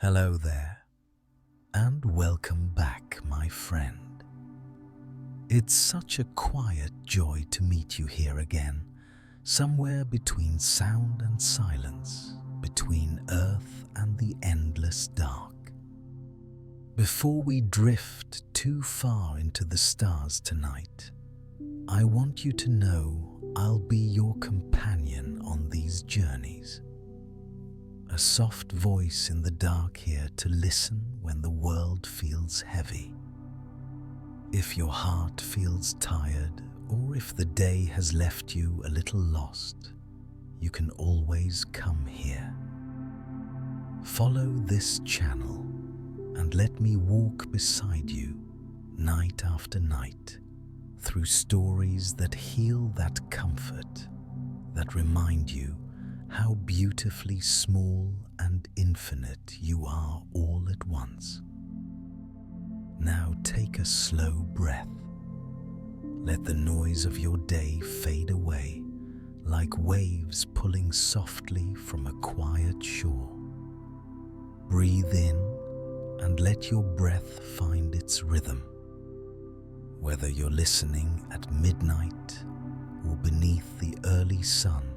Hello there, and welcome back, my friend. It's such a quiet joy to meet you here again, somewhere between sound and silence, between earth and the endless dark. Before we drift too far into the stars tonight, I want you to know I'll be your companion on these journeys. A soft voice in the dark here to listen when the world feels heavy. If your heart feels tired, or if the day has left you a little lost, you can always come here. Follow this channel and let me walk beside you night after night through stories that heal, that comfort, that remind you how beautifully small and infinite you are all at once. Now take a slow breath. Let the noise of your day fade away like waves pulling softly from a quiet shore. Breathe in and let your breath find its rhythm. Whether you're listening at midnight or beneath the early sun,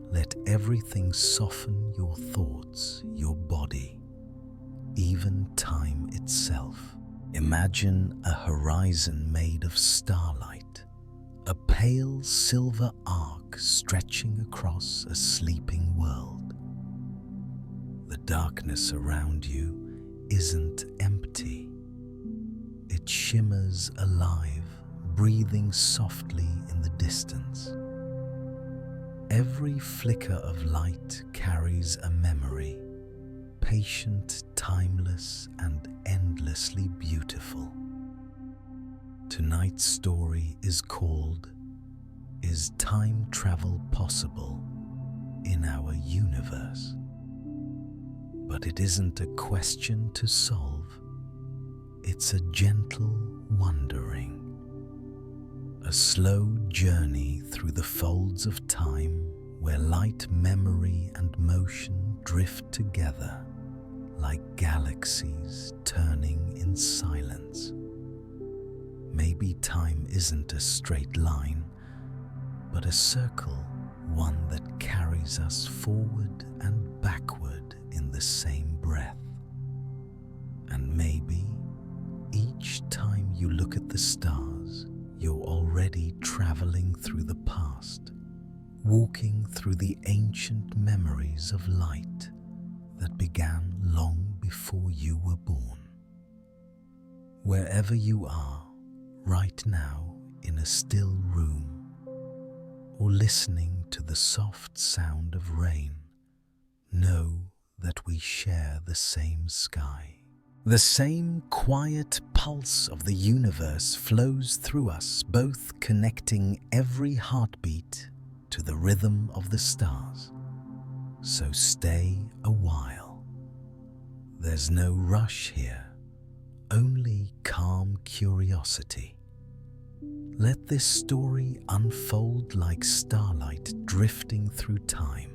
let everything soften your thoughts, your body, even time itself. Imagine a horizon made of starlight, a pale silver arc stretching across a sleeping world. The darkness around you isn't empty. It shimmers alive, breathing softly in the distance. Every flicker of light carries a memory, patient, timeless, and endlessly beautiful. Tonight's story is called "Is Time Travel Possible in Our Universe?" But it isn't a question to solve, it's a gentle wondering. A slow journey through the folds of time where light, memory, and motion drift together like galaxies turning in silence. Maybe time isn't a straight line, but a circle, one that carries us forward and backward in the same breath. And maybe each time you look at the stars, you're already traveling through the past, walking through the ancient memories of light that began long before you were born. Wherever you are, right now in a still room, or listening to the soft sound of rain, know that we share the same sky. The same quiet pulse of the universe flows through us, both connecting every heartbeat to the rhythm of the stars. So stay a while. There's no rush here, only calm curiosity. Let this story unfold like starlight drifting through time,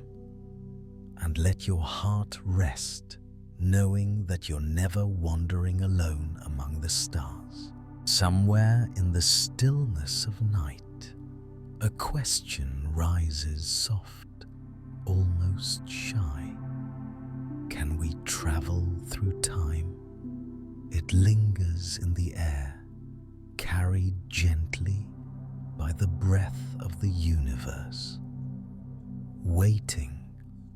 and let your heart rest, knowing that you're never wandering alone among the stars. Somewhere in the stillness of night, a question rises soft, almost shy. Can we travel through time? It lingers in the air, carried gently by the breath of the universe, waiting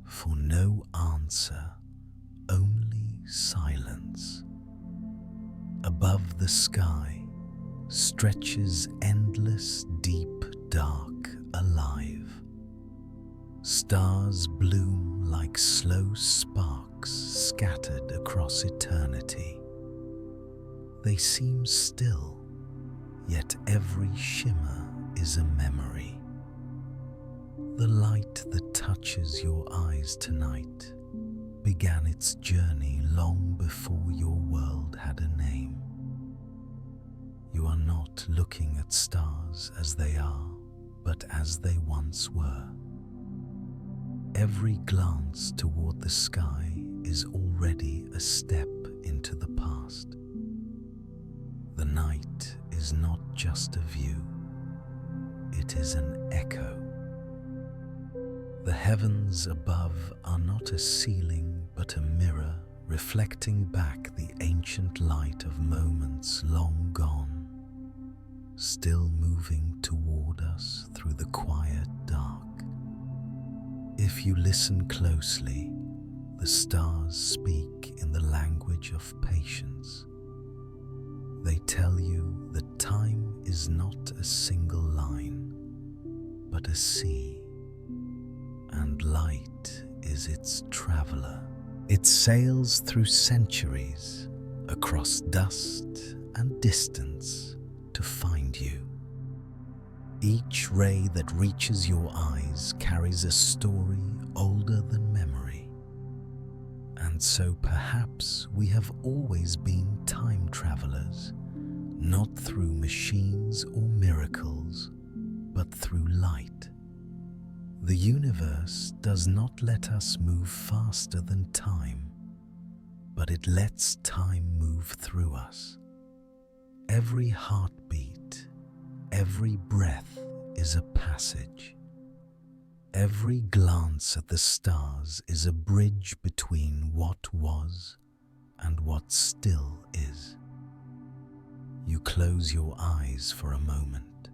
for no answer, only silence. Above the sky stretches endless, deep, dark, alive. Stars bloom like slow sparks scattered across eternity. They seem still, yet every shimmer is a memory. The light that touches your eyes tonight began its journey long before your world had a name. You are not looking at stars as they are, but as they once were. Every glance toward the sky is already a step into the past. The night is not just a view, it is an echo. The heavens above are not a ceiling but a mirror reflecting back the ancient light of moments long gone, still moving toward us through the quiet dark. If you listen closely, the stars speak in the language of patience. They tell you that time is not a single line, but a sea, and light is its traveler. It sails through centuries, across dust and distance to find you. Each ray that reaches your eyes carries a story older than memory. And so perhaps we have always been time travelers, not through machines or miracles, but through light. The universe does not let us move faster than time, but it lets time move through us. Every heartbeat, every breath is a passage. Every glance at the stars is a bridge between what was and what still is. You close your eyes for a moment.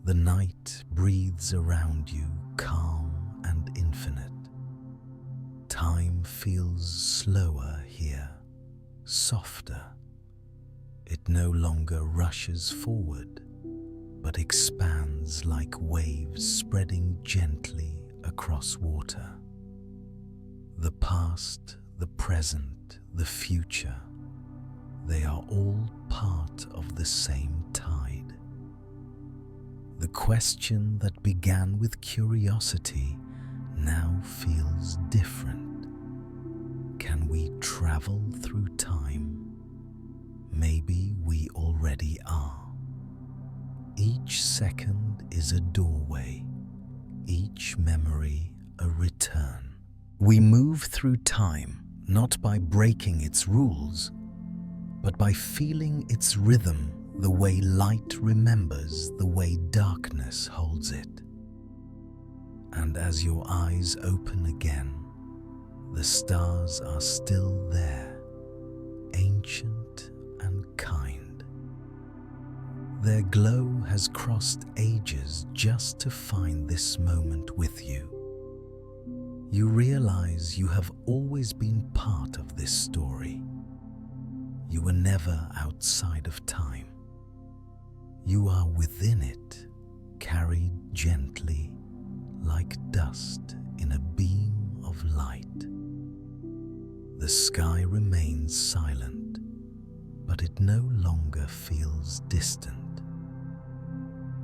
The night breathes around you, calm and infinite. Time feels slower here, softer. It no longer rushes forward, but expands like waves spreading gently across water. The past, the present, the future, they are all part of the same tide. The question that began with curiosity now feels different. Can we travel through time? Maybe we already are. Each second is a doorway, each memory a return. We move through time not by breaking its rules, but by feeling its rhythm, the way light remembers the way darkness holds it. And as your eyes open again, the stars are still there, ancient and kind. Their glow has crossed ages just to find this moment with you. You realize you have always been part of this story. You were never outside of time. You are within it, carried gently like dust in a beam of light. The sky remains silent, but it no longer feels distant.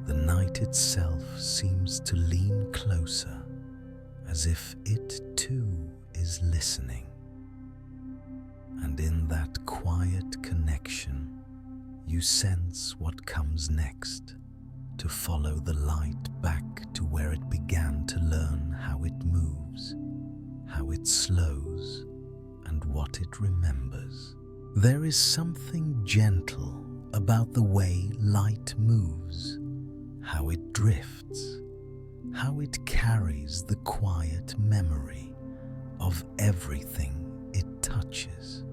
The night itself seems to lean closer, as if it too is listening. And in that quiet connection, you sense what comes next, to follow the light back to where it began, to learn how it moves, how it slows, and what it remembers. There is something gentle about the way light moves, how it drifts, how it carries the quiet memory of everything it touches.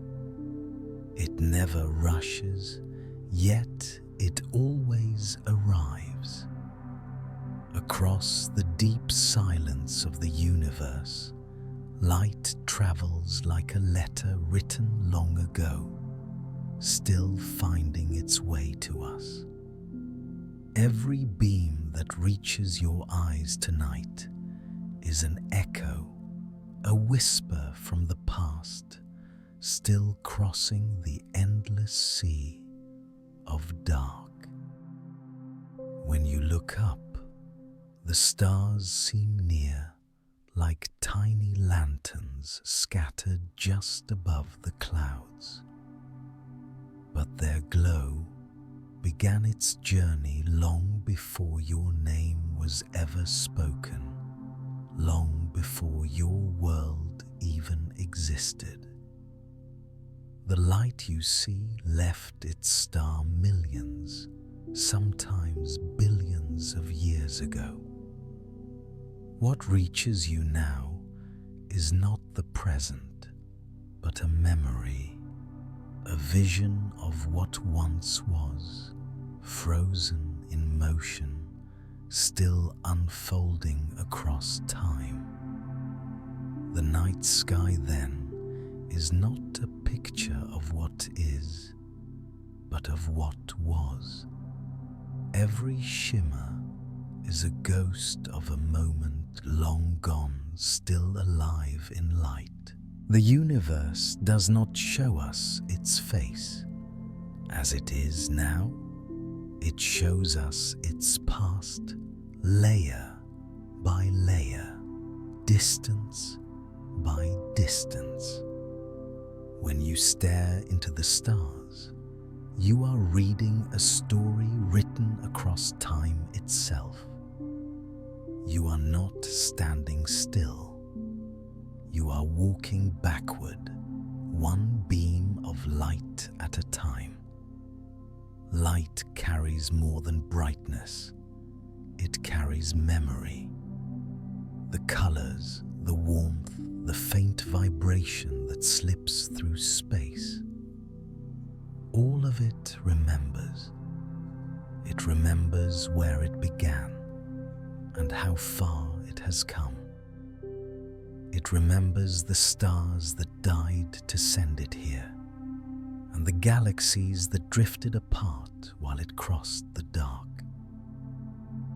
It never rushes, yet it always arrives. Across the deep silence of the universe, light travels like a letter written long ago, still finding its way to us. Every beam that reaches your eyes tonight is an echo, a whisper from the past, still crossing the endless sea of dark. When you look up, the stars seem near, like tiny lanterns scattered just above the clouds. But their glow began its journey long before your name was ever spoken, long before your world even existed. The light you see left its star millions, sometimes billions of years ago. What reaches you now is not the present, but a memory, a vision of what once was, frozen in motion, still unfolding across time. The night sky then is not a picture of what is, but of what was. Every shimmer is a ghost of a moment long gone, still alive in light. The universe does not show us its face as it is now. It shows us its past, layer by layer, distance by distance. When you stare into the stars, you are reading a story written across time itself. You are not standing still. You are walking backward, one beam of light at a time. Light carries more than brightness. It carries memory. The colors, the warmth, the faint vibration that slips through space. All of it remembers. It remembers where it began and how far it has come. It remembers the stars that died to send it here, and the galaxies that drifted apart while it crossed the dark.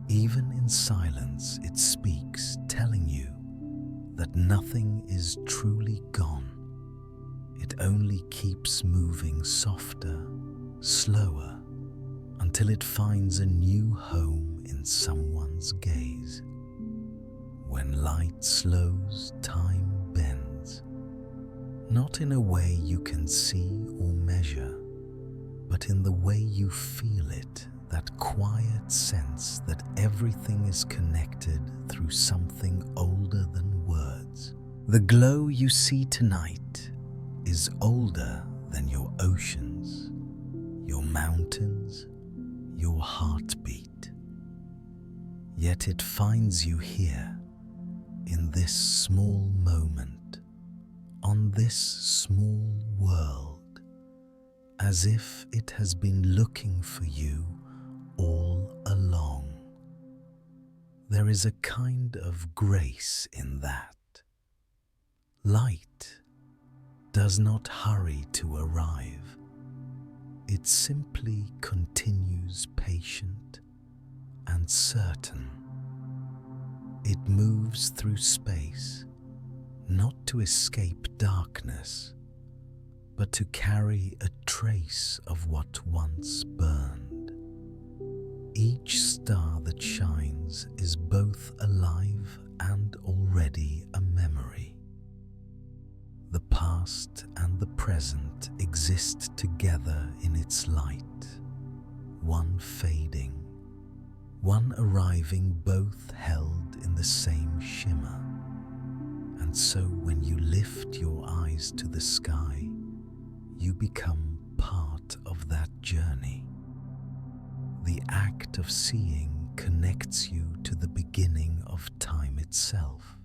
Even in silence, it speaks, telling you that nothing is truly gone. It only keeps moving softer, slower, until it finds a new home in someone's gaze. When light slows, time bends, not in a way you can see or measure, but in the way you feel it, that quiet sense that everything is connected through something older than words. The glow you see tonight is older than your oceans, your mountains, your heartbeat. Yet it finds you here, in this small moment, on this small world, as if it has been looking for you all along. There is a kind of grace in that. Light does not hurry to arrive. It simply continues patient and certain. It moves through space, not to escape darkness, but to carry a trace of what once burned. Each star that shines is both alive and already a memory. The past and the present exist together in its light, one fading, one arriving, both held in the same shimmer. And so when you lift your eyes to the sky, you become part of that journey. The act of seeing connects you to the beginning of time itself.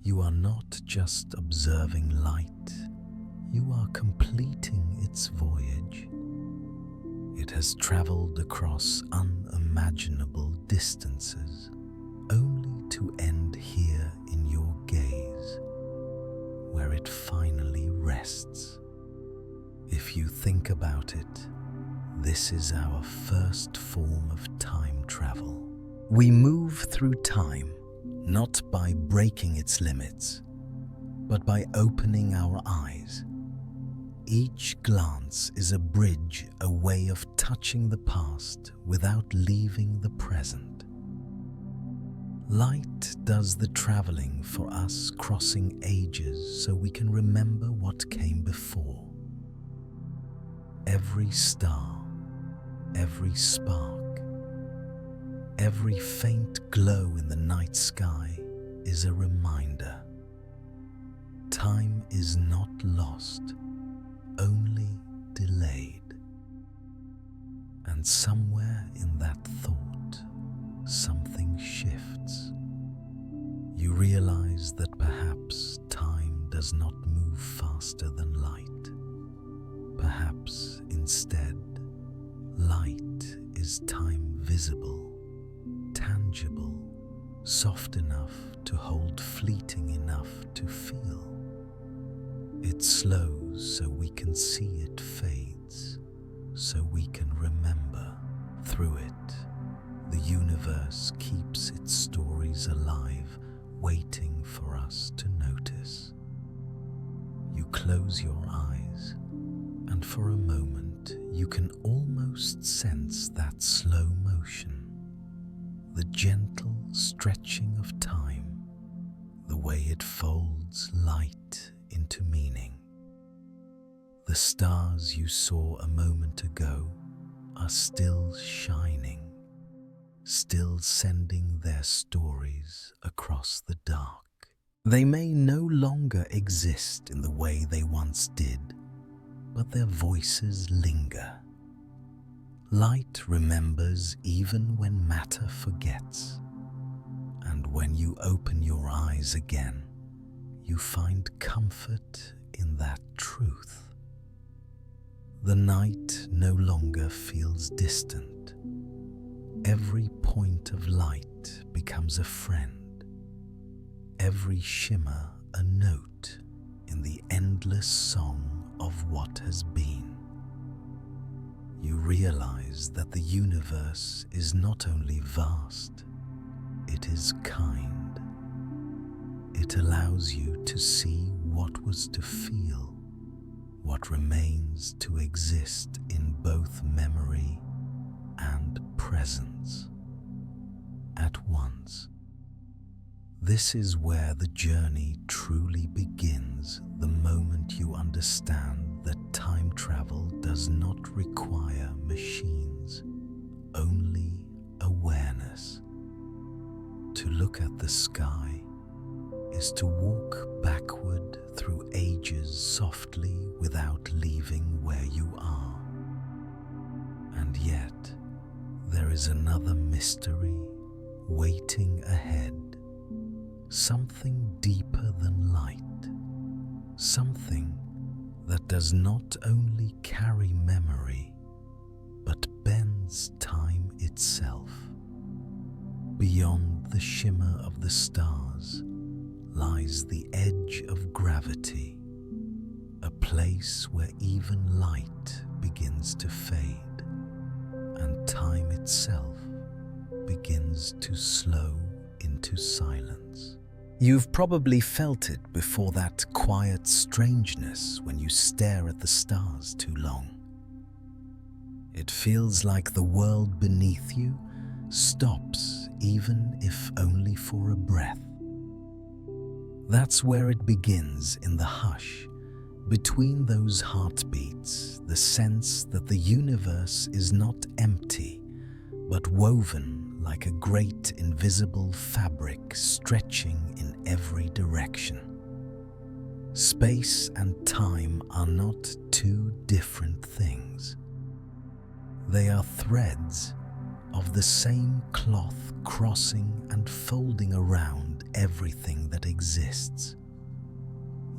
You are not just observing light, you are completing its voyage. It has traveled across unimaginable distances, only to end here in your gaze, where it finally rests. If you think about it, this is our first form of time travel. We move through time, not by breaking its limits, but by opening our eyes. Each glance is a bridge, a way of touching the past without leaving the present. Light does the traveling for us, crossing ages so we can remember what came before. Every star, every spark, every faint glow in the night sky is a reminder. time is not lost, only delayed. And somewhere in that thought, something shifts. You realize that perhaps time does not move faster than light. Perhaps instead, light is time visible, tangible, soft enough to hold, fleeting enough to feel. It slows so we can see, it fades so we can remember. Through it, the universe keeps its stories alive, waiting for us to notice. You close your eyes, and for a moment you can almost sense that slow motion, the gentle stretching of time, the way it folds light into meaning. The stars you saw a moment ago are still shining, still sending their stories across the dark. They may no longer exist in the way they once did, but their voices linger. Light remembers even when matter forgets, and when you open your eyes again, you find comfort in that truth. The night no longer feels distant. Every point of light becomes a friend, every shimmer a note in the endless song of what has been. You realize that the universe is not only vast, it is kind. It allows you to see what was to feel, what remains to exist in both memory and presence at once. This is where the journey truly begins, the moment you understand that time travel does not require machines, only awareness. To look at the sky is to walk backward through ages softly without leaving where you are. And yet, there is another mystery waiting ahead, something deeper than light, something that does not only carry memory, but bends time itself. Beyond the shimmer of the stars lies the edge of gravity, a place where even light begins to fade, and time itself begins to slow into silence. You've probably felt it before, that quiet strangeness when you stare at the stars too long. It feels like the world beneath you stops, even if only for a breath. That's where it begins, in the hush, between those heartbeats, the sense that the universe is not empty, but woven like a great invisible fabric stretching in every direction. Space and time are not two different things. They are threads of the same cloth, crossing and folding around everything that exists.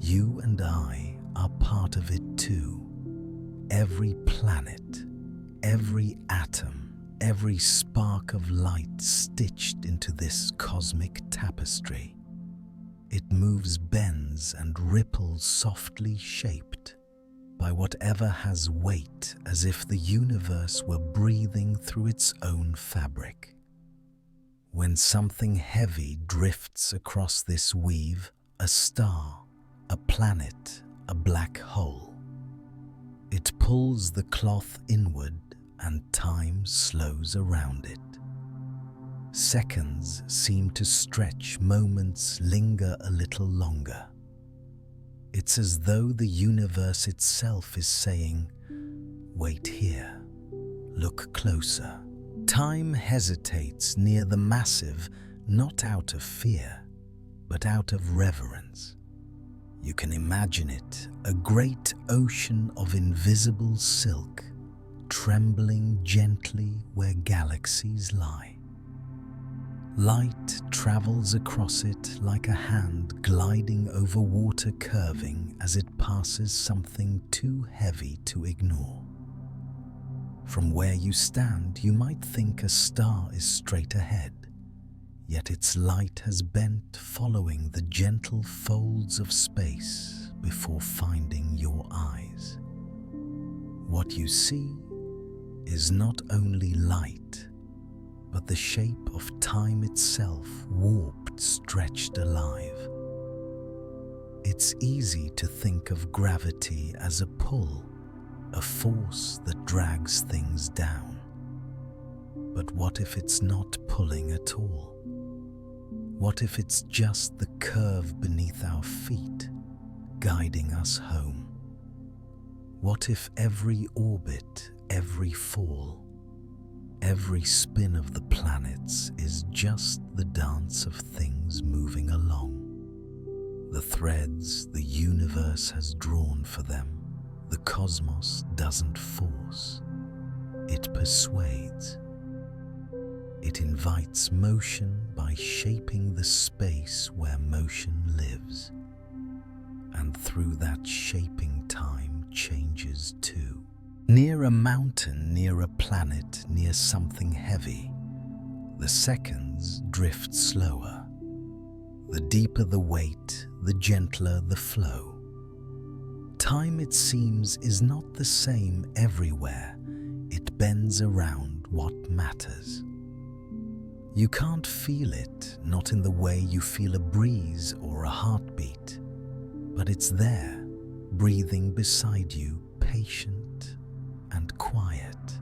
You and I are part of it too. Every planet, every atom, every spark of light stitched into this cosmic tapestry. It moves, bends, and ripples, softly shaped by whatever has weight, as if the universe were breathing through its own fabric. When something heavy drifts across this weave, a star, a planet, a black hole, it pulls the cloth inward, and time slows around it. Seconds seem to stretch, moments linger a little longer. It's as though the universe itself is saying, "Wait here, look closer." Time hesitates near the massive, not out of fear, but out of reverence. You can imagine it, a great ocean of invisible silk, trembling gently where galaxies lie. Light travels across it like a hand gliding over water, curving as it passes something too heavy to ignore. From where you stand, you might think a star is straight ahead, yet its light has bent, following the gentle folds of space before finding your eyes. What you see is not only light, but the shape of time itself, warped, stretched alive. It's easy to think of gravity as a pull, a force that drags things down. But what if it's not pulling at all? What if it's just the curve beneath our feet, guiding us home? What if every orbit, every fall, every spin of the planets is just the dance of things moving along? The threads the universe has drawn for them, the cosmos doesn't force, it persuades. It invites motion by shaping the space where motion lives. And through that shaping, time changes too. Near a mountain, near a planet, near something heavy, the seconds drift slower. The deeper the weight, the gentler the flow. Time, it seems, is not the same everywhere. It bends around what matters. You can't feel it, not in the way you feel a breeze or a heartbeat, but it's there, breathing beside you, patient and quiet.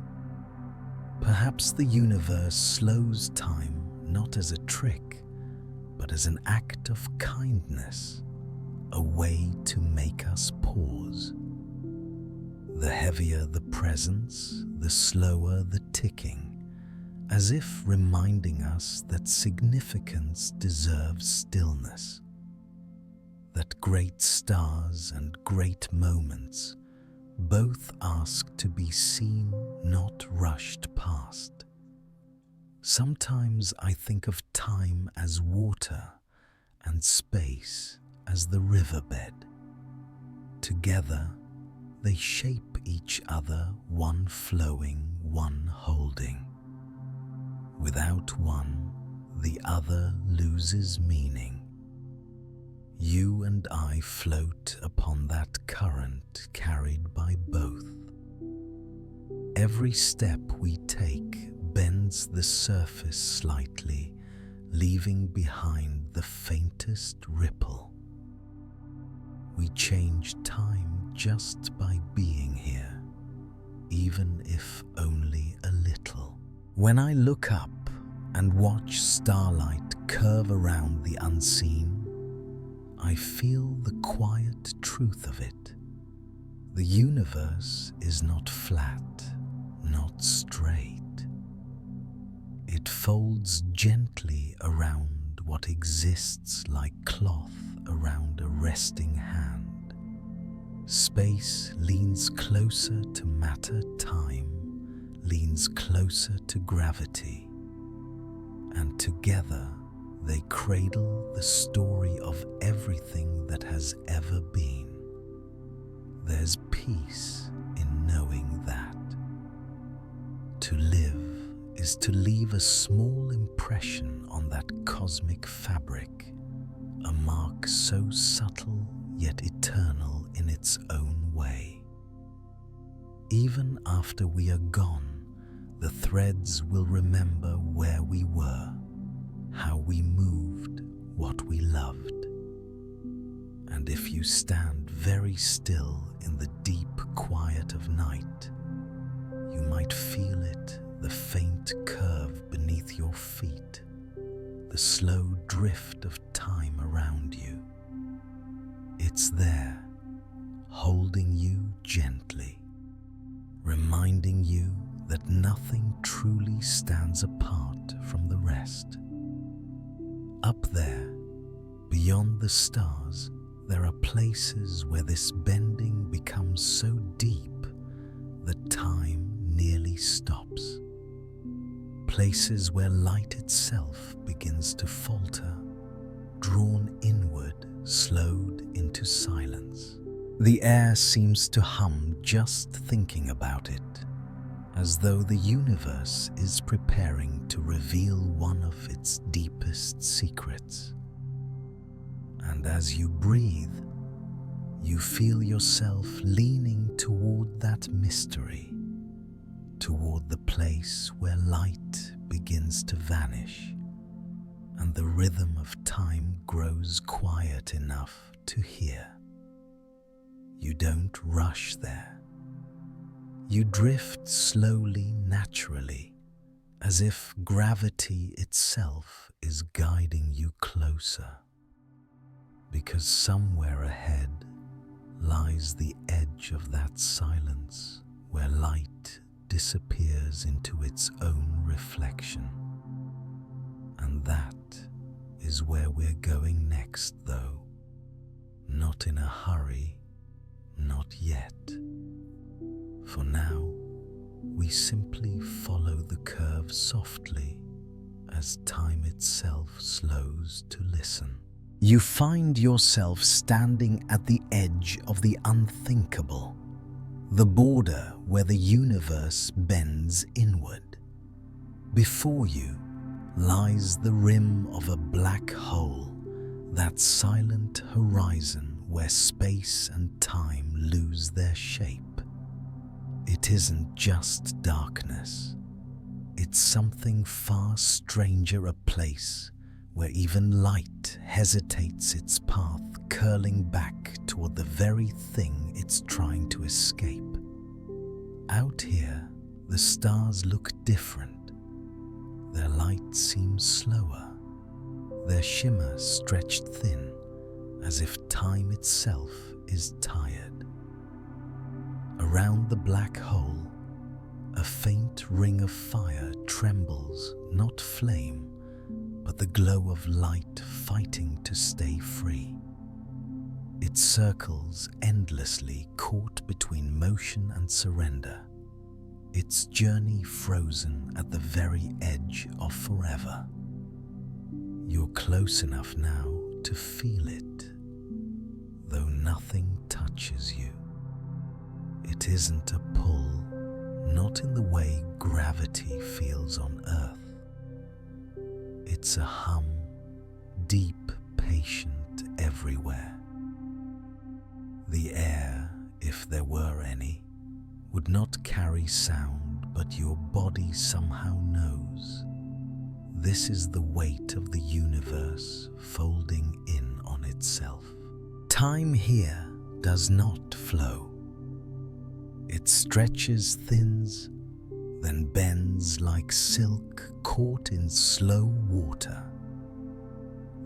Perhaps the universe slows time not as a trick, but as an act of kindness, a way to make us pause. The heavier the presence, the slower the ticking, as if reminding us that significance deserves stillness, that great stars and great moments both ask to be seen, not rushed past. Sometimes I think of time as water and space as the riverbed. Together, they shape each other, one flowing, one holding. Without one, the other loses meaning. You and I float upon that current carried by both. Every step we take bends the surface slightly, leaving behind the faintest ripple. We change time just by being here, even if only a little. When I look up and watch starlight curve around the unseen, I feel the quiet truth of it. The universe is not flat, not straight. It folds gently around what exists like cloth around a resting hand. Space leans closer to matter, time leans closer to gravity, and together they cradle the story of everything that has ever been. There's peace in knowing that. To live is to leave a small impression on that cosmic fabric, a mark so subtle yet eternal in its own way. Even after we are gone, the threads will remember where we were, how we moved, what we loved. And if you stand very still in the deep quiet of night, you might feel it, the faint curve beneath your feet, the slow drift of time around you. It's there, holding you gently, reminding you that nothing truly stands apart from the rest. Up there, beyond the stars, there are places where this bending becomes so deep that time nearly stops. Places where light itself begins to falter, drawn inward, slowed into silence. The air seems to hum just thinking about it, as though the universe is preparing to reveal one of its deepest secrets. And as you breathe, you feel yourself leaning toward that mystery, toward the place where light begins to vanish and the rhythm of time grows quiet enough to hear. You don't rush there. You drift slowly, naturally, as if gravity itself is guiding you closer. Because somewhere ahead lies the edge of that silence where light disappears into its own reflection. And that is where we're going next, though. Not in a hurry, not yet. For now, we simply follow the curve softly as time itself slows to listen. You find yourself standing at the edge of the unthinkable, the border where the universe bends inward. Before you lies the rim of a black hole, that silent horizon where space and time lose their shape. It isn't just darkness. It's something far stranger, a place where even light hesitates its path, curling back toward the very thing it's trying to escape. Out here, the stars look different. Their light seems slower, their shimmer stretched thin, as if time itself is tired. Around the black hole, a faint ring of fire trembles, not flame, but the glow of light fighting to stay free. It circles endlessly, caught between motion and surrender, its journey frozen at the very edge of forever. You're close enough now to feel it, though nothing touches you. It isn't a pull, not in the way gravity feels on Earth. It's a hum, deep, patient, everywhere. The air, if there were any, would not carry sound, but your body somehow knows. This is the weight of the universe folding in on itself. Time here does not flow. It stretches, thins, then bends like silk caught in slow water.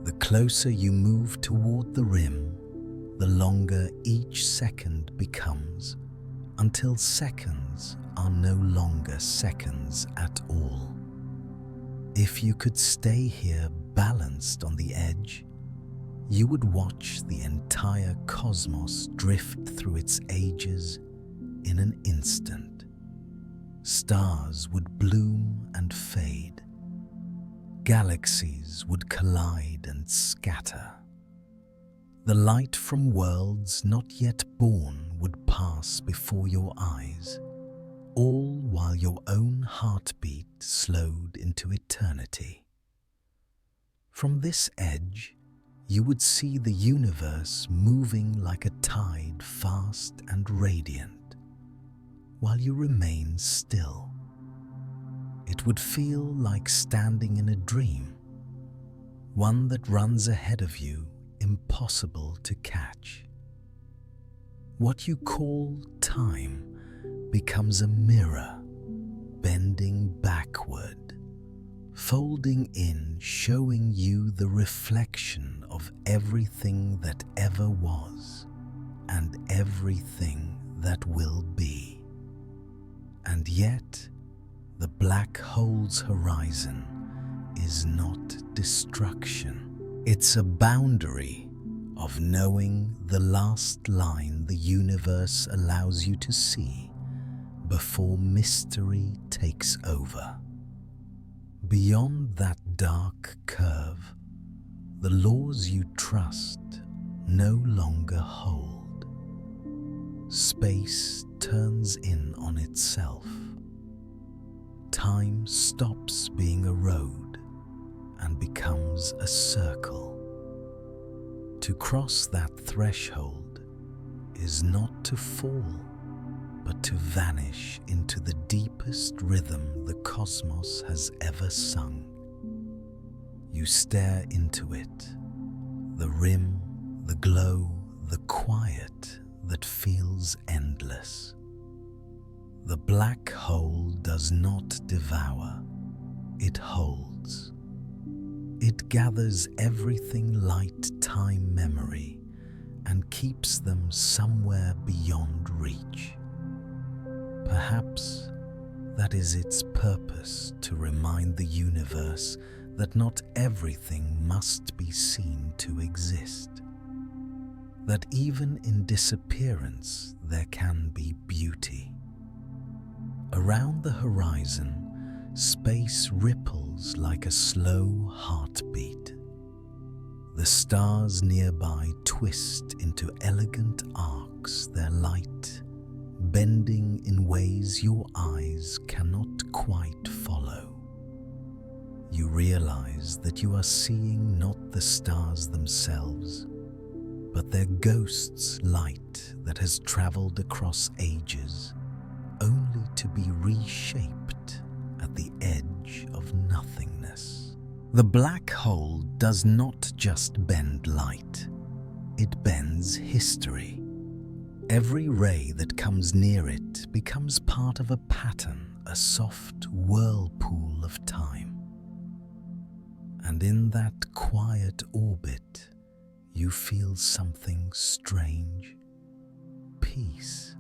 The closer you move toward the rim, the longer each second becomes, until seconds are no longer seconds at all. If you could stay here balanced on the edge, you would watch the entire cosmos drift through its ages in an instant. Stars would bloom and fade. Galaxies would collide and scatter. The light from worlds not yet born would pass before your eyes, all while your own heartbeat slowed into eternity. From this edge, you would see the universe moving like a tide, fast and radiant, while you remain still. It would feel like standing in a dream, one that runs ahead of you, impossible to catch. What you call time becomes a mirror, bending backward, folding in, showing you the reflection of everything that ever was and everything that will be. And yet, the black hole's horizon is not destruction. It's a boundary of knowing the last line the universe allows you to see before mystery takes over. Beyond that dark curve, the laws you trust no longer hold. Space turns in on itself. Time stops being a road and becomes a circle. To cross that threshold is not to fall, but to vanish into the deepest rhythm the cosmos has ever sung. You stare into it, the rim, the glow, the quiet that feels endless. The black hole does not devour, it holds. It gathers everything light time memory and keeps them somewhere beyond reach. Perhaps that is its purpose, to remind the universe that not everything must be seen to exist. That even in disappearance there can be beauty. Around the horizon, space ripples like a slow heartbeat. The stars nearby twist into elegant arcs, their light bending in ways your eyes cannot quite follow. You realize that you are seeing not the stars themselves, but their ghosts' light that has traveled across ages, only to be reshaped at the edge of nothingness. The black hole does not just bend light, it bends history. Every ray that comes near it becomes part of a pattern, a soft whirlpool of time. And in that quiet orbit, you feel something strange: peace.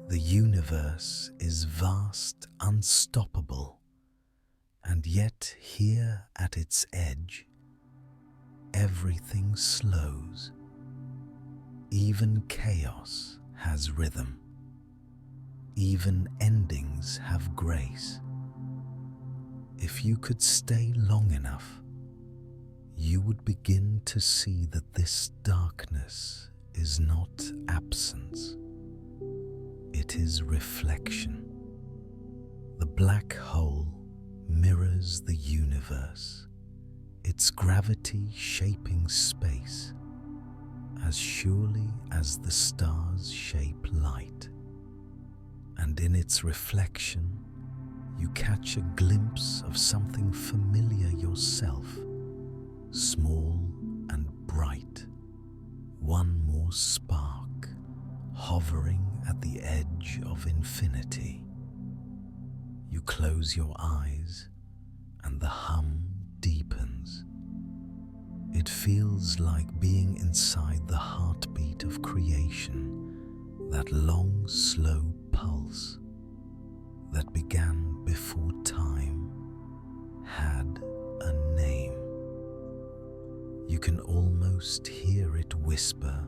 The universe is vast, unstoppable, and yet here at its edge, everything slows. Even chaos has rhythm. Even endings have grace. If you could stay long enough, you would begin to see that this darkness is not absence. It is reflection. The black hole mirrors the universe, its gravity shaping space as surely as the stars shape light. And in its reflection, you catch a glimpse of something familiar yourself, small and bright, one more spark hovering at the edge of infinity. You close your eyes and the hum deepens. It feels like being inside the heartbeat of creation, that long, slow pulse that began before time had a name. You can almost hear it whisper,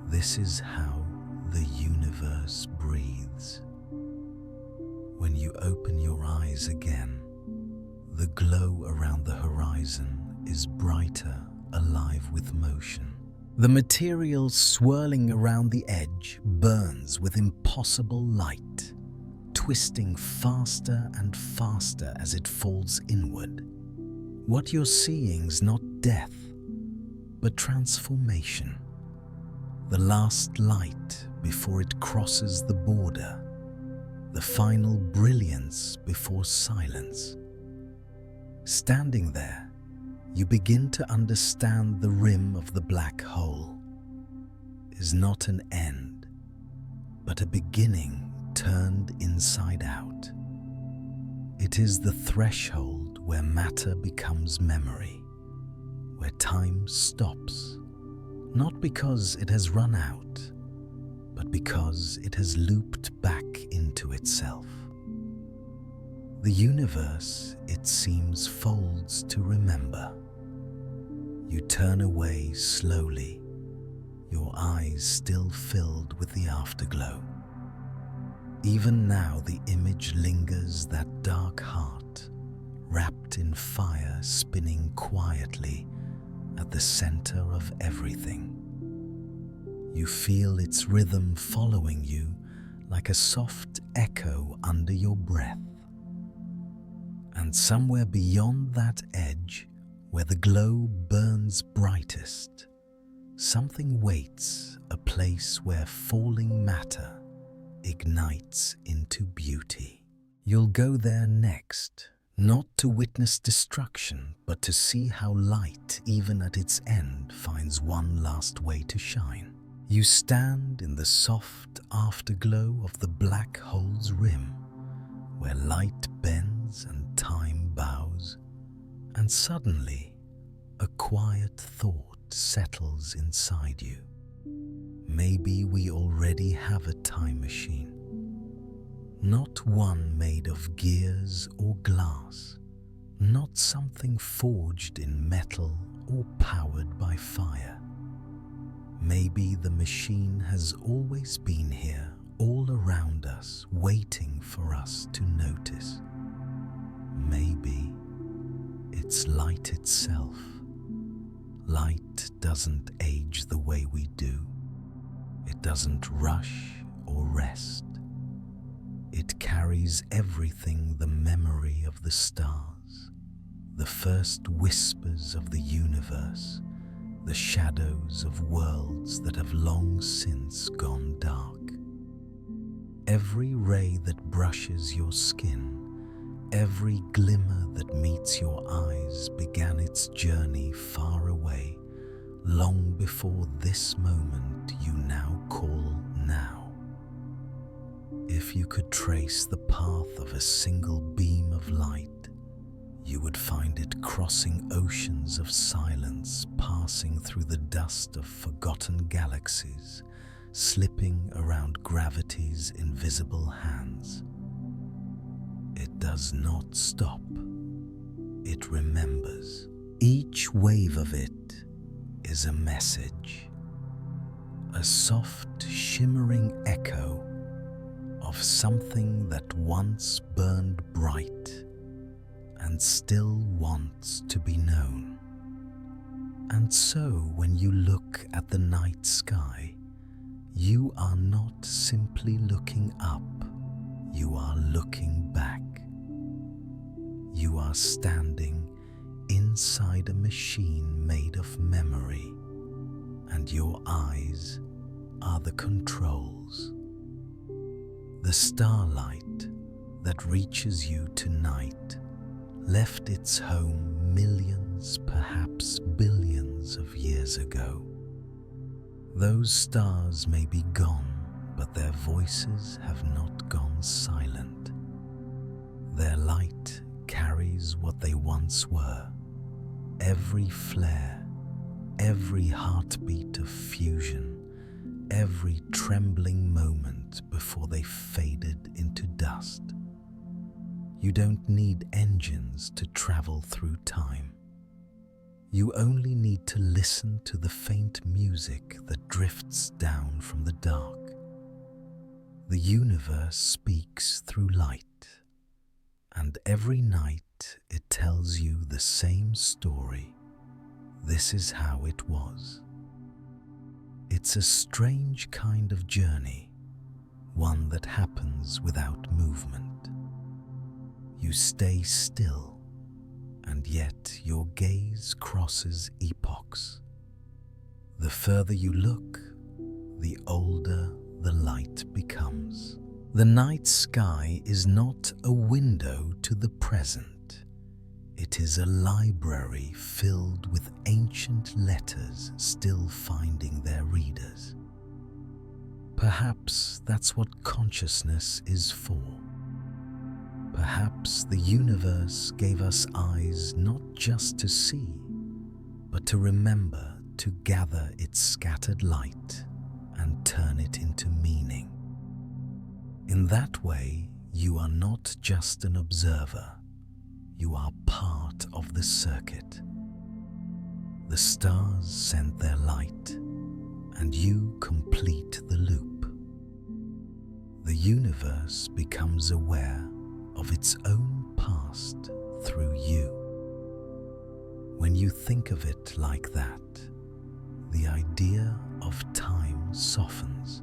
"This is how the universe breathes." When you open your eyes again, the glow around the horizon is brighter, alive with motion. The material swirling around the edge burns with impossible light, twisting faster and faster as it falls inward. What you're seeing's not death, but transformation. The last light before it crosses the border, the final brilliance before silence. Standing there, you begin to understand the rim of the black hole is not an end, but a beginning turned inside out. It is the threshold where matter becomes memory, where time stops, not because it has run out, but because it has looped back into itself. The universe, it seems, folds to remember. You turn away slowly, your eyes still filled with the afterglow. Even now the image lingers, that dark heart, wrapped in fire, spinning quietly at the center of everything. You feel its rhythm following you like a soft echo under your breath. And somewhere beyond that edge, where the glow burns brightest, something waits, a place where falling matter ignites into beauty. You'll go there next, not to witness destruction, but to see how light, even at its end, finds one last way to shine. You stand in the soft afterglow of the black hole's rim, where light bends and time bows, and suddenly a quiet thought settles inside you. Maybe we already have a time machine, not one made of gears or glass, not something forged in metal or powered by fire. Maybe the machine has always been here, all around us, waiting for us to notice. Maybe it's light itself. Light doesn't age the way we do. It doesn't rush or rest. It carries everything, the memory of the stars, the first whispers of the universe, the shadows of worlds that have long since gone dark. Every ray that brushes your skin, every glimmer that meets your eyes began its journey far away, long before this moment you now call now. If you could trace the path of a single beam of light, you would find it crossing oceans of silence, passing through the dust of forgotten galaxies, slipping around gravity's invisible hands. It does not stop. It remembers. Each wave of it is a message, a soft, shimmering echo of something that once burned bright and still wants to be known. And so when you look at the night sky, you are not simply looking up, you are looking back. You are standing inside a machine made of memory, and your eyes are the controls. The starlight that reaches you tonight left its home millions, perhaps billions of years ago. Those stars may be gone, but their voices have not gone silent. Their light carries what they once were, every flare, every heartbeat of fusion, every trembling moment before they faded into dust. You don't need engines to travel through time. You only need to listen to the faint music that drifts down from the dark. The universe speaks through light, and every night it tells you the same story. This is how it was. It's a strange kind of journey, one that happens without movement. You stay still, and yet your gaze crosses epochs. The further you look, the older the light becomes. The night sky is not a window to the present. It is a library filled with ancient letters still finding their readers. Perhaps that's what consciousness is for. Perhaps the universe gave us eyes not just to see, but to remember, to gather its scattered light and turn it into meaning. In that way, you are not just an observer, you are part of the circuit. The stars send their light, and you complete the loop. The universe becomes aware of its own past through you. When you think of it like that, the idea of time softens.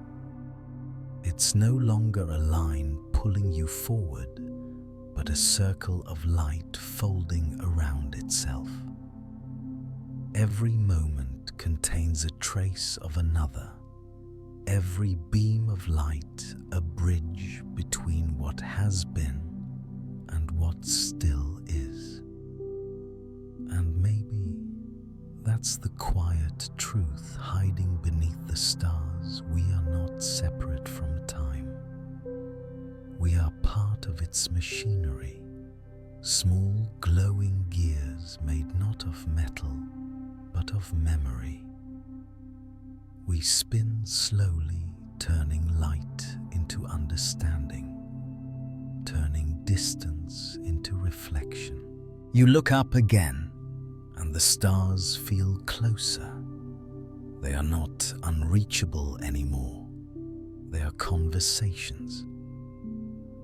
It's no longer a line pulling you forward, but a circle of light folding around itself. Every moment contains a trace of another, every beam of light a bridge between what has been and what still is. And maybe that's the quiet truth hiding beneath the stars. We are not separate from time. We are part of its machinery, small glowing gears made not of metal, but of memory. We spin slowly, turning light into understanding, turning distance into reflection. You look up again, and the stars feel closer. They are not unreachable anymore. They are conversations.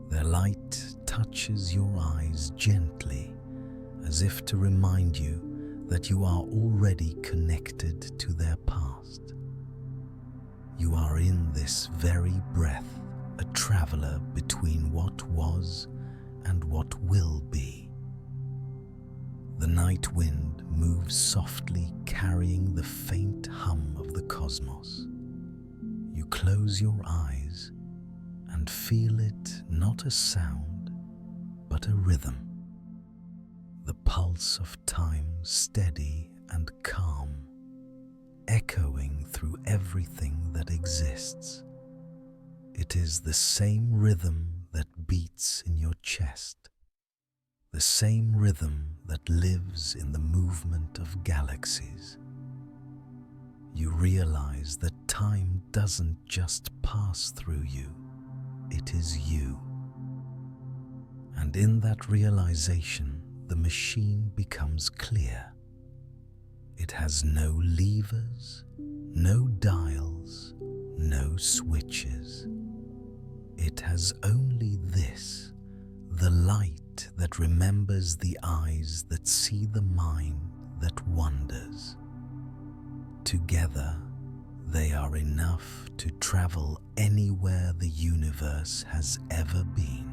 Their light touches your eyes gently, as if to remind you that you are already connected to their past. You are in this very breath, a traveler between what was and what will be. The night wind moves softly, carrying the faint hum of the cosmos. You close your eyes and feel it, not a sound, but a rhythm. The pulse of time, steady and calm, echoing through everything that exists. It is the same rhythm that beats in your chest, the same rhythm that lives in the movement of galaxies. You realize that time doesn't just pass through you, it is you. And in that realization, the machine becomes clear. It has no levers, no dials, no switches. It has only this, the light that remembers, the eyes that see, the mind that wonders. Together, they are enough to travel anywhere the universe has ever been.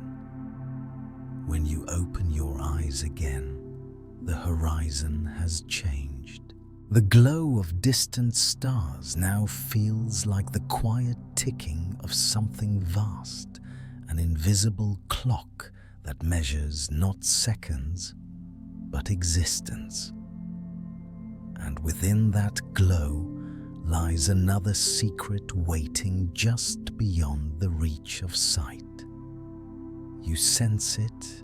When you open your eyes again, the horizon has changed. The glow of distant stars now feels like the quiet ticking of something vast, an invisible clock that measures not seconds, but existence. And within that glow lies another secret waiting just beyond the reach of sight. You sense it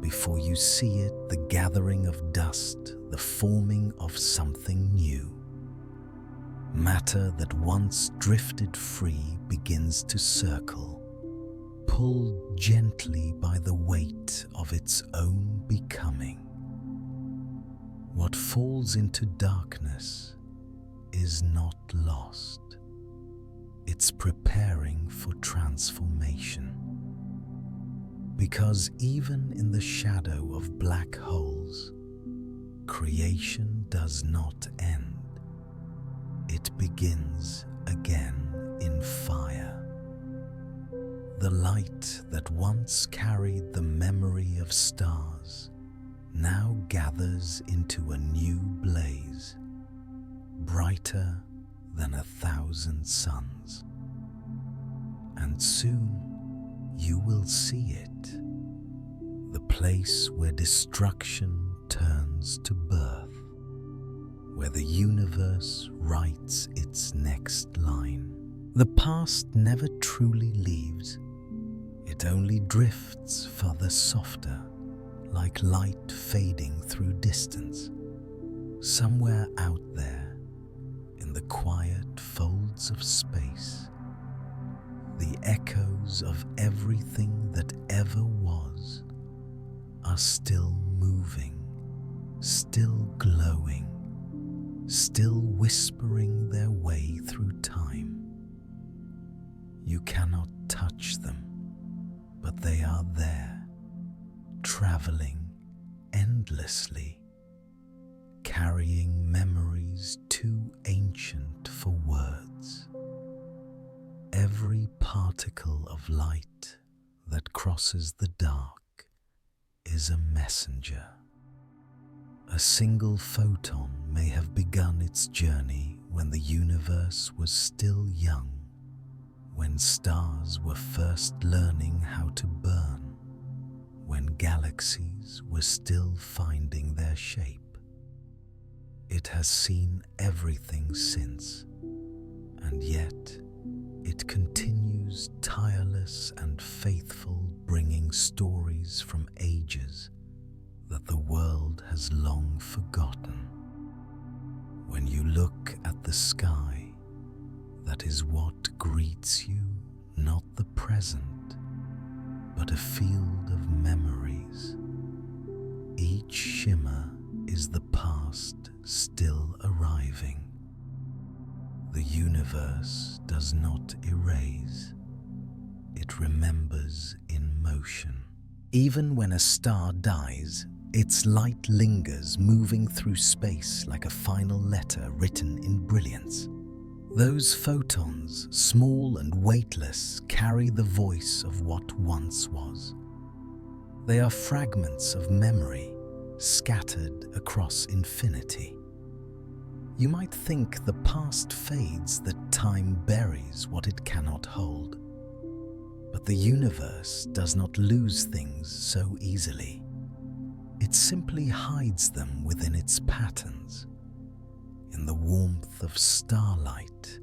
before you see it, the gathering of dust, the forming of something new. Matter that once drifted free begins to circle, pulled gently by the weight of its own becoming. What falls into darkness is not lost. It's preparing for transformation. Because even in the shadow of black holes, creation does not end. It begins again in fire. The light that once carried the memory of stars now gathers into a new blaze, brighter than 1,000 suns. And soon you will see it, the place where destruction turns to birth, where the universe writes its next line. The past never truly leaves. It only drifts further, softer, like light fading through distance. Somewhere out there, in the quiet folds of space, the echoes of everything that ever was are still moving, still glowing, still whispering their way through time. You cannot touch them, but they are there, traveling endlessly, carrying memories too ancient for words. Every particle of light that crosses the dark is a messenger. A single photon may have begun its journey when the universe was still young, when stars were first learning how to burn, when galaxies were still finding their shape. It has seen everything since, and yet it continues tireless and faithful, bringing stories from ages that the world has long forgotten. When you look at the sky, that is what greets you, not the present, but a field of memories. Each shimmer is the past still arriving. The universe does not erase, it remembers in motion. Even when a star dies, its light lingers, moving through space like a final letter written in brilliance. Those photons, small and weightless, carry the voice of what once was. They are fragments of memory scattered across infinity. You might think the past fades, that time buries what it cannot hold. But the universe does not lose things so easily. It simply hides them within its patterns. In the warmth of starlight,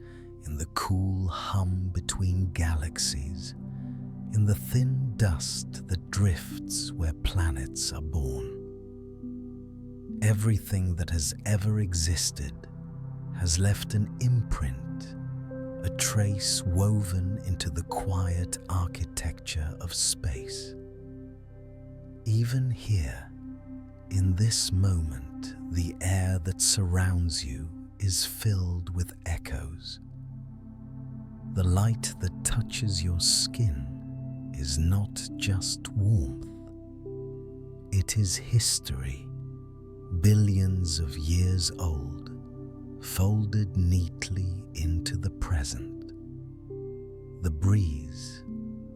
in the cool hum between galaxies, in the thin dust that drifts where planets are born. Everything that has ever existed has left an imprint, a trace woven into the quiet architecture of space. Even here, in this moment, the air that surrounds you is filled with echoes. The light that touches your skin is not just warmth. It is history, billions of years old, folded neatly into the present. The breeze,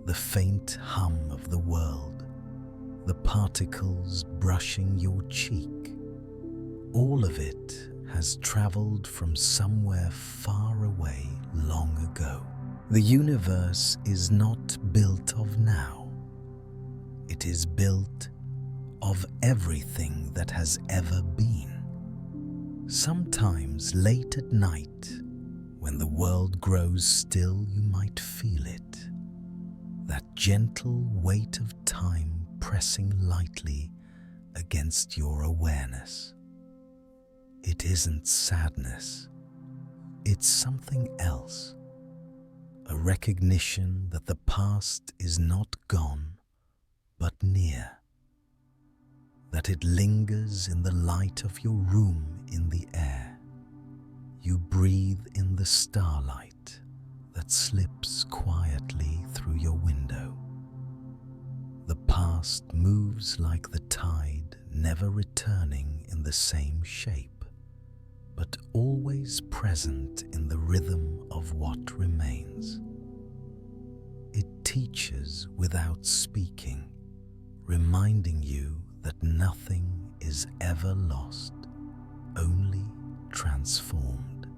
the faint hum of the world, the particles brushing your cheek, all of it has traveled from somewhere far away long ago. The universe is not built of now. It is built of everything that has ever been. Sometimes late at night, when the world grows still, you might feel it. That gentle weight of time pressing lightly against your awareness. It isn't sadness. It's something else. A recognition that the past is not gone, but near. That it lingers in the light of your room, in the air. You breathe in the starlight that slips quietly through your window. The past moves like the tide, never returning in the same shape, but always present in the rhythm of what remains. It teaches without speaking, reminding you that nothing is ever lost, only transformed.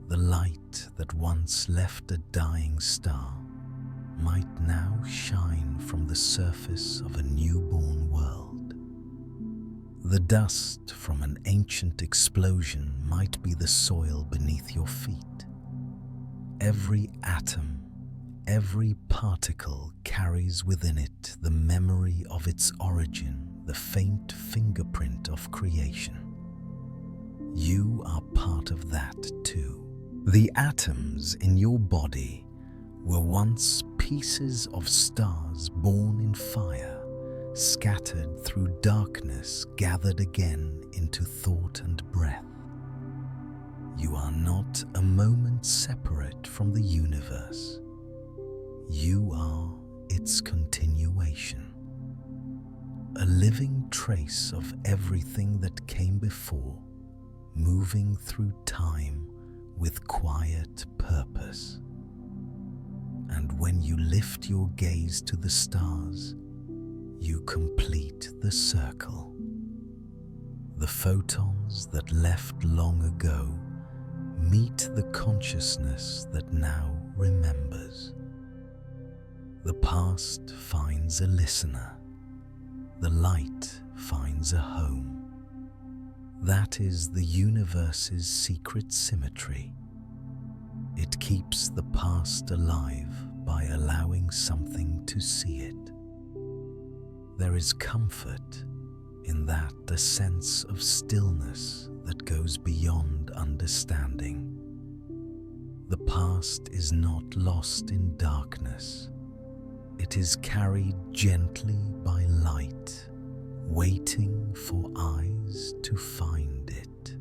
The light that once left a dying star might now shine from the surface of a newborn world. The dust from an ancient explosion might be the soil beneath your feet. Every atom, every particle carries within it the memory of its origin, the faint fingerprint of creation. You are part of that too. The atoms in your body were once pieces of stars born in fire, scattered through darkness, gathered again into thought and breath. You are not a moment separate from the universe. You are its continuation, a living trace of everything that came before, moving through time with quiet purpose. And when you lift your gaze to the stars, you complete the circle. The photons that left long ago meet the consciousness that now remembers. The past finds a listener. The light finds a home. That is the universe's secret symmetry. It keeps the past alive by allowing something to see it. There is comfort in that, a sense of stillness that goes beyond understanding. The past is not lost in darkness. It is carried gently by light, waiting for eyes to find it.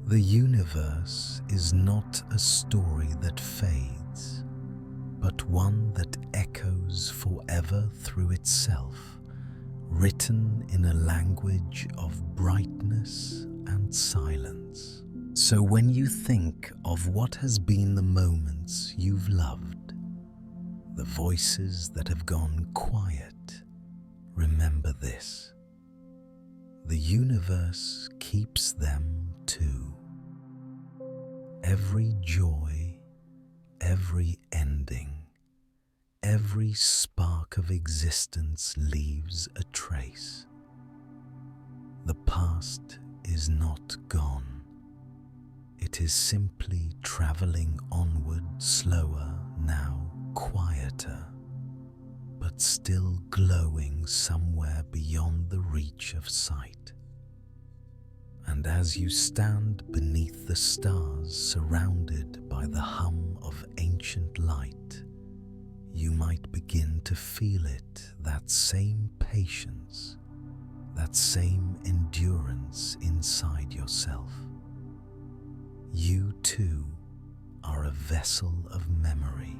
The universe is not a story that fades, but one that echoes forever through itself, written in a language of brightness and silence. So when you think of what has been the moments you've loved, the voices that have gone quiet, remember this: the universe keeps them too. Every joy, every ending, every spark of existence leaves a trace. The past is not gone. It is simply traveling onward, slower, now quieter, but still glowing somewhere beyond the reach of sight. And as you stand beneath the stars, surrounded by the hum of ancient light, you might begin to feel it, that same patience, that same endurance inside yourself. You too are a vessel of memory.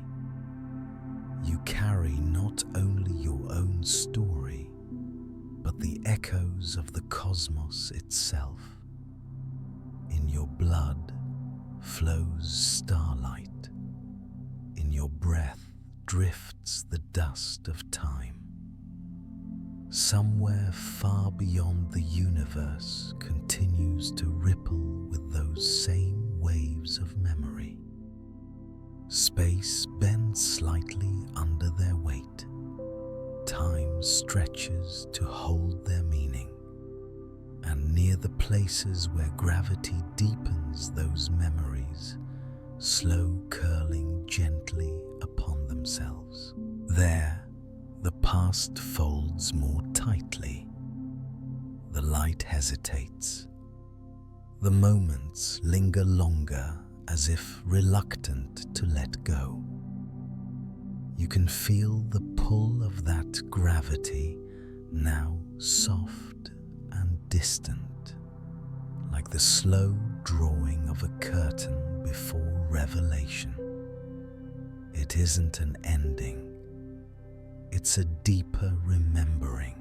You carry not only your own story, but the echoes of the cosmos itself. In your blood flows starlight. In your breath drifts the dust of time. Somewhere far beyond the universe continues to ripple with those same waves of memory. Space bends slightly under their weight. Time stretches to hold their meaning. And near the places where gravity deepens those memories, slow curling gently upon themselves. There, the past folds more tightly. The light hesitates. The moments linger longer, as if reluctant to let go. You can feel the pull of that gravity, now soft and distant, like the slow drawing of a curtain before revelation. It isn't an ending, it's a deeper remembering.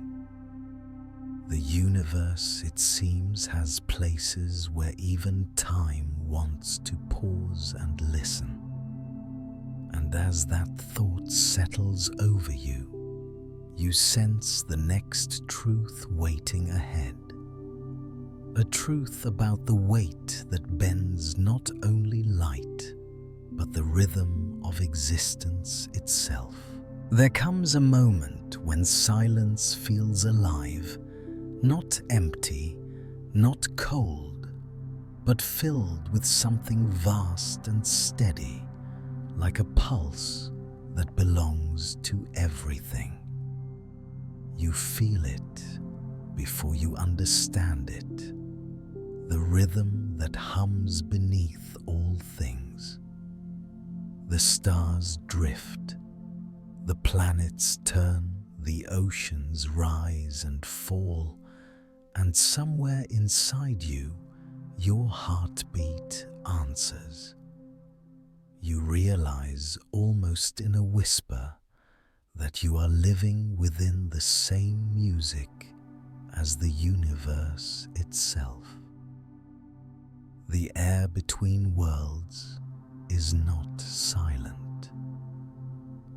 The universe, it seems, has places where even time wants to pause and listen. And as that thought settles over you, you sense the next truth waiting ahead. A truth about the weight that bends not only light, but the rhythm of existence itself. There comes a moment when silence feels alive, not empty, not cold, but filled with something vast and steady, like a pulse that belongs to everything. You feel it before you understand it, the rhythm that hums beneath all things. The stars drift, the planets turn, the oceans rise and fall, and somewhere inside you, your heartbeat answers. You realize almost in a whisper that you are living within the same music as the universe itself. The air between worlds is not silent.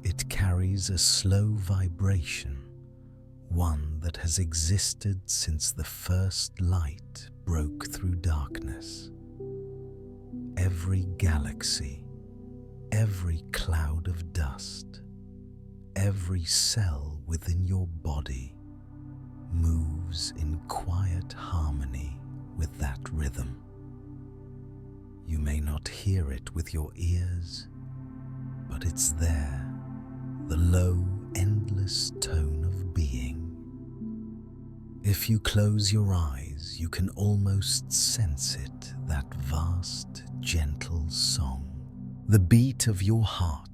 It carries a slow vibration, one that has existed since the first light broke through darkness. Every galaxy, every cloud of dust, every cell within your body moves in quiet harmony with that rhythm. You may not hear it with your ears, but it's there, the low, endless tone of being. If you close your eyes, you can almost sense it, that vast, gentle song. The beat of your heart,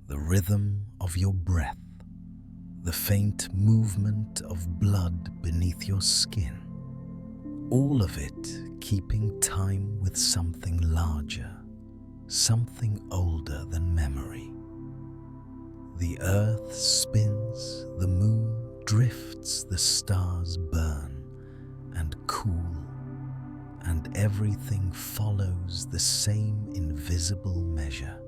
the rhythm of your breath, the faint movement of blood beneath your skin. All of it keeping time with something larger, something older than memory. The earth spins, the moon drifts, the stars burn and cool, and everything follows the same invisible measure.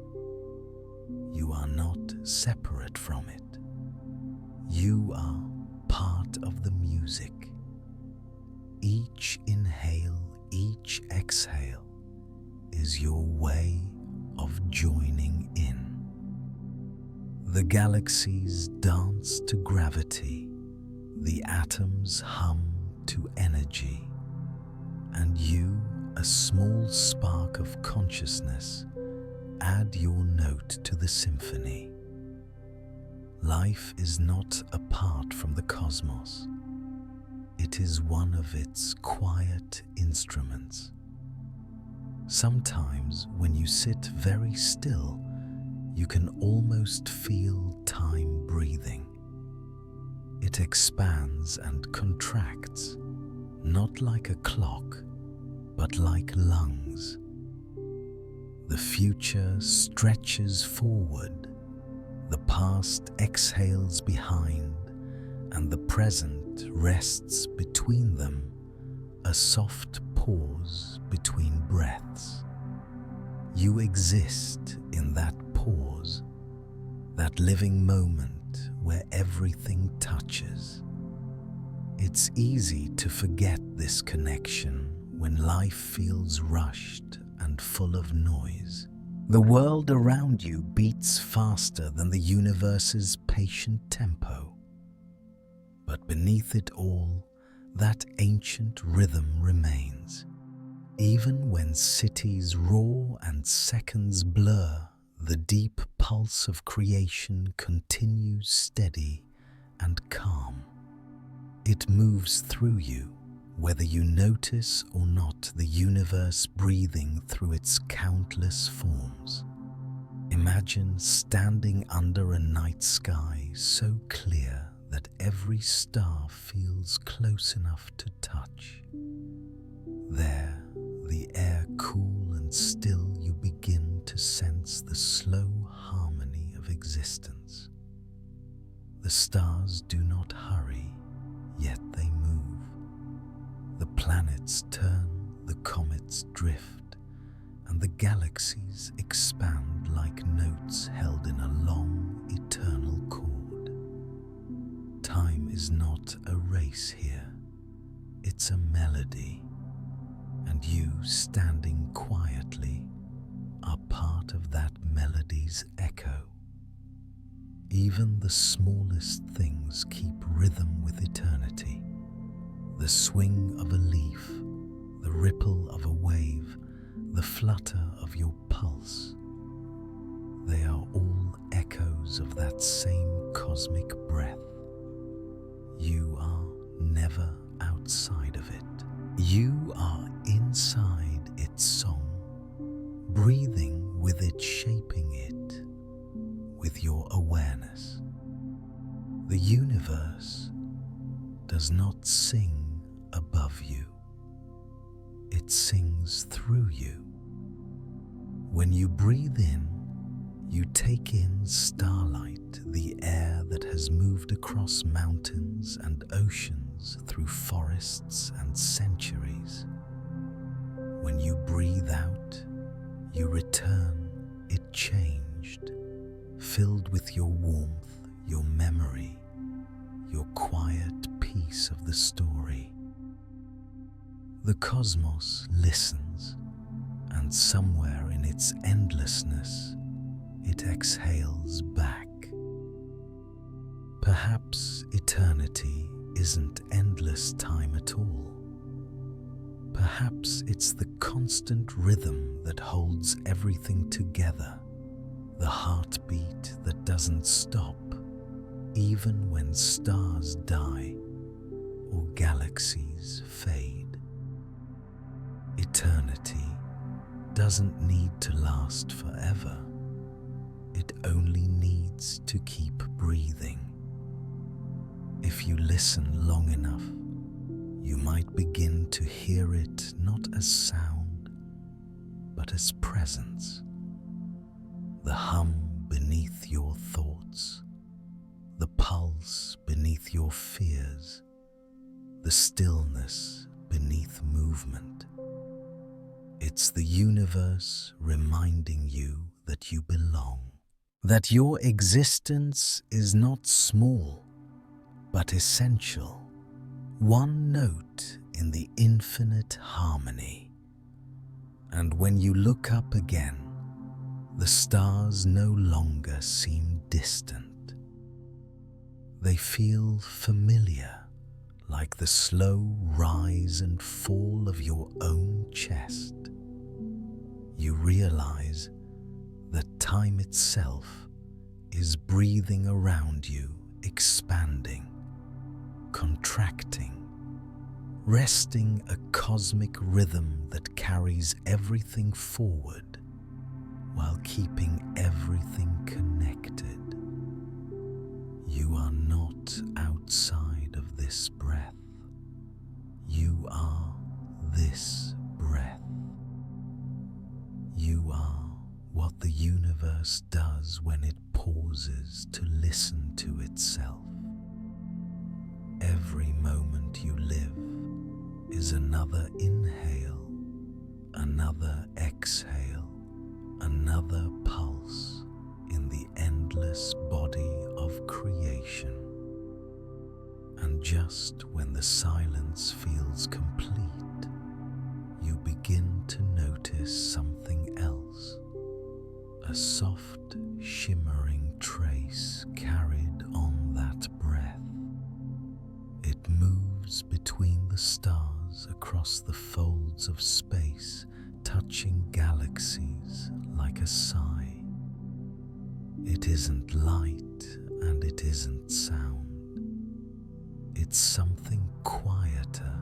You are not separate from it. You are part of the music. Each inhale, each exhale is your way of joining in. The galaxies dance to gravity, the atoms hum to energy, and you, a small spark of consciousness, add your note to the symphony. Life is not apart from the cosmos. It is one of its quiet instruments. Sometimes when you sit very still, you can almost feel time breathing. It expands and contracts, not like a clock, but like lungs. The future stretches forward, the past exhales behind, and the present rests between them, a soft pause between breaths. You exist in that pause, that living moment where everything touches. It's easy to forget this connection when life feels rushed and full of noise. The world around you beats faster than the universe's patient tempo. But beneath it all, that ancient rhythm remains. Even when cities roar and seconds blur, the deep pulse of creation continues steady and calm. It moves through you, whether you notice or not, the universe breathing through its countless forms. Imagine standing under a night sky so clear that every star feels close enough to touch. There, the air cool and still, you begin to sense the slow harmony of existence. The stars do not hurry, yet they move. The planets turn, the comets drift, and the galaxies expand like notes held in a long, eternal chord. Time is not a race here, it's a melody, and you, standing quietly, are part of that melody's echo. Even the smallest things keep rhythm with eternity. The swing of a leaf, the ripple of a wave, the flutter of your pulse. They are all echoes of that same cosmic breath. You are never outside of it. You are inside its song, breathing with it, shaping it with your awareness. The universe does not sing above you. It sings through you. When you breathe in, you take in starlight, the air that has moved across mountains and oceans through forests and centuries. When you breathe out, you return it changed, filled with your warmth, your memory, your quiet piece of the story. The cosmos listens, and somewhere in its endlessness, it exhales back. Perhaps eternity isn't endless time at all. Perhaps it's the constant rhythm that holds everything together, the heartbeat that doesn't stop, even when stars die or galaxies fade. Eternity doesn't need to last forever. It only needs to keep breathing. If you listen long enough, you might begin to hear it not as sound, but as presence. The hum beneath your thoughts, the pulse beneath your fears, the stillness beneath movement. It's the universe reminding you that you belong, that your existence is not small, but essential, one note in the infinite harmony. And when you look up again, the stars no longer seem distant. They feel familiar, like the slow rise and fall of your own chest. You realize that time itself is breathing around you, expanding, contracting, resting a cosmic rhythm that carries everything forward while keeping everything connected. You are not outside of this breath. You are this breath. You are what the universe does when it pauses to listen to itself. Every moment you live is another inhale, another exhale, another pulse in the endless body of creation. And just when the silence feels complete, you begin to notice something else, a soft, shimmering trace carried on that breath. It moves between the stars across the folds of space, touching galaxies like a sigh. It isn't light and it isn't sound. It's something quieter,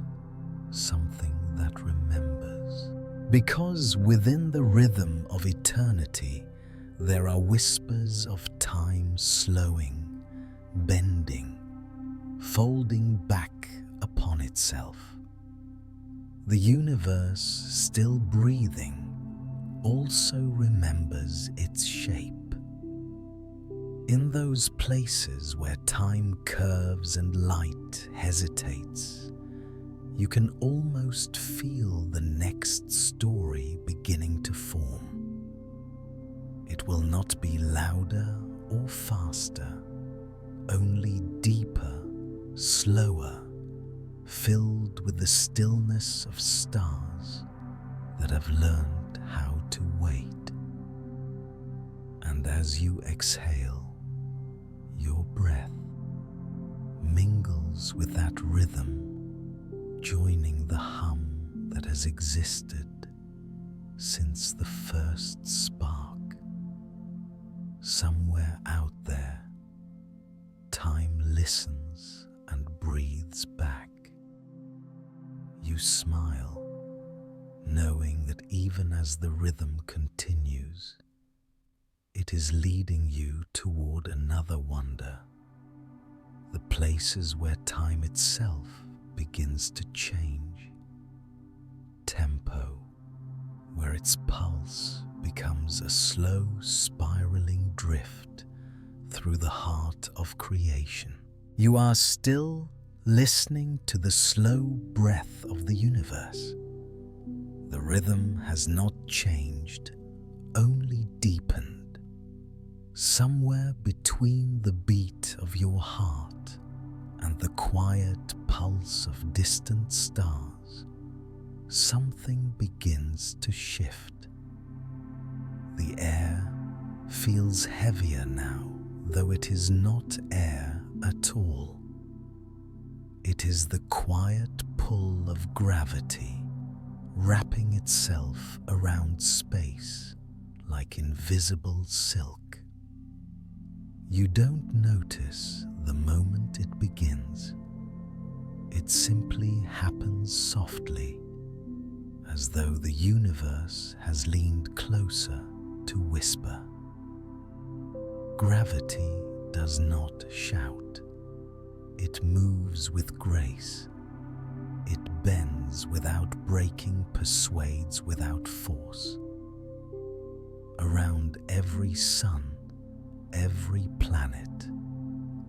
something that remembers. Because within the rhythm of eternity, there are whispers of time slowing, bending, folding back upon itself. The universe, still breathing, also remembers its shape. In those places where time curves and light hesitates, you can almost feel the next story beginning to form. It will not be louder or faster, only deeper, slower, filled with the stillness of stars that have learned how to wait. And as you exhale, your breath mingles with that rhythm, joining the hum that has existed since the first spark. Somewhere out there, time listens and breathes back. You smile, knowing that even as the rhythm continues, it is leading you toward another wonder, the places where time itself begins to change. Tempo, where its pulse becomes a slow spiraling drift through the heart of creation. You are still listening to the slow breath of the universe. The rhythm has not changed, only deepened. Somewhere between the beat of your heart and the quiet pulse of distant stars, something begins to shift. The air feels heavier now, though it is not air at all. It is the quiet pull of gravity, wrapping itself around space like invisible silk. You don't notice the moment it begins. It simply happens softly, as though the universe has leaned closer to whisper. Gravity does not shout. It moves with grace. It bends without breaking, persuades without force. Around every sun, every planet,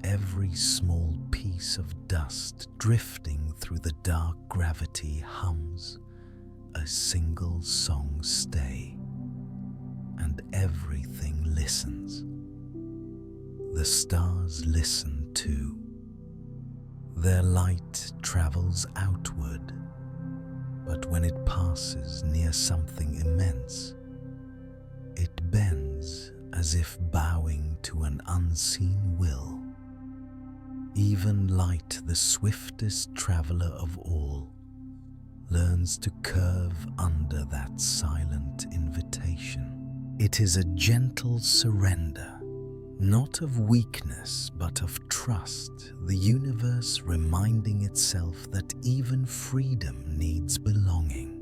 every small piece of dust drifting through the dark gravity hums a single song stay, and everything listens. The stars listen too. Their light travels outward, but when it passes near something immense, it bends as if bowing to an unseen will. Even light, the swiftest traveler of all, learns to curve under that silent invitation. It is a gentle surrender, not of weakness but of trust, the universe reminding itself that even freedom needs belonging.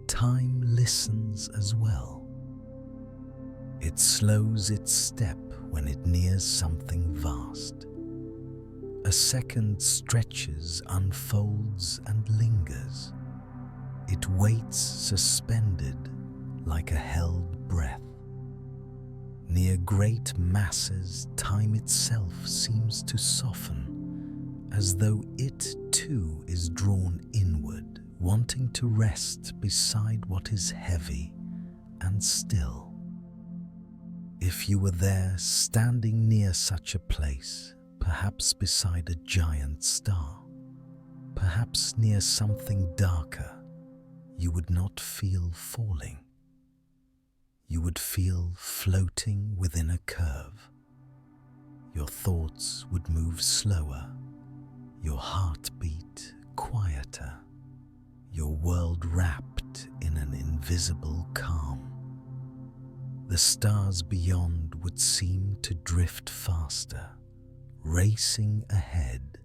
Time listens as well. It slows its step when it nears something vast. A second stretches, unfolds, and lingers. It waits suspended like a held breath. Near great masses, time itself seems to soften, as though it too is drawn inward, wanting to rest beside what is heavy and still. If you were there, standing near such a place, perhaps beside a giant star, perhaps near something darker, you would not feel falling. You would feel floating within a curve. Your thoughts would move slower, your heartbeat quieter, your world wrapped in an invisible calm. The stars beyond would seem to drift faster, racing ahead,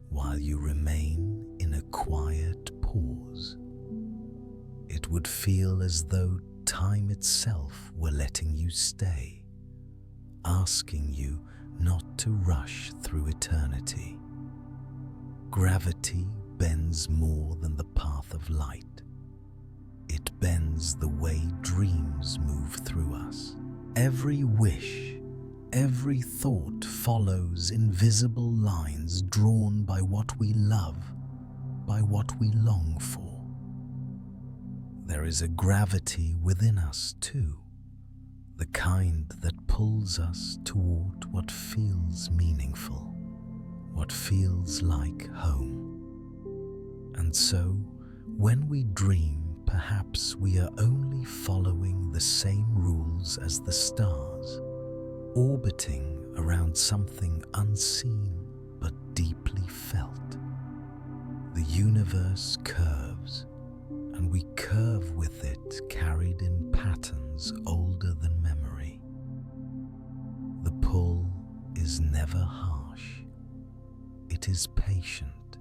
while you remain in a quiet pause. It would feel as though time itself were letting you stay, asking you not to rush through eternity. Gravity bends more than the path of light. It bends the way dreams move through us. Every wish, every thought follows invisible lines drawn by what we love, by what we long for. There is a gravity within us too, the kind that pulls us toward what feels meaningful, what feels like home. And so, when we dream, perhaps we are only following the same rules as the stars, orbiting around something unseen but deeply felt. The universe curves, and we curve with it, carried in patterns older than memory. The pull is never harsh. It is patient.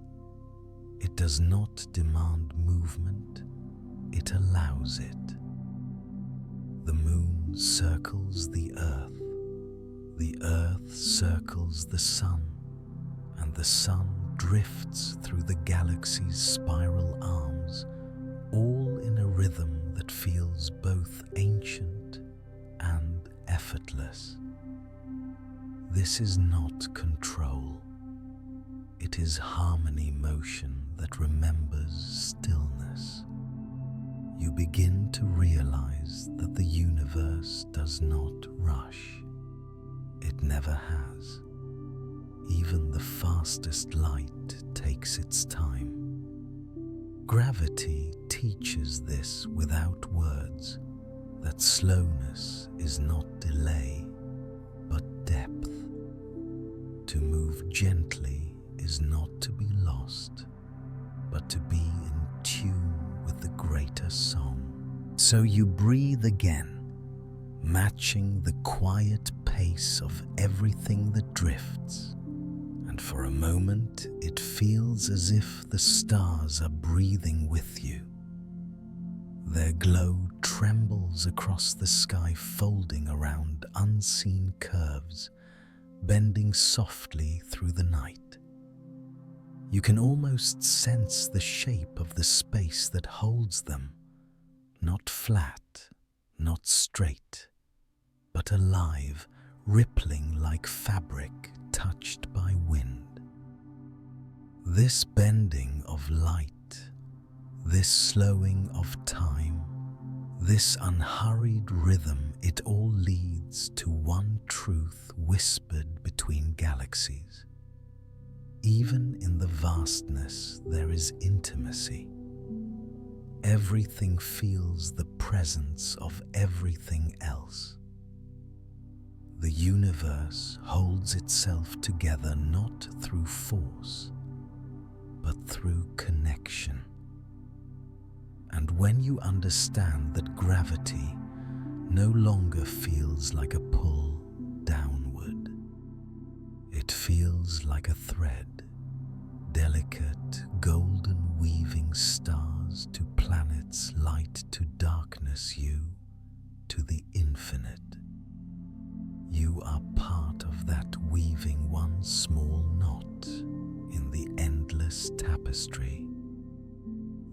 It does not demand movement. It allows it. The moon circles the earth circles the sun, and the sun drifts through the galaxy's spiral arms, all in a rhythm that feels both ancient and effortless. This is not control. It is harmony motion that remembers stillness. You begin to realize that the universe does not rush. It never has. Even the fastest light takes its time. Gravity teaches this without words, that slowness is not delay, but depth. To move gently is not to be lost, but to be in tune with the greater song. So you breathe again, matching the quiet pace of everything that drifts. And for a moment, it feels as if the stars are breathing with you. Their glow trembles across the sky, folding around unseen curves, bending softly through the night. You can almost sense the shape of the space that holds them, not flat, not straight, but alive, rippling like fabric touched by wind. This bending of light, this slowing of time, this unhurried rhythm, it all leads to one truth whispered between galaxies. Even in the vastness, there is intimacy. Everything feels the presence of everything else. The universe holds itself together not through force, but through connection. And when you understand that gravity no longer feels like a pull downward, it feels like a thread, delicate, golden weaving stars to planets, light to darkness, you to the infinite. You are part of that weaving one small knot in the endless tapestry.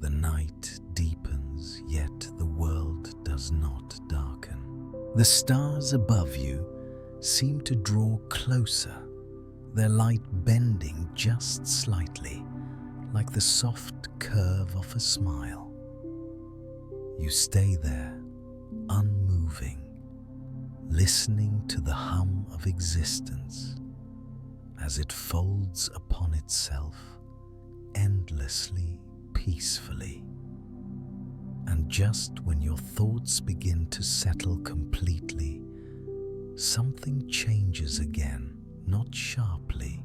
The night deepens, yet the world does not darken. The stars above you seem to draw closer, their light bending just slightly, like the soft curve of a smile. You stay there, unmoving, listening to the hum of existence as it folds upon itself endlessly, peacefully. And just when your thoughts begin to settle completely, something changes again, not sharply,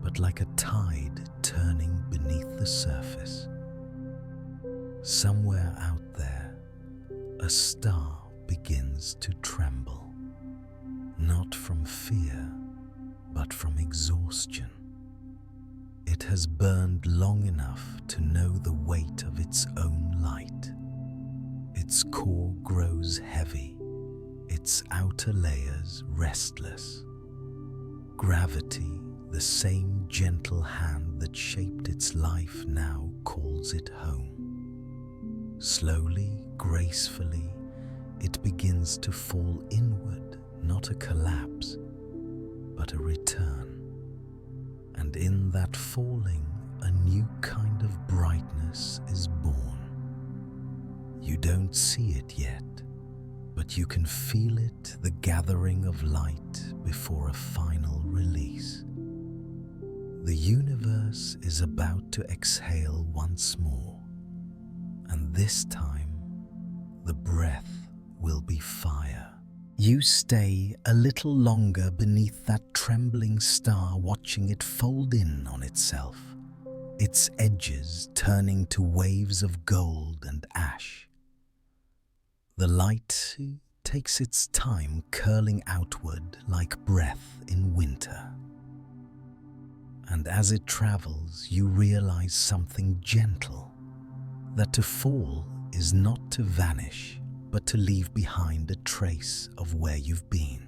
but like a tide turning beneath the surface. Somewhere out there, a star begins to tremble, not from fear, but from exhaustion. It has burned long enough to know the weight of its own light. Its core grows heavy, its outer layers restless. Gravity, the same gentle hand that shaped its life, now calls it home. Slowly, gracefully, it begins to fall inward, not a collapse, but a return. And in that falling, a new kind of brightness is born. You don't see it yet, but you can feel it, the gathering of light before a final release. The universe is about to exhale once more, and this time, the breath will be fire. You stay a little longer beneath that trembling star, watching it fold in on itself, its edges turning to waves of gold and ash. The light takes its time, curling outward like breath in winter. And as it travels, you realize something gentle, that to fall is not to vanish, but to leave behind a trace of where you've been.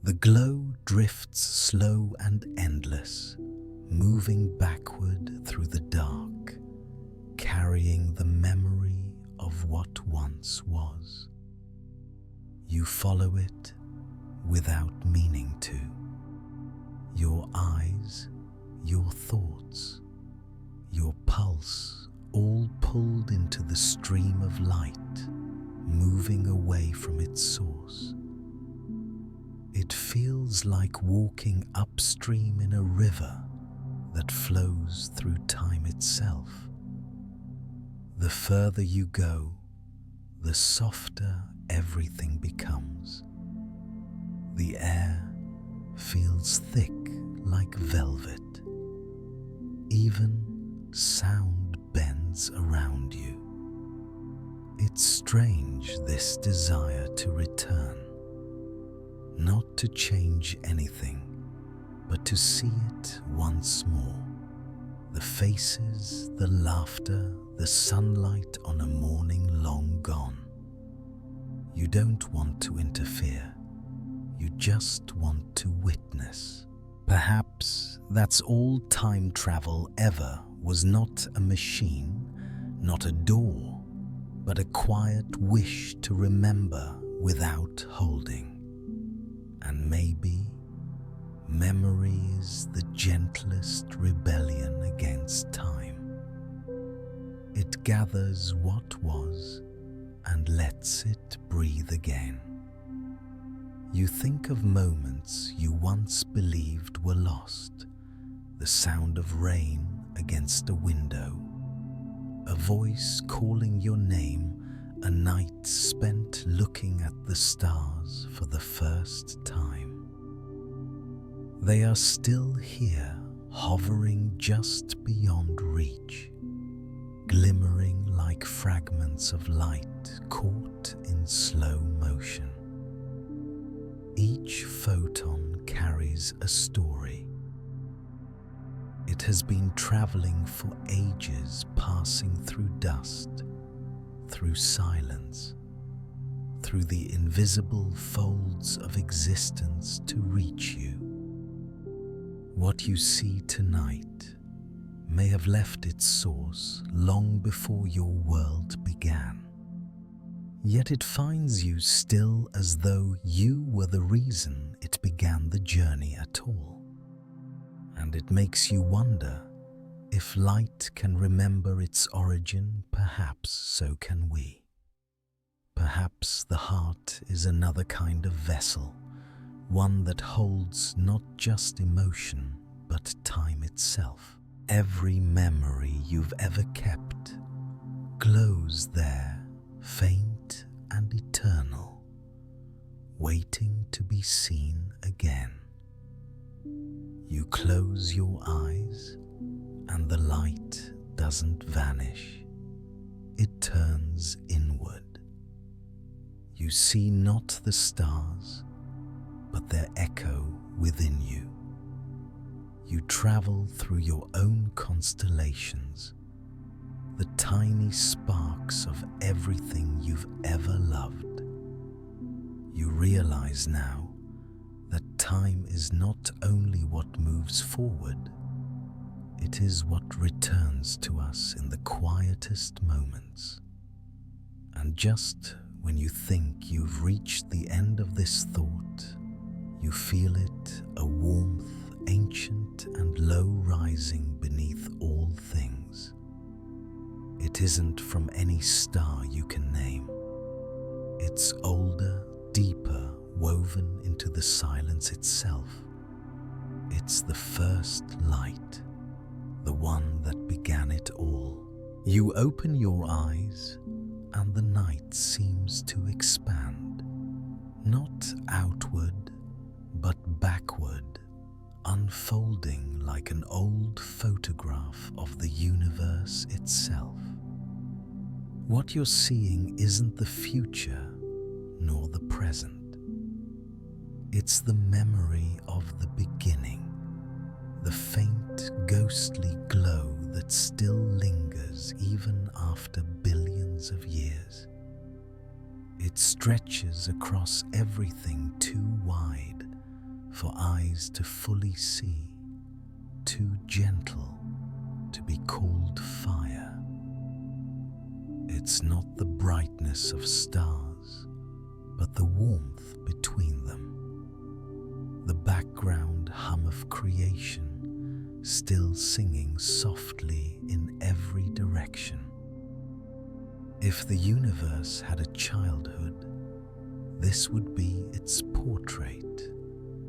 The glow drifts slow and endless, moving backward through the dark, carrying the memory of what once was. You follow it without meaning to. Your eyes, your thoughts, your pulse, all pulled into the stream of light, moving away from its source. It feels like walking upstream in a river that flows through time itself. The further you go, the softer everything becomes. The air feels thick like velvet. Even sound bends around you. It's strange, this desire to return, not to change anything, but to see it once more. The faces, the laughter, the sunlight on a morning long gone. You don't want to interfere. You just want to witness. Perhaps that's all time travel ever was, not a machine, not a door, but a quiet wish to remember without holding. And maybe memory is the gentlest rebellion against time. It gathers what was and lets it breathe again. You think of moments you once believed were lost, the sound of rain against a window, a voice calling your name, a night spent looking at the stars for the first time. They are still here, hovering just beyond reach, glimmering like fragments of light caught in slow motion. Each photon carries a story. It has been traveling for ages, passing through dust, through silence, through the invisible folds of existence to reach you. What you see tonight may have left its source long before your world began. Yet it finds you still as though you were the reason it began the journey at all. And it makes you wonder, if light can remember its origin, perhaps so can we. Perhaps the heart is another kind of vessel, one that holds not just emotion, but time itself. Every memory you've ever kept glows there, faint and eternal, waiting to be seen again. You close your eyes and the light doesn't vanish. It turns inward. You see not the stars, but their echo within you. You travel through your own constellations, the tiny sparks of everything you've ever loved. You realize now that time is not only what moves forward, it is what returns to us in the quietest moments. And just when you think you've reached the end of this thought, you feel it, a warmth ancient and low, rising beneath all things. It isn't from any star you can name. It's older, deeper, woven into the silence itself. It's the first light, the one that began it all. You open your eyes and the night seems to expand, not outward, but backward, unfolding like an old photograph of the universe itself. What you're seeing isn't the future nor the present. It's the memory of the beginning, the faint ghostly glow that still lingers even after billions of years. It stretches across everything too wide for eyes to fully see, too gentle to be called fire. It's not the brightness of stars, but the warmth between them. The background hum of creation, still singing softly in every direction. If the universe had a childhood, this would be its portrait,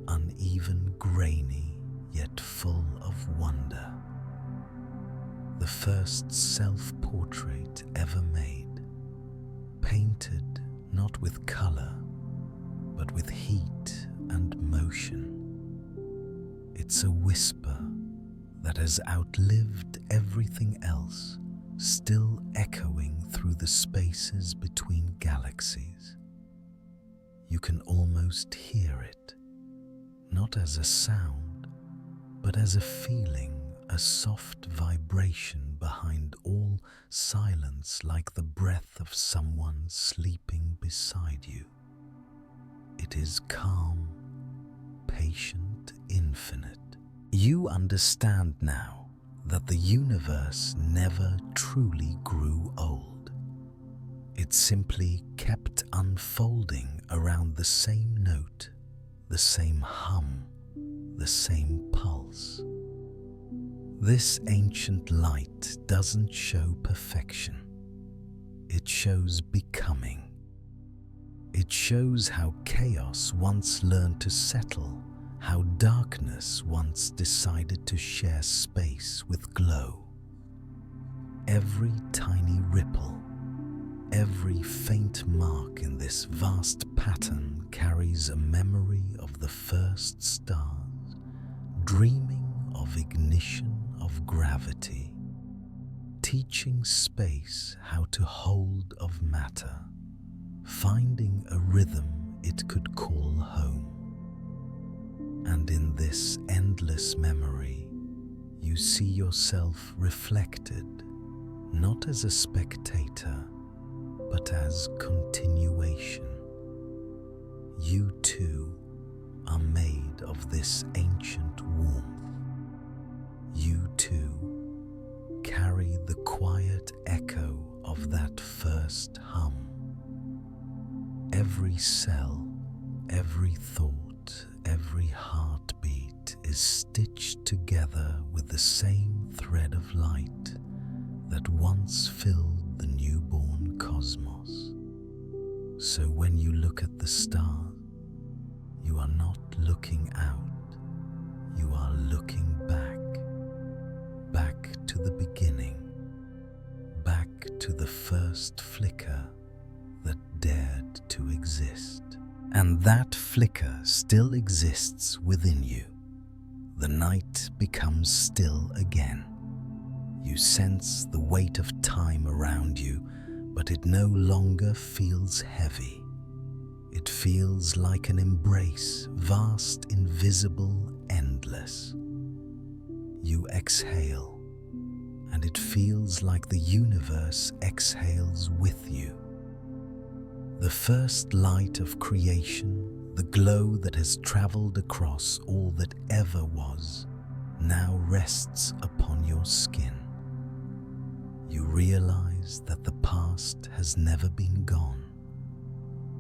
uneven, grainy, yet full of wonder. The first self-portrait ever made, painted not with color, but with heat and motion. It's a whisper that has outlived everything else, still echoing through the spaces between galaxies. You can almost hear it, not as a sound, but as a feeling, a soft vibration behind all silence, like the breath of someone sleeping beside you. It is calm, patient, infinite. You understand now that the universe never truly grew old. It simply kept unfolding around the same note, the same hum, the same pulse. This ancient light doesn't show perfection. It shows becoming. It shows how chaos once learned to settle, how darkness once decided to share space with glow. Every tiny ripple, every faint mark in this vast pattern carries a memory of the first stars, dreaming of ignition, of gravity, teaching space how to hold of matter, finding a rhythm it could call home. And in this endless memory, you see yourself reflected, not as a spectator, but as continuation. You too are made of this ancient warmth. You too carry the quiet echo of that first hum. Every cell, every thought, every heartbeat is stitched together with the same thread of light that once filled the newborn cosmos. So when you look at the stars, you are not looking out, you are looking back, back to the beginning, back to the first flicker that dared to exist. And that flicker still exists within you. The night becomes still again. You sense the weight of time around you, but it no longer feels heavy. It feels like an embrace, vast, invisible, endless. You exhale, and it feels like the universe exhales with you. The first light of creation, the glow that has traveled across all that ever was, now rests upon your skin. You realize that the past has never been gone.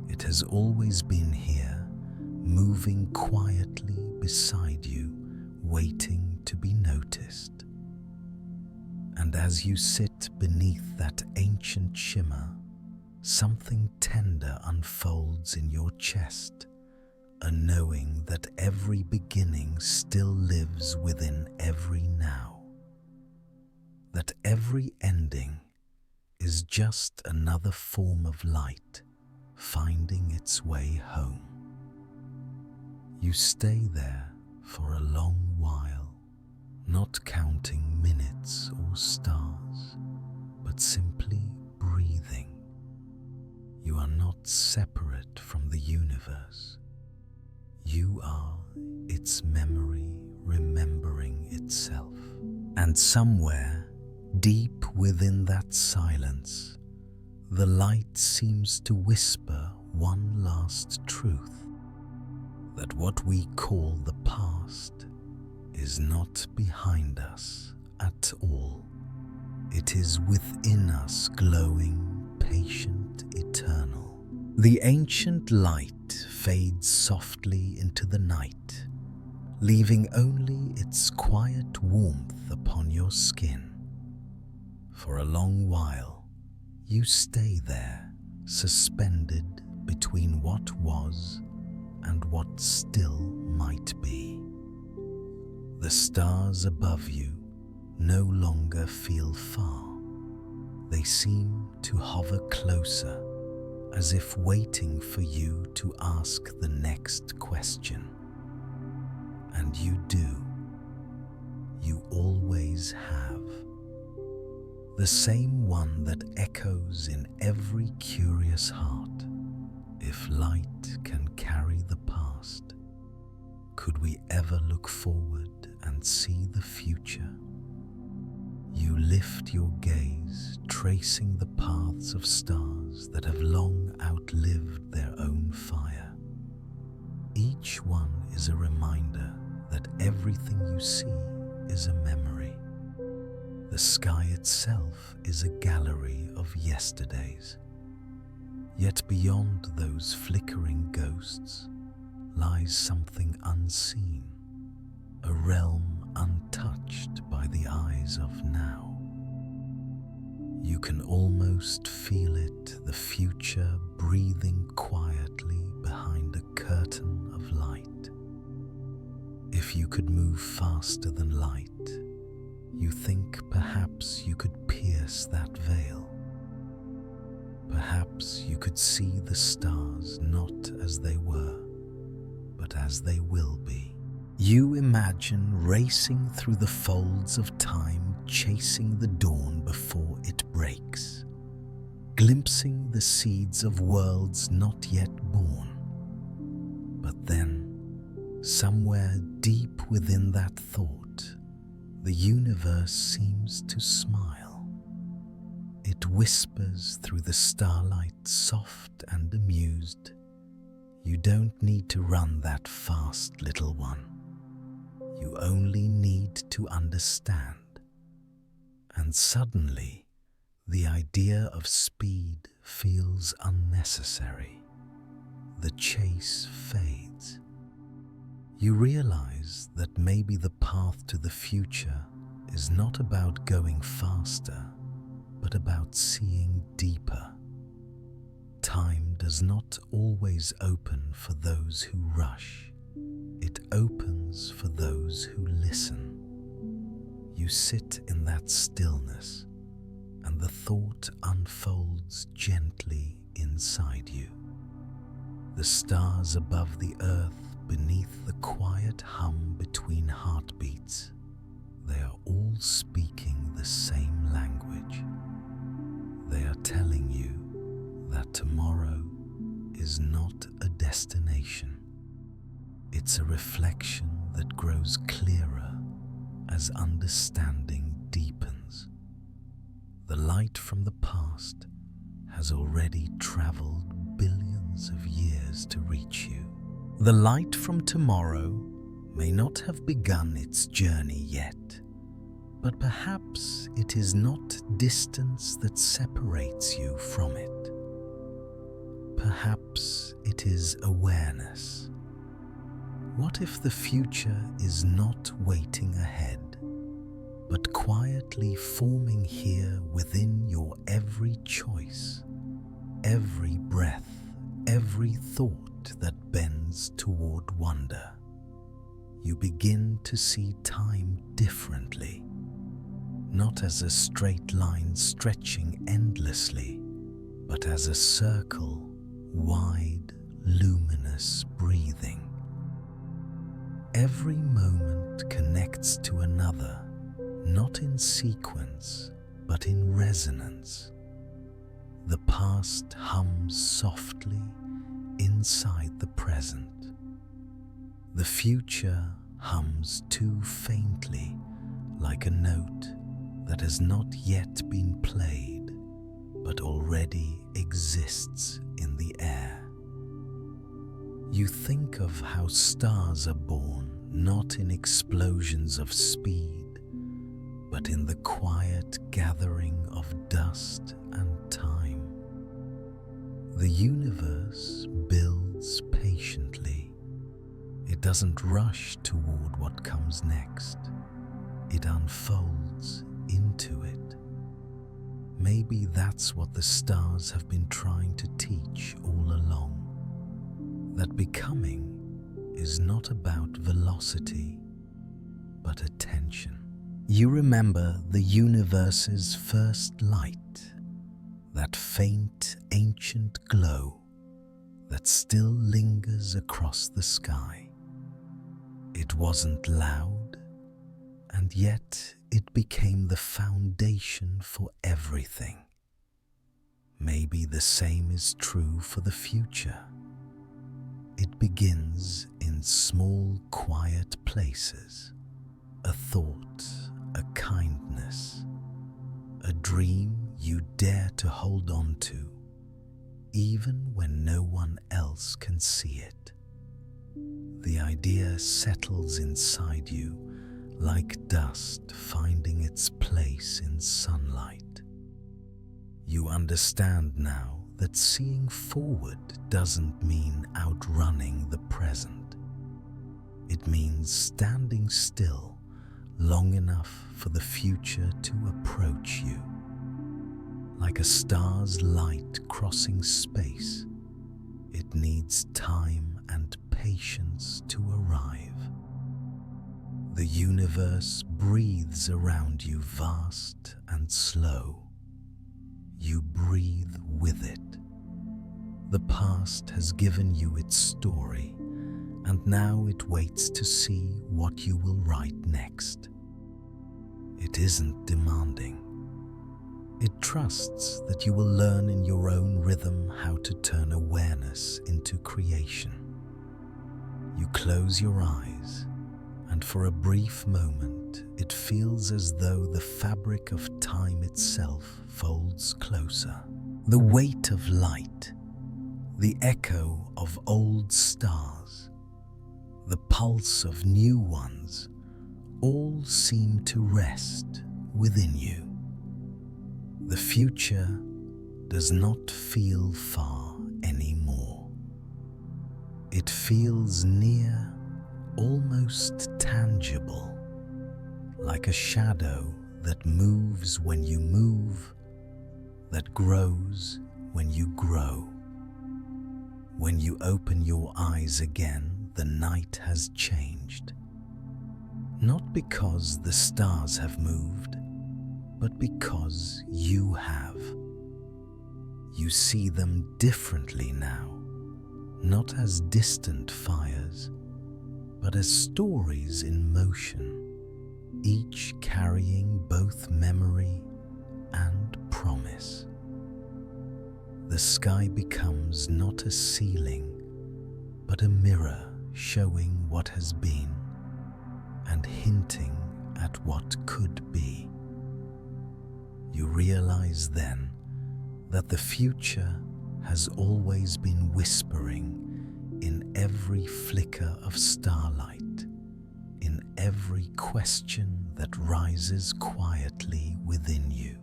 It has always been here, moving quietly beside you, waiting to be noticed. And as you sit beneath that ancient shimmer, something tender unfolds in your chest, a knowing that every beginning still lives within every now, that every ending is just another form of light finding its way home. You stay there for a long while, not counting minutes or stars, but simply breathing. You are not separate from the universe. You are its memory remembering itself. And somewhere, deep within that silence, the light seems to whisper one last truth, that what we call the past is not behind us at all. It is within us, glowing, patient eternal. The ancient light fades softly into the night, leaving only its quiet warmth upon your skin. For a long while, you stay there, suspended between what was and what still might be. The stars above you no longer feel far. They seem to hover closer, as if waiting for you to ask the next question. And you do. You always have. The same one that echoes in every curious heart. If light can carry the past, could we ever look forward and see the future? You lift your gaze, tracing the paths of stars that have long outlived their own fire. Each one is a reminder that everything you see is a memory. The sky itself is a gallery of yesterdays. Yet beyond those flickering ghosts lies something unseen, a realm untouched by the eyes of now. You can almost feel it, the future breathing quietly behind a curtain of light. If you could move faster than light, you think perhaps you could pierce that veil. Perhaps you could see the stars not as they were, but as they will be. You imagine racing through the folds of time, chasing the dawn before it breaks, glimpsing the seeds of worlds not yet born. But then, somewhere deep within that thought, the universe seems to smile. It whispers through the starlight, soft and amused. You don't need to run that fast, little one. You only need to understand. And suddenly, the idea of speed feels unnecessary. The chase fades. You realize that maybe the path to the future is not about going faster, but about seeing deeper. Time does not always open for those who rush. It opens for those who listen. You sit in that stillness, and the thought unfolds gently inside you. The stars above the earth, beneath the quiet hum between heartbeats, they are all speaking the same language. They are telling you that tomorrow is not a destination. It's a reflection that grows clearer as understanding deepens. The light from the past has already traveled billions of years to reach you. The light from tomorrow may not have begun its journey yet, but perhaps it is not distance that separates you from it. Perhaps it is awareness. What if the future is not waiting ahead, but quietly forming here within your every choice, every breath, every thought that bends toward wonder? You begin to see time differently, not as a straight line stretching endlessly, but as a circle, wide, luminous, breathing. Every moment connects to another, not in sequence, but in resonance. The past hums softly inside the present. The future hums too faintly, like a note that has not yet been played, but already exists in the air. You think of how stars are born not in explosions of speed, but in the quiet gathering of dust and time. The universe builds patiently. It doesn't rush toward what comes next. It unfolds into it. Maybe that's what the stars have been trying to teach all along. That becoming is not about velocity, but attention. You remember the universe's first light, that faint, ancient glow that still lingers across the sky. It wasn't loud, and yet it became the foundation for everything. Maybe the same is true for the future. It begins in small, quiet places. A thought, a kindness, a dream you dare to hold on to, even when no one else can see it. The idea settles inside you like dust finding its place in sunlight. You understand now that seeing forward doesn't mean outrunning the present. It means standing still long enough for the future to approach you. Like a star's light crossing space, it needs time and patience to arrive. The universe breathes around you vast and slow. You breathe with it. The past has given you its story, and now it waits to see what you will write next. It isn't demanding. It trusts that you will learn in your own rhythm how to turn awareness into creation. You close your eyes, and for a brief moment, it feels as though the fabric of time itself folds closer. The weight of light, the echo of old stars, the pulse of new ones, all seem to rest within you. The future does not feel far anymore. It feels near, almost tangible, like a shadow that moves when you move, that grows when you grow. When you open your eyes again, the night has changed. Not because the stars have moved, but because you have. You see them differently now, not as distant fires, but as stories in motion, each carrying both memory and promise. The sky becomes not a ceiling, but a mirror showing what has been and hinting at what could be. You realize then that the future has always been whispering in every flicker of starlight, in every question that rises quietly within you.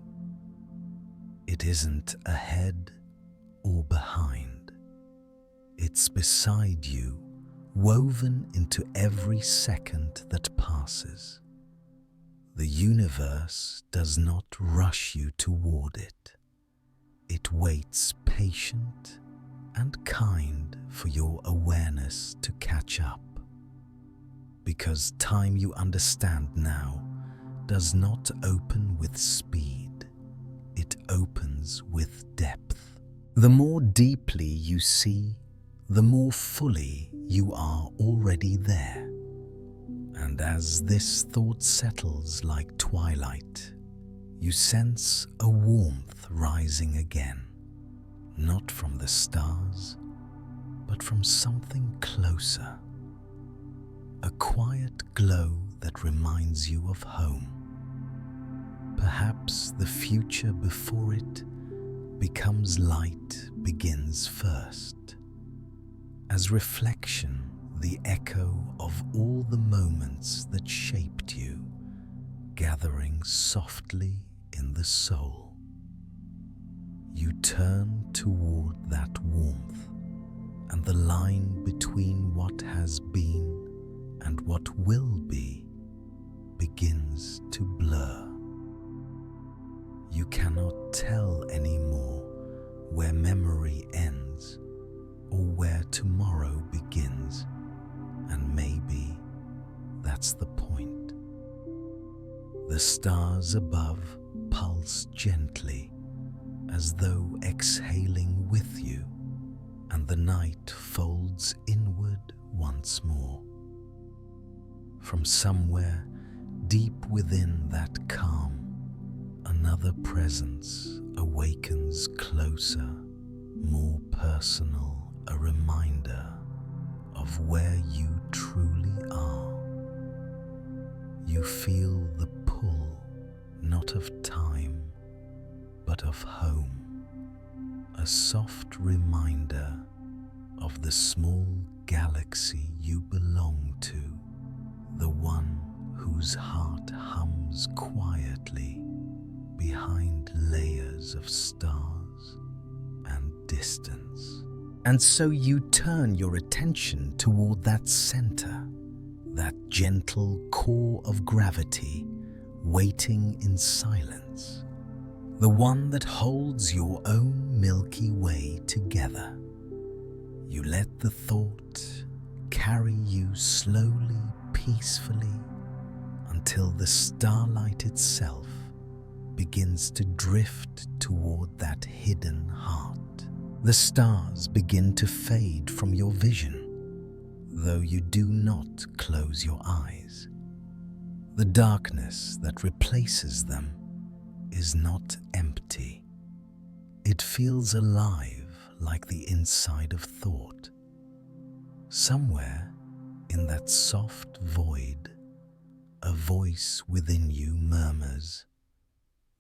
It isn't ahead or behind. It's beside you, woven into every second that passes. The universe does not rush you toward it. It waits patient and kind for your awareness to catch up. Because time, you understand now, does not open with speed. It opens with depth. The more deeply you see, the more fully you are already there. And as this thought settles like twilight, you sense a warmth rising again, not from the stars, but from something closer. A quiet glow that reminds you of home. Perhaps the future before it becomes light begins first. As reflection, the echo of all the moments that shaped you, gathering softly in the soul. You turn toward that warmth, and the line between what has been and what will be begins to blur. You cannot tell anymore where memory ends or where tomorrow begins, and maybe that's the point. The stars above pulse gently as though exhaling with you, and the night folds inward once more. From somewhere deep within that calm, another presence awakens closer, more personal, a reminder of where you truly are. You feel the pull, not of time, but of home, a soft reminder of the small galaxy you belong to, the one whose heart hums quietly behind layers of stars and distance. And so you turn your attention toward that center, that gentle core of gravity waiting in silence, the one that holds your own Milky Way together. You let the thought carry you slowly, peacefully, until the starlight itself begins to drift toward that hidden heart. The stars begin to fade from your vision, though you do not close your eyes. The darkness that replaces them is not empty. It feels alive, like the inside of thought. Somewhere in that soft void, a voice within you murmurs,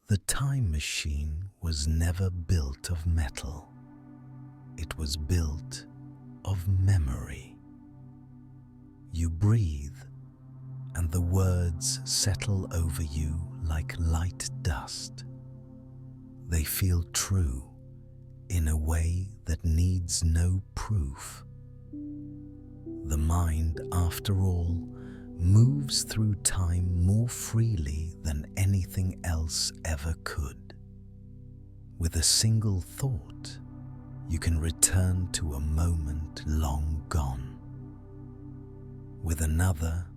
"The time machine was never built of metal. It was built of memory." You breathe, and the words settle over you like light dust. They feel true in a way that needs no proof. The mind, after all, moves through time more freely than anything else ever could. With a single thought, you can return to a moment long gone. With another,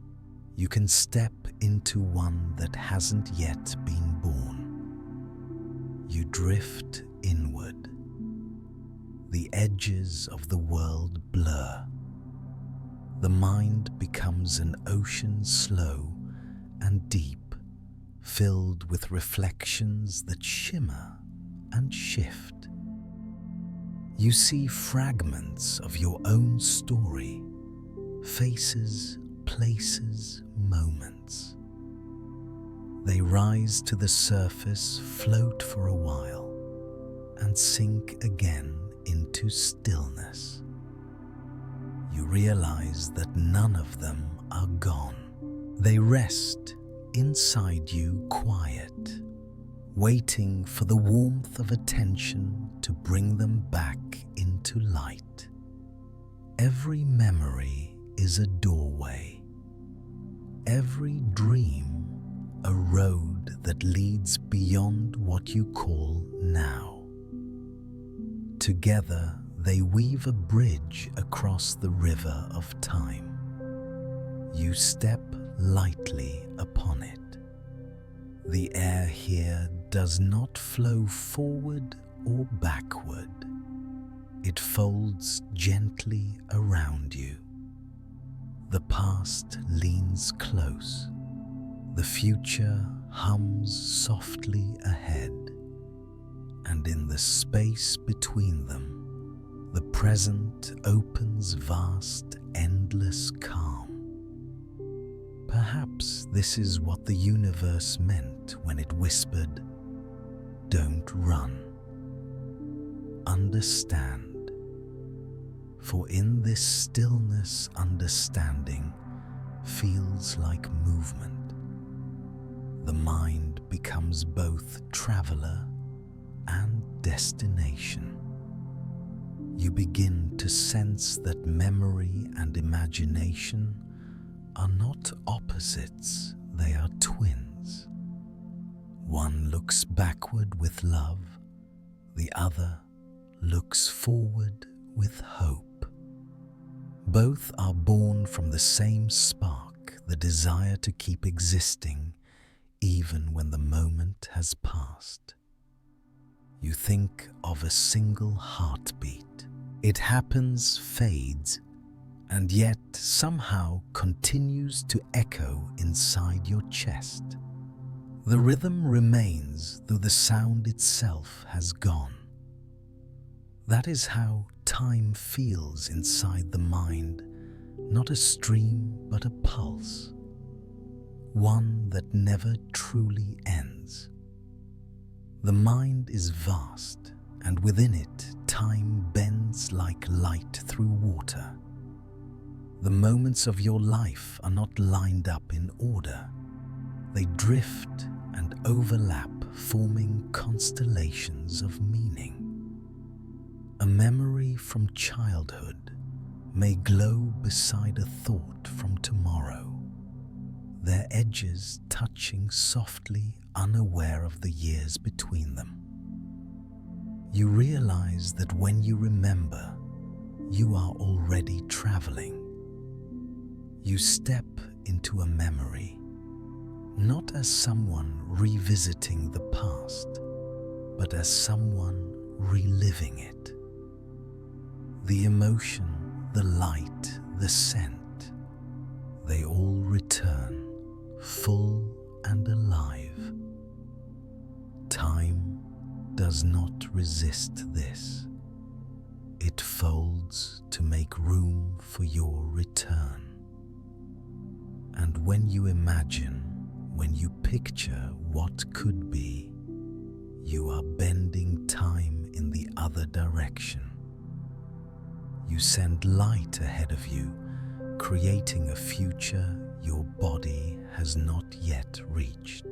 you can step into one that hasn't yet been born. You drift inward. The edges of the world blur. The mind becomes an ocean slow and deep, filled with reflections that shimmer and shift. You see fragments of your own story, faces, places, moments. They rise to the surface, float for a while, and sink again into stillness. You realize that none of them are gone. They rest inside you, quiet, waiting for the warmth of attention to bring them back into light. Every memory is a doorway. Every dream a road that leads beyond what you call now. Together, they weave a bridge across the river of time. You step lightly upon it. The air here does not flow forward or backward. It folds gently around you. The past leans close. The future hums softly ahead. And in the space between them, the present opens vast, endless calm. Perhaps this is what the universe meant when it whispered, "Don't run. Understand." For in this stillness, understanding feels like movement. The mind becomes both traveler and destination. You begin to sense that memory and imagination are not opposites, they are twins. One looks backward with love, the other looks forward with hope. Both are born from the same spark, the desire to keep existing even when the moment has passed. You think of a single heartbeat. It happens, fades, and yet somehow continues to echo inside your chest. The rhythm remains, though the sound itself has gone. That is how time feels inside the mind, not a stream but a pulse, one that never truly ends. The mind is vast, and within it, time bends like light through water. The moments of your life are not lined up in order. They drift and overlap, forming constellations of meaning. A memory from childhood may glow beside a thought from tomorrow, their edges touching softly, unaware of the years between them. You realize that when you remember, you are already traveling. You step into a memory, not as someone revisiting the past, but as someone reliving it. The emotion, the light, the scent, they all return, full and alive. Time does not resist this. It folds to make room for your return. And when you imagine, when you picture what could be, you are bending time in the other direction. You send light ahead of you, creating a future your body has not yet reached.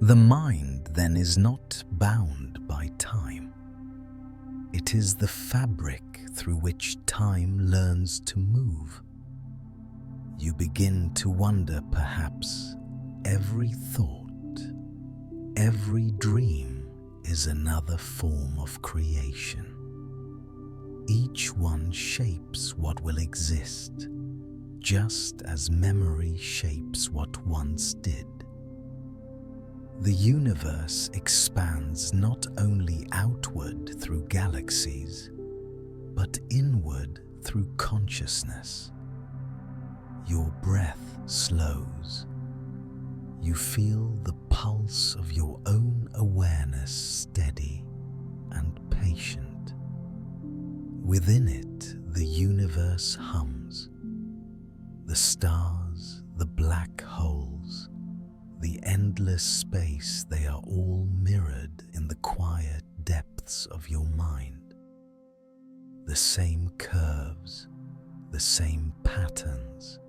The mind then is not bound by time. It is the fabric through which time learns to move. You begin to wonder, perhaps, every thought, every dream is another form of creation. Each one shapes what will exist, just as memory shapes what once did. The universe expands not only outward through galaxies, but inward through consciousness. Your breath slows. You feel the pulse of your own awareness steady and patient. Within it, the universe hums. The stars, the black holes, the endless space, they are all mirrored in the quiet depths of your mind. The same curves, the same patterns,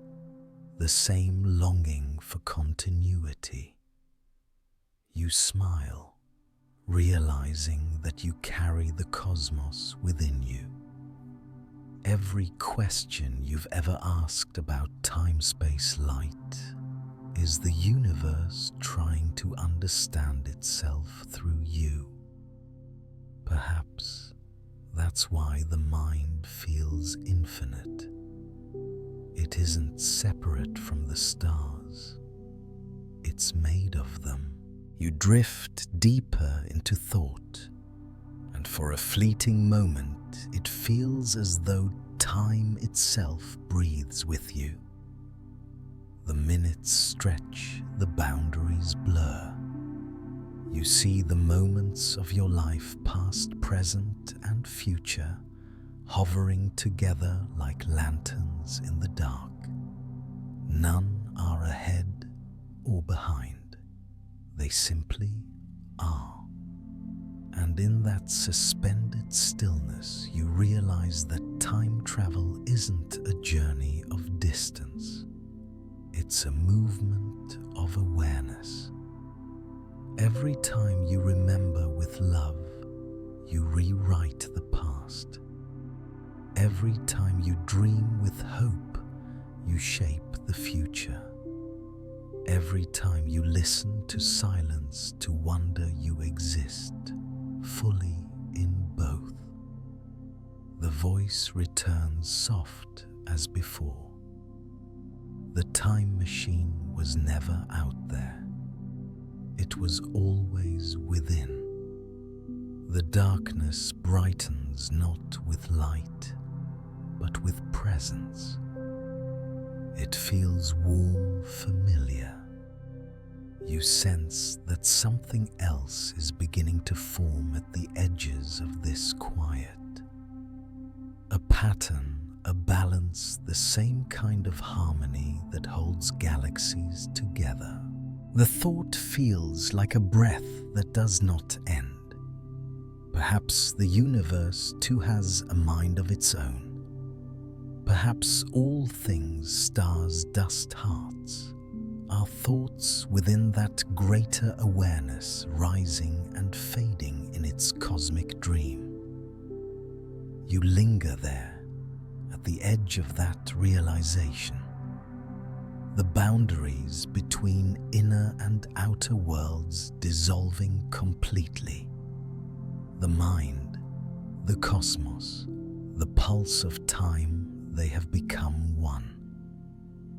the same longing for continuity. You smile, realizing that you carry the cosmos within you. Every question you've ever asked about time-space light is the universe trying to understand itself through you. Perhaps that's why the mind feels infinite. It isn't separate from the stars. It's made of them. You drift deeper into thought, and for a fleeting moment, it feels as though time itself breathes with you. The minutes stretch, the boundaries blur. You see the moments of your life, past, present, and future, hovering together like lanterns in the dark. None are ahead or behind. They simply are. And in that suspended stillness, you realize that time travel isn't a journey of distance. It's a movement of awareness. Every time you remember with love, you rewrite the past. Every time you dream with hope, you shape the future. Every time you listen to silence to wonder, you exist fully in both. The voice returns soft as before. The time machine was never out there. It was always within. The darkness brightens not with light, but with presence. It feels warm, familiar. You sense that something else is beginning to form at the edges of this quiet. A pattern, a balance, the same kind of harmony that holds galaxies together. The thought feels like a breath that does not end. Perhaps the universe too has a mind of its own. Perhaps all things, stars, dust, hearts, are thoughts within that greater awareness rising and fading in its cosmic dream. You linger there at the edge of that realization. The boundaries between inner and outer worlds dissolving completely. The mind, the cosmos, the pulse of time, they have become one.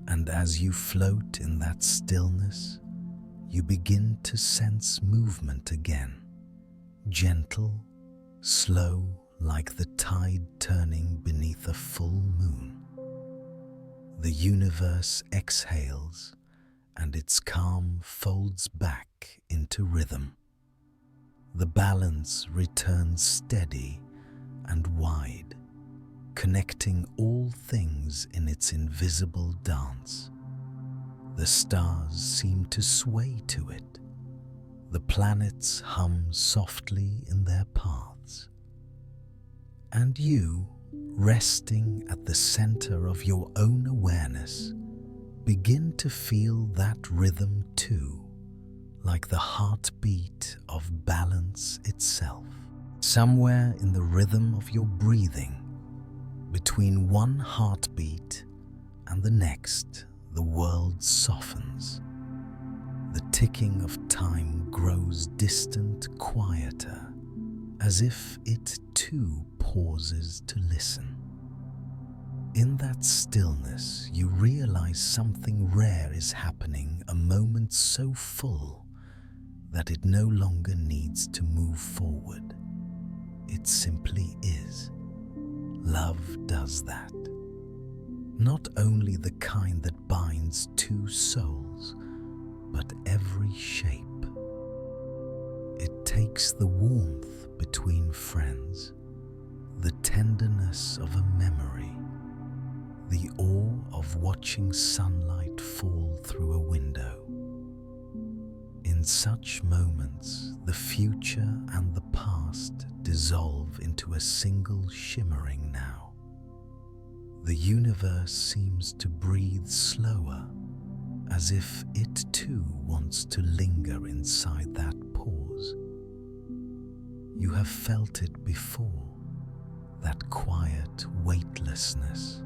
And as you float in that stillness, you begin to sense movement again, gentle, slow, like the tide turning beneath a full moon. The universe exhales, and its calm folds back into rhythm. The balance returns steady and wide, connecting all things in its invisible dance. The stars seem to sway to it. The planets hum softly in their paths. And you, resting at the center of your own awareness, begin to feel that rhythm too, like the heartbeat of balance itself. Somewhere in the rhythm of your breathing, between one heartbeat and the next, the world softens. The ticking of time grows distant, quieter, as if it too pauses to listen. In that stillness, you realize something rare is happening, a moment so full that it no longer needs to move forward. It simply is. Love does that. Not only the kind that binds two souls, but every shape. It takes the warmth between friends, the tenderness of a memory, the awe of watching sunlight fall through a window. In such moments, the future and the past dissolve into a single shimmering now. The universe seems to breathe slower, as if it too wants to linger inside that pause. You have felt it before, that quiet weightlessness,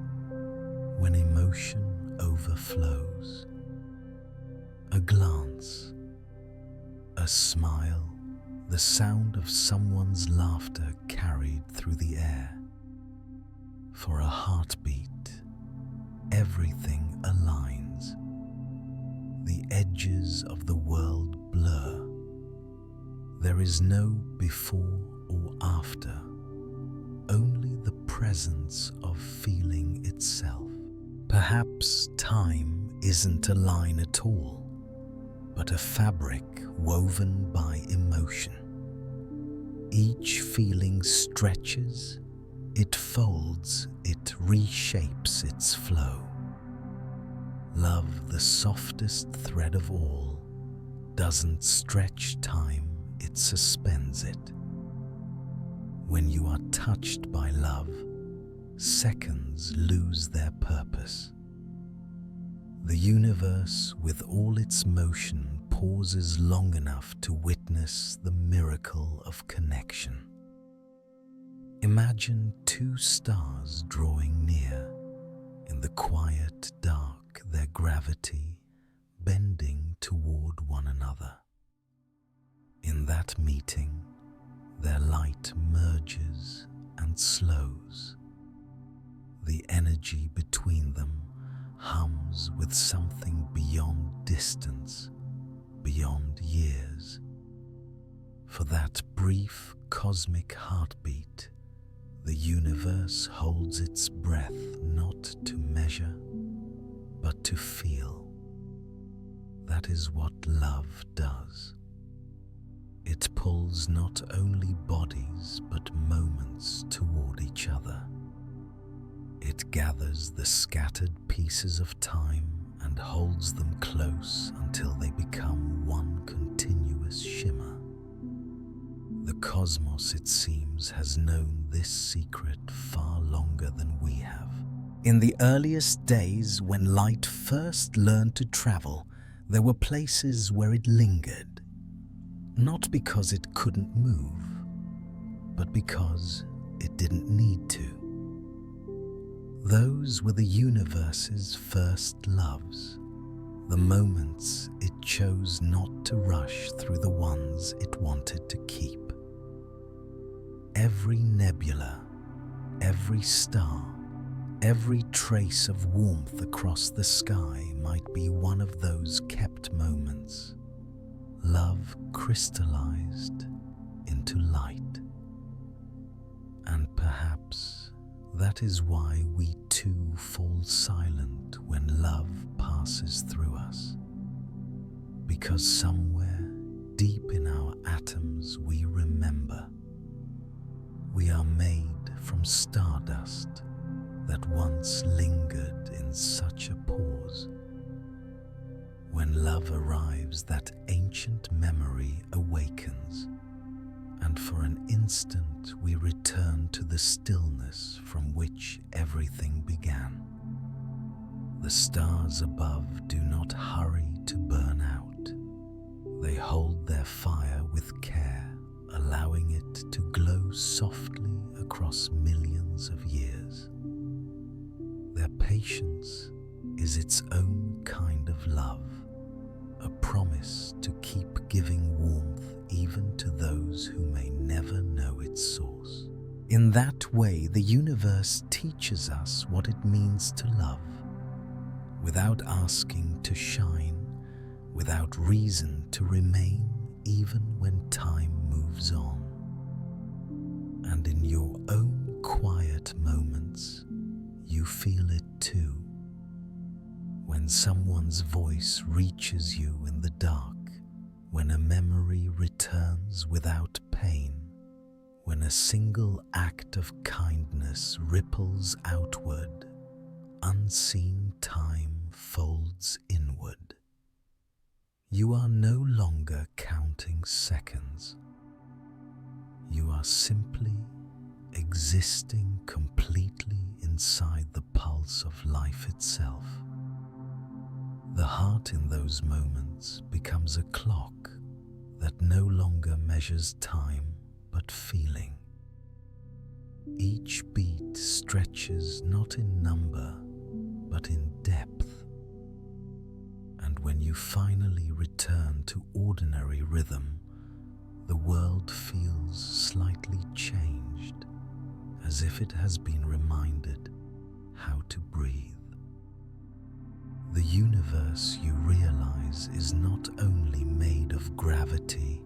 when emotion overflows. A glance, a smile, the sound of someone's laughter carried through the air. For a heartbeat, everything aligns. The edges of the world blur. There is no before or after, only the presence of feeling itself. Perhaps time isn't a line at all, but a fabric woven by emotion. Each feeling stretches, it folds, it reshapes its flow. Love, the softest thread of all, doesn't stretch time, it suspends it. When you are touched by love, seconds lose their purpose. The universe, with all its motion, pauses long enough to witness the miracle of connection. Imagine two stars drawing near, in the quiet dark, their gravity bending toward one another. In that meeting, their light merges and slows. The energy between them hums with something beyond distance, beyond years. For that brief cosmic heartbeat, the universe holds its breath not to measure, but to feel. That is what love does. It pulls not only bodies but moments toward each other. It gathers the scattered pieces of time and holds them close until they become one continuous shimmer. The cosmos, it seems, has known this secret far longer than we have. In the earliest days, when light first learned to travel, there were places where it lingered, not because it couldn't move, but because it didn't need to. Those were the universe's first loves, the moments it chose not to rush through the ones it wanted to keep. Every nebula, every star, every trace of warmth across the sky might be one of those kept moments. Love crystallized into light. And perhaps that is why we too fall silent when love passes through us. Because somewhere deep in our atoms we remember. We are made from stardust that once lingered in such a pause. When love arrives, that ancient memory awakens, and for an instant we return to the stillness from which everything began. The stars above do not hurry to burn out. They hold their fire with care, allowing it to glow softly across millions of years. Their patience is its own kind of love, a promise to keep giving warmth even to those who may never know its source. In that way, the universe teaches us what it means to love, without asking to shine, without reason to remain even when time moves on. And in your own quiet moments, you feel it too. When someone's voice reaches you in the dark, when a memory returns without pain, when a single act of kindness ripples outward, unseen time folds inward. You are no longer counting seconds. You are simply existing completely inside the pulse of life itself. The heart in those moments becomes a clock that no longer measures time but feeling. Each beat stretches not in number but in depth. And when you finally return to ordinary rhythm, the world feels slightly changed, as if it has been reminded how to breathe. The universe, you realize, is not only made of gravity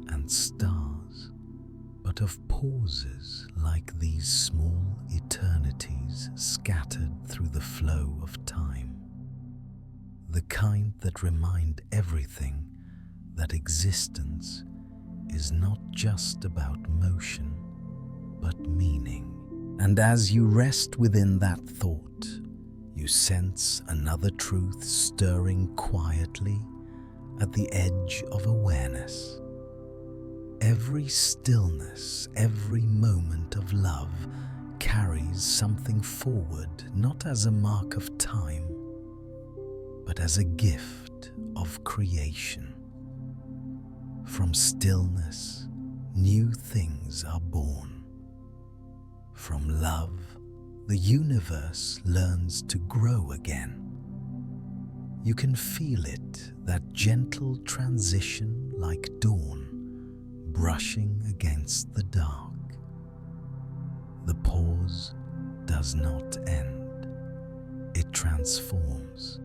and stars, but of pauses like these small eternities scattered through the flow of time. The kind that remind everything that existence is not just about motion, but meaning. And as you rest within that thought, you sense another truth stirring quietly at the edge of awareness. Every stillness, every moment of love carries something forward, not as a mark of time, but as a gift of creation. From stillness, new things are born. from love, the universe learns to grow again. You can feel it, that gentle transition like dawn, brushing against the dark. The pause does not end. It transforms.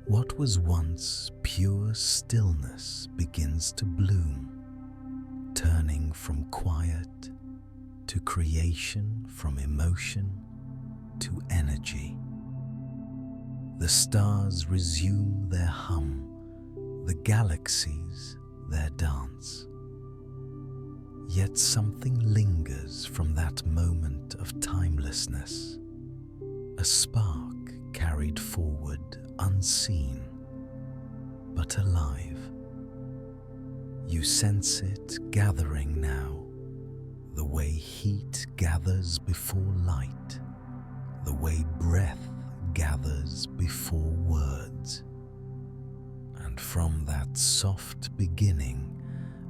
What was once pure stillness begins to bloom, turning from quiet to creation, from emotion to energy. The stars resume their hum, the galaxies their dance. Yet something lingers from that moment of timelessness, a spark carried forward unseen, but alive. You sense it gathering now, the way heat gathers before light, the way breath gathers before words. And from that soft beginning,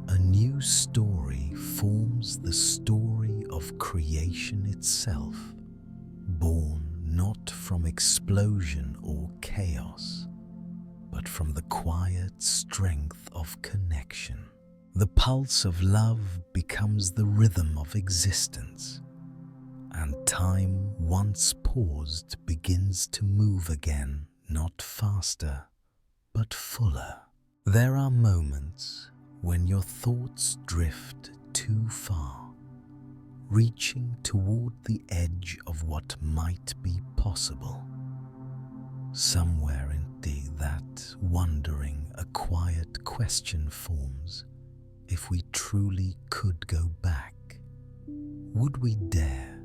a new story forms, the story of creation itself, born not from explosion or chaos, but from the quiet strength of connection. The pulse of love becomes the rhythm of existence, and time, once paused, begins to move again, not faster, but fuller. There are moments when your thoughts drift too far, reaching toward the edge of what might be possible. Somewhere in that wondering, a quiet question forms. If we truly could go back, would we dare?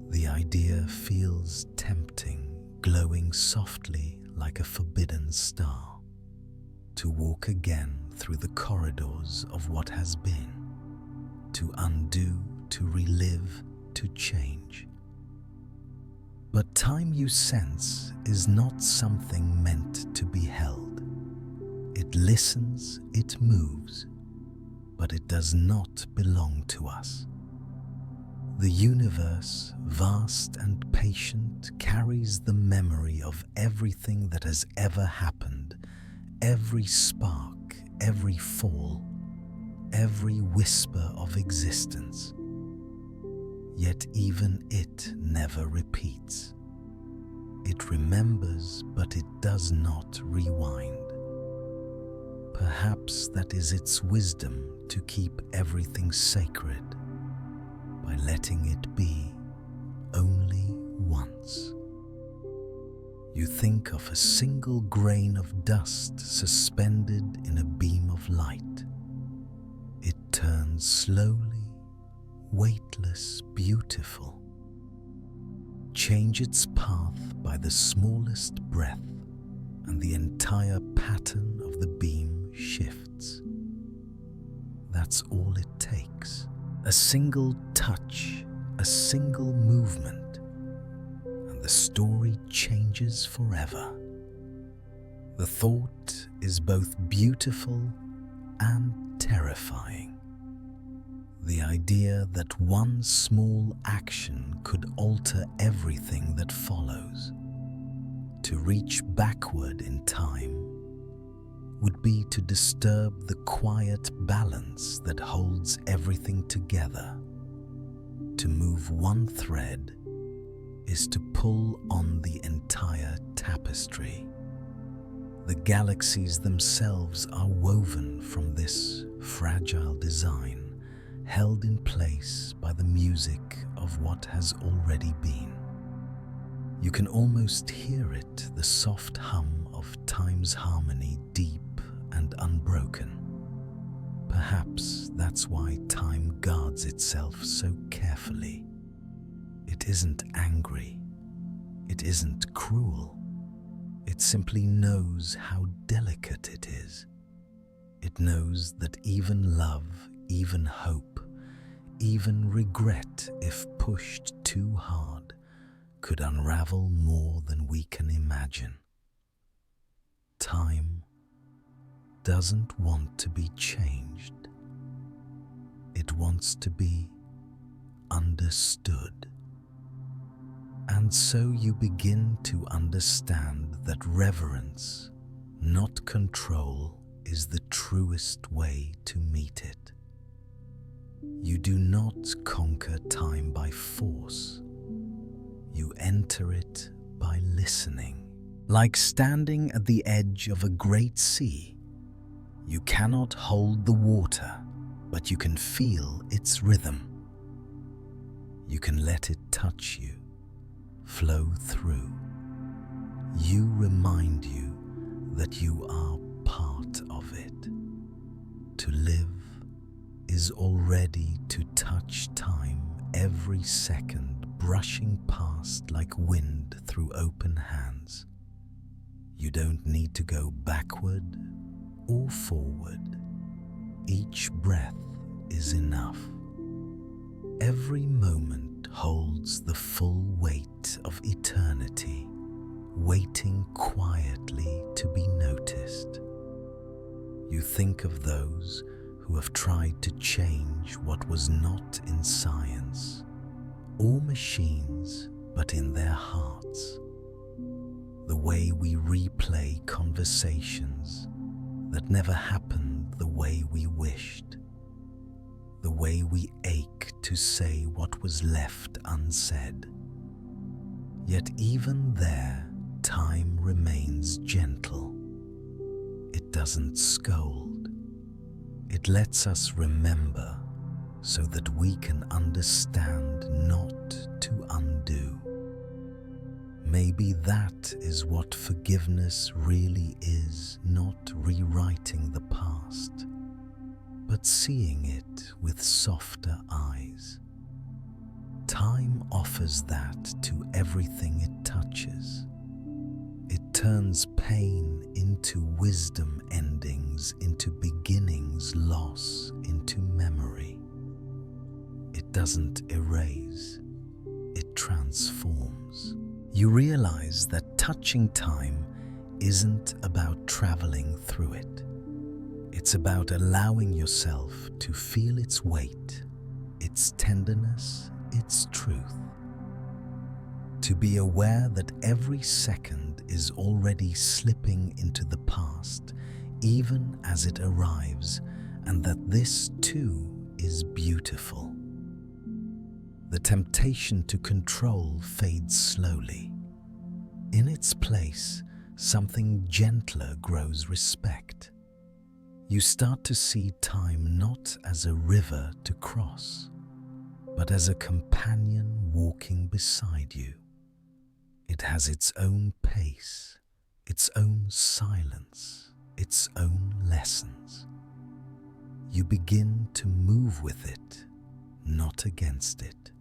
The idea feels tempting, glowing softly like a forbidden star, to walk again through the corridors of what has been, to undo, to relive, to change. But time, you sense, is not something meant to be held. It listens, it moves, but it does not belong to us. The universe, vast and patient, carries the memory of everything that has ever happened, every spark, every fall, every whisper of existence. Yet even it never repeats. It remembers, but it does not rewind. Perhaps that is its wisdom, to keep everything sacred by letting it be only once. You think of a single grain of dust suspended in a beam of light. It turns slowly, weightless, beautiful. Change its path by the smallest breath, and the entire pattern of the beam shifts. That's all it takes. A single touch, a single movement, and the story changes forever. The thought is both beautiful and terrifying. The idea that one small action could alter everything that follows. To reach backward in time would be to disturb the quiet balance that holds everything together. To move one thread is to pull on the entire tapestry. The galaxies themselves are woven from this fragile design, held in place by the music of what has already been. You can almost hear it, the soft hum of time's harmony, deep and unbroken. Perhaps that's why time guards itself so carefully. It isn't angry. It isn't cruel. It simply knows how delicate it is. It knows that even love, even hope, even regret, if pushed too hard, could unravel more than we can imagine. Time doesn't want to be changed. It wants to be understood. And so you begin to understand that reverence, not control, is the truest way to meet it. You do not conquer time by force. You enter it by listening. Like standing at the edge of a great sea, you cannot hold the water, but you can feel its rhythm. You can let it touch you, flow through. You remind you that you are part of it. To live is already to touch time every second, brushing past like wind through open hands. You don't need to go backward or forward. Each breath is enough. Every moment holds the full weight of eternity, waiting quietly to be noticed. You think of those who have tried to change what was not in science or machines, but in their hearts. The way we replay conversations that never happened the way we wished. The way we ache to say what was left unsaid. Yet even there, time remains gentle. It doesn't scold. It lets us remember so that we can understand, not to undo. Maybe that is what forgiveness really is, not rewriting the past, but seeing it with softer eyes. Time offers that to everything it touches. It turns pain into wisdom, endings into beginnings, loss into memory. It doesn't erase, it transforms. You realize that touching time isn't about traveling through it. It's about allowing yourself to feel its weight, its tenderness, its truth. To be aware that every second is already slipping into the past, even as it arrives, and that this too is beautiful. The temptation to control fades slowly. In its place, something gentler grows: respect. You start to see time not as a river to cross, but as a companion walking beside you. It has its own pace, its own silence, its own lessons. You begin to move with it, not against it.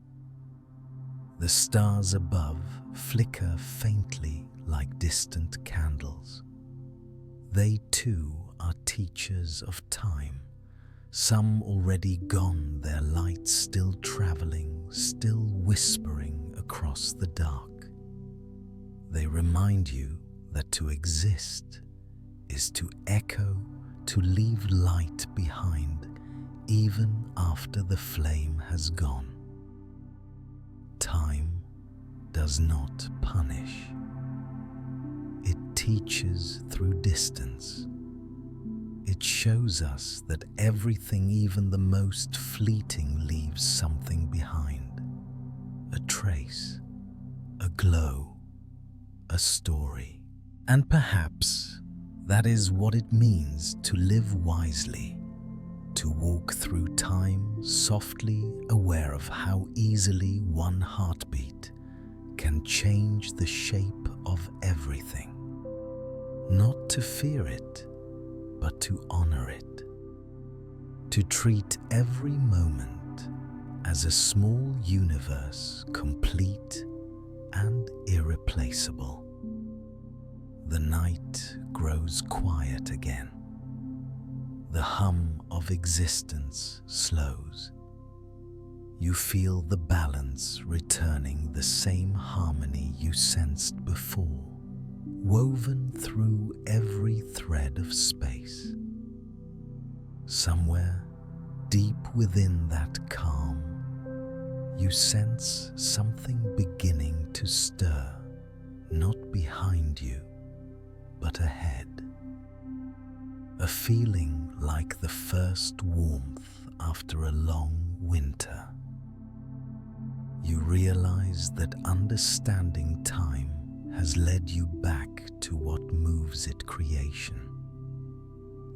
The stars above flicker faintly like distant candles. They too are teachers of time, some already gone, their light still traveling, still whispering across the dark. They remind you that to exist is to echo, to leave light behind, even after the flame has gone. Time does not punish. It teaches through distance. It shows us that everything, even the most fleeting, leaves something behind. A trace, a glow, a story. And perhaps that is what it means to live wisely, to walk through time softly, aware of how easily one heartbeat can change the shape of everything. Not to fear it, but to honor it. To treat every moment as a small universe, complete and irreplaceable. The night grows quiet again. The hum of existence slows. You feel the balance returning, the same harmony you sensed before, woven through every thread of space. Somewhere deep within that calm, you sense something beginning to stir, not behind you, but ahead. A feeling like the first warmth after a long winter. You realize that understanding time has led you back to what moves it: creation.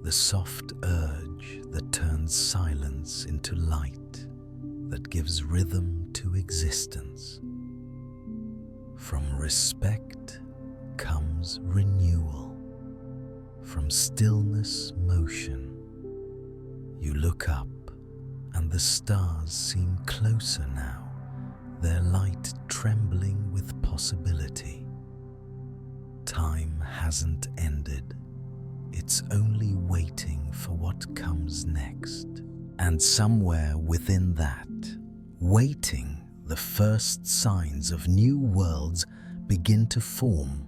The soft urge that turns silence into light, that gives rhythm to existence. From respect comes renewal. From stillness, motion. You look up, and the stars seem closer now, their light trembling with possibility. Time hasn't ended. It's only waiting for what comes next. And somewhere within that, waiting, the first signs of new worlds begin to form,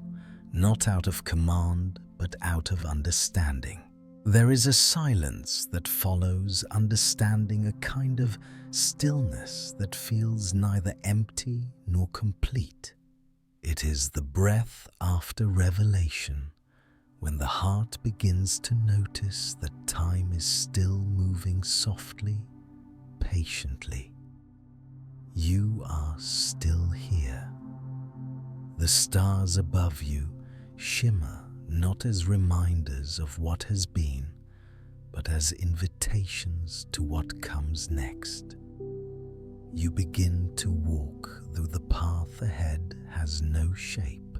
not out of command, but out of understanding. There is a silence that follows understanding, a kind of stillness that feels neither empty nor complete. It is the breath after revelation, when the heart begins to notice that time is still moving softly, patiently. You are still here. The stars above you shimmer not as reminders of what has been, but as invitations to what comes next. You begin to walk, though the path ahead has no shape.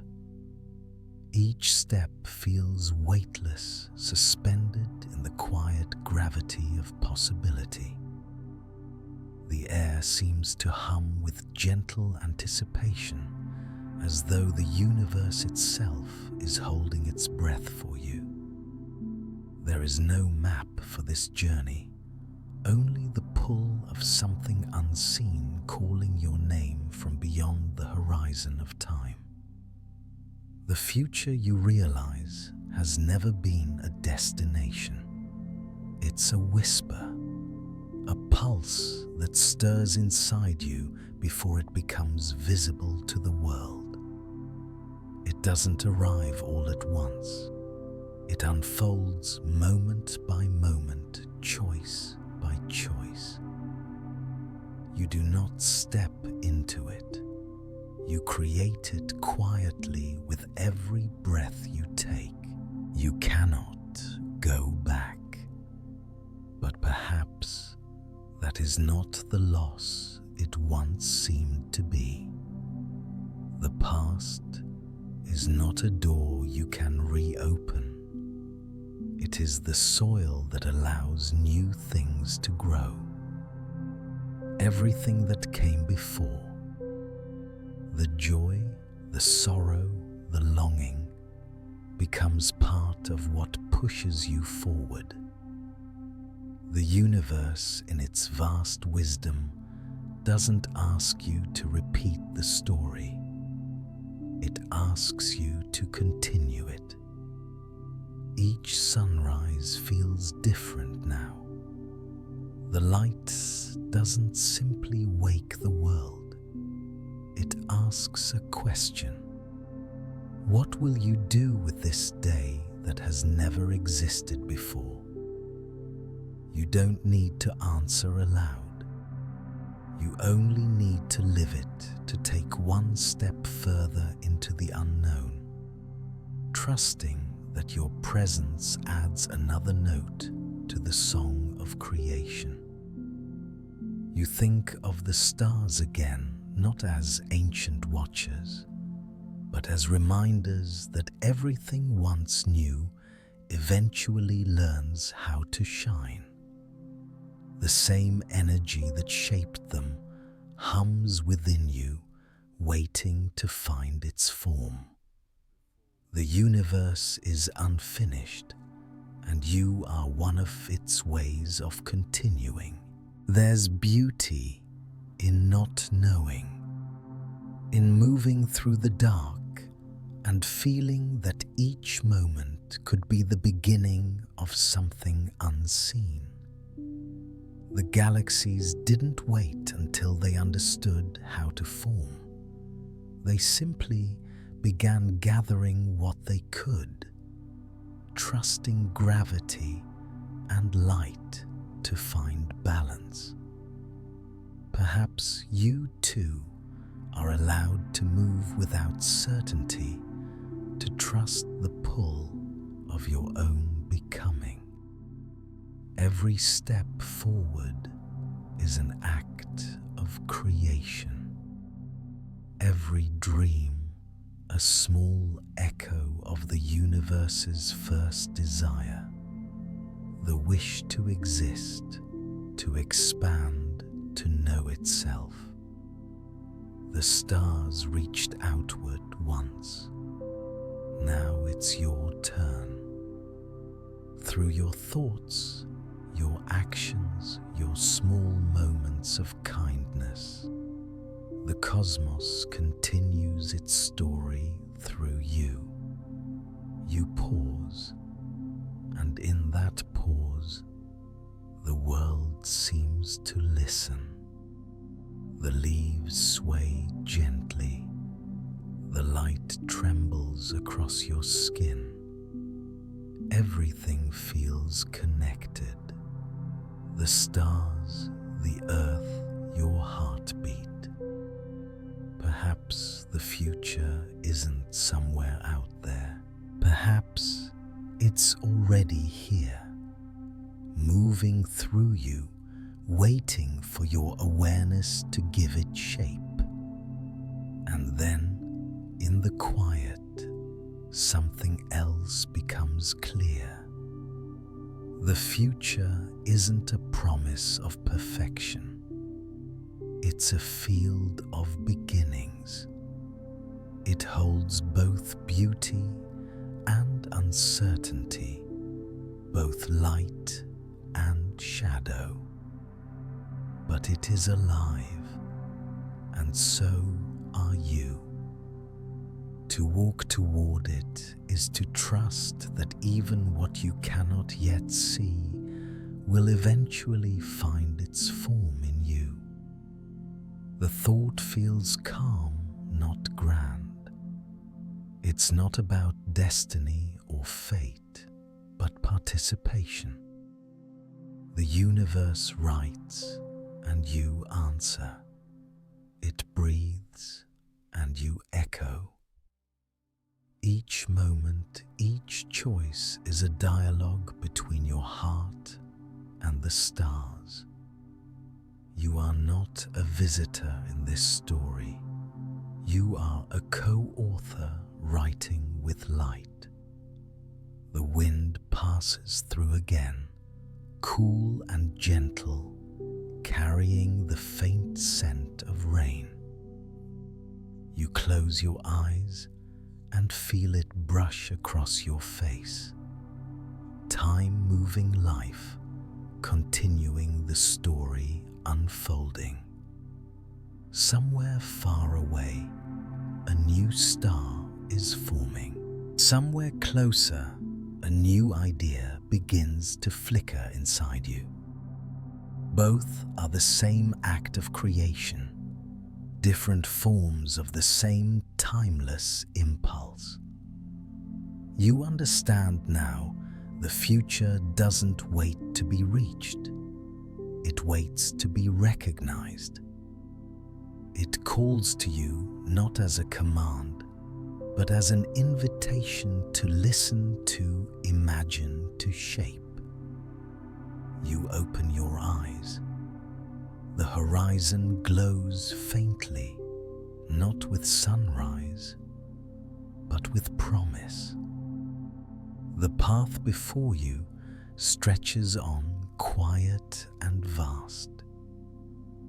Each step feels weightless, suspended in the quiet gravity of possibility. The air seems to hum with gentle anticipation, as though the universe itself is holding its breath for you. There is no map for this journey, only the pull of something unseen calling your name from beyond the horizon of time. The future, you realize, has never been a destination. It's a whisper, a pulse that stirs inside you before it becomes visible to the world. It doesn't arrive all at once. It unfolds moment by moment, choice by choice. You do not step into it. You create it quietly with every breath you take. You cannot go back. But perhaps that is not the loss it once seemed to be. The past is not a door you can reopen. It is the soil that allows new things to grow. Everything that came before, the joy, the sorrow, the longing, becomes part of what pushes you forward. The universe, in its vast wisdom, doesn't ask you to repeat the story. It asks you to continue it. Each sunrise feels different now. The light doesn't simply wake the world. It asks a question. What will you do with this day that has never existed before? You don't need to answer aloud. You only need to live it, to take one step further into the unknown, trusting that your presence adds another note to the song of creation. You think of the stars again, not as ancient watchers, but as reminders that everything once new eventually learns how to shine. The same energy that shaped them hums within you, waiting to find its form. The universe is unfinished, and you are one of its ways of continuing. There's beauty in not knowing, in moving through the dark and feeling that each moment could be the beginning of something unseen. The galaxies didn't wait until they understood how to form. They simply began gathering what they could, trusting gravity and light to find balance. Perhaps you too are allowed to move without certainty, to trust the pull of your own becoming. Every step forward is an act of creation. Every dream a small echo of the universe's first desire, the wish to exist, to expand, to know itself. The stars reached outward once. Now it's your turn. Through your thoughts, your actions, your small moments of kindness, the cosmos continues its story through you. You pause, and in that pause, the world seems to listen. The leaves sway gently. The light trembles across your skin. Everything feels connected. The stars, the earth, your heartbeat. Perhaps the future isn't somewhere out there. Perhaps it's already here, moving through you, waiting for your awareness to give it shape. And then, in the quiet, something else becomes clear. The future isn't a promise of perfection. It's a field of beginnings. It holds both beauty and uncertainty, both light and shadow. But it is alive, and so are you. To walk toward it is to trust that even what you cannot yet see will eventually find its form in you. The thought feels calm, not grand. It's not about destiny or fate, but participation. The universe writes, and you answer. It breathes, and you echo. Each moment, each choice is a dialogue between your heart and the stars. You are not a visitor in this story. You are a co-author writing with light. The wind passes through again, cool and gentle, carrying the faint scent of rain. You close your eyes and feel it brush across your face. Time-moving life, continuing the story unfolding. Somewhere far away, a new star is forming. Somewhere closer, a new idea begins to flicker inside you. Both are the same act of creation, different forms of the same timeless impulse. You understand now the future doesn't wait to be reached. It waits to be recognized. It calls to you not as a command, but as an invitation to listen, to imagine, to shape. You open your eyes. The horizon glows faintly, not with sunrise, but with promise. The path before you stretches on, quiet and vast.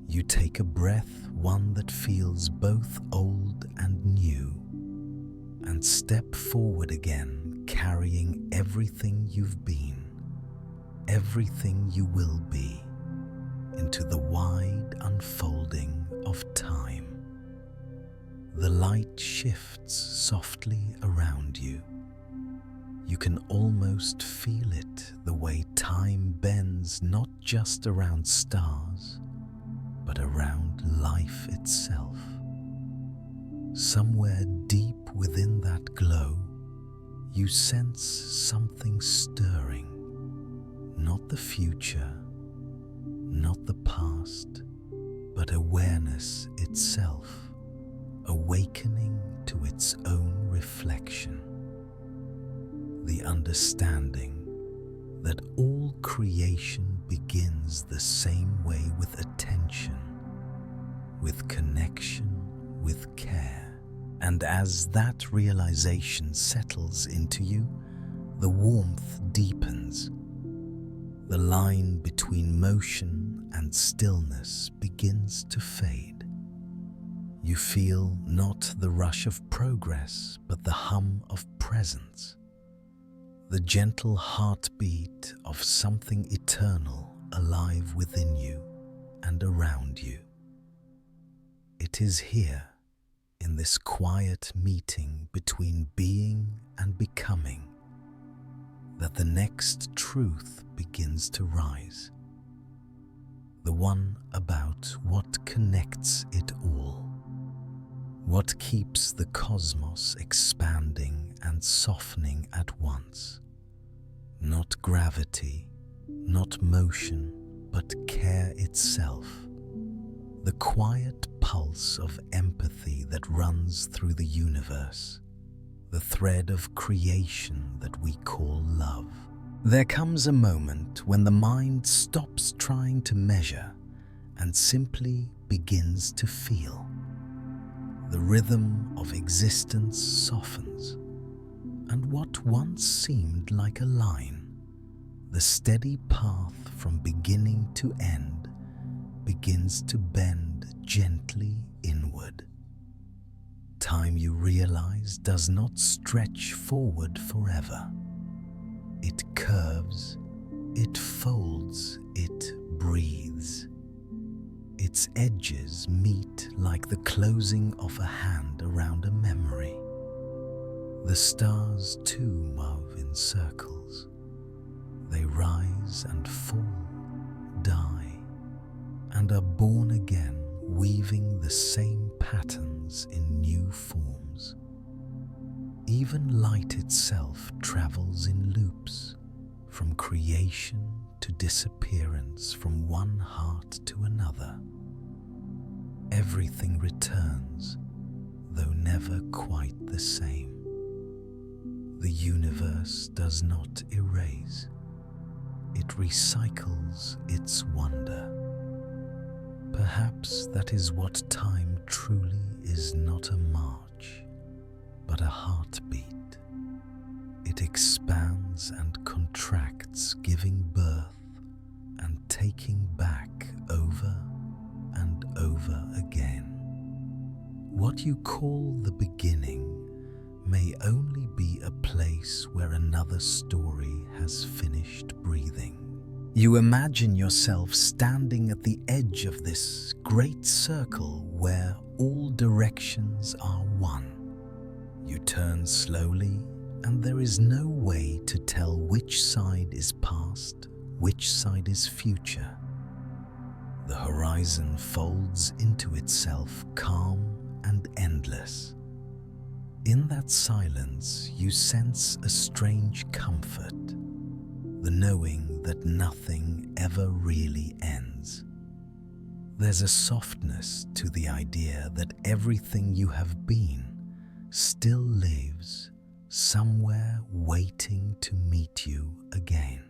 You take a breath, one that feels both old and new, and step forward again, carrying everything you've been, everything you will be, into the wide unfolding of time. The light shifts softly around you. You can almost feel it, the way time bends not just around stars, but around life itself. Somewhere deep within that glow, you sense something stirring. Not the future, not the past, but awareness itself, awakening to its own reflection. The understanding that all creation begins the same way, with attention, with connection, with care. And as that realization settles into you, the warmth deepens. The line between motion and stillness begins to fade. You feel not the rush of progress, but the hum of presence, the gentle heartbeat of something eternal alive within you and around you. It is here, in this quiet meeting between being and becoming, that the next truth begins to rise. The one about what connects it all. What keeps the cosmos expanding and softening at once? Not gravity, not motion, but care itself. The quiet pulse of empathy that runs through the universe. The thread of creation that we call love. There comes a moment when the mind stops trying to measure and simply begins to feel. The rhythm of existence softens, and what once seemed like a line, the steady path from beginning to end, begins to bend gently inward. Time, you realize, does not stretch forward forever. It curves, it folds, it breathes. Its edges meet like the closing of a hand around a memory. The stars too move in circles. They rise and fall, die, and are born again, weaving the same patterns in new forms. Even light itself travels in loops, from creation to disappearance, from one heart to another. Everything returns, though never quite the same. The universe does not erase. It recycles its wonder. Perhaps that is what time truly is, not a march, but a heartbeat. It expands and contracts, giving birth and taking back over and over again. What you call the beginning may only be a place where another story has finished breathing. You imagine yourself standing at the edge of this great circle where all directions are one. You turn slowly, and there is no way to tell which side is past, which side is future. The horizon folds into itself, calm and endless. In that silence, you sense a strange comfort, the knowing that nothing ever really ends. There's a softness to the idea that everything you have been still lives somewhere, waiting to meet you again.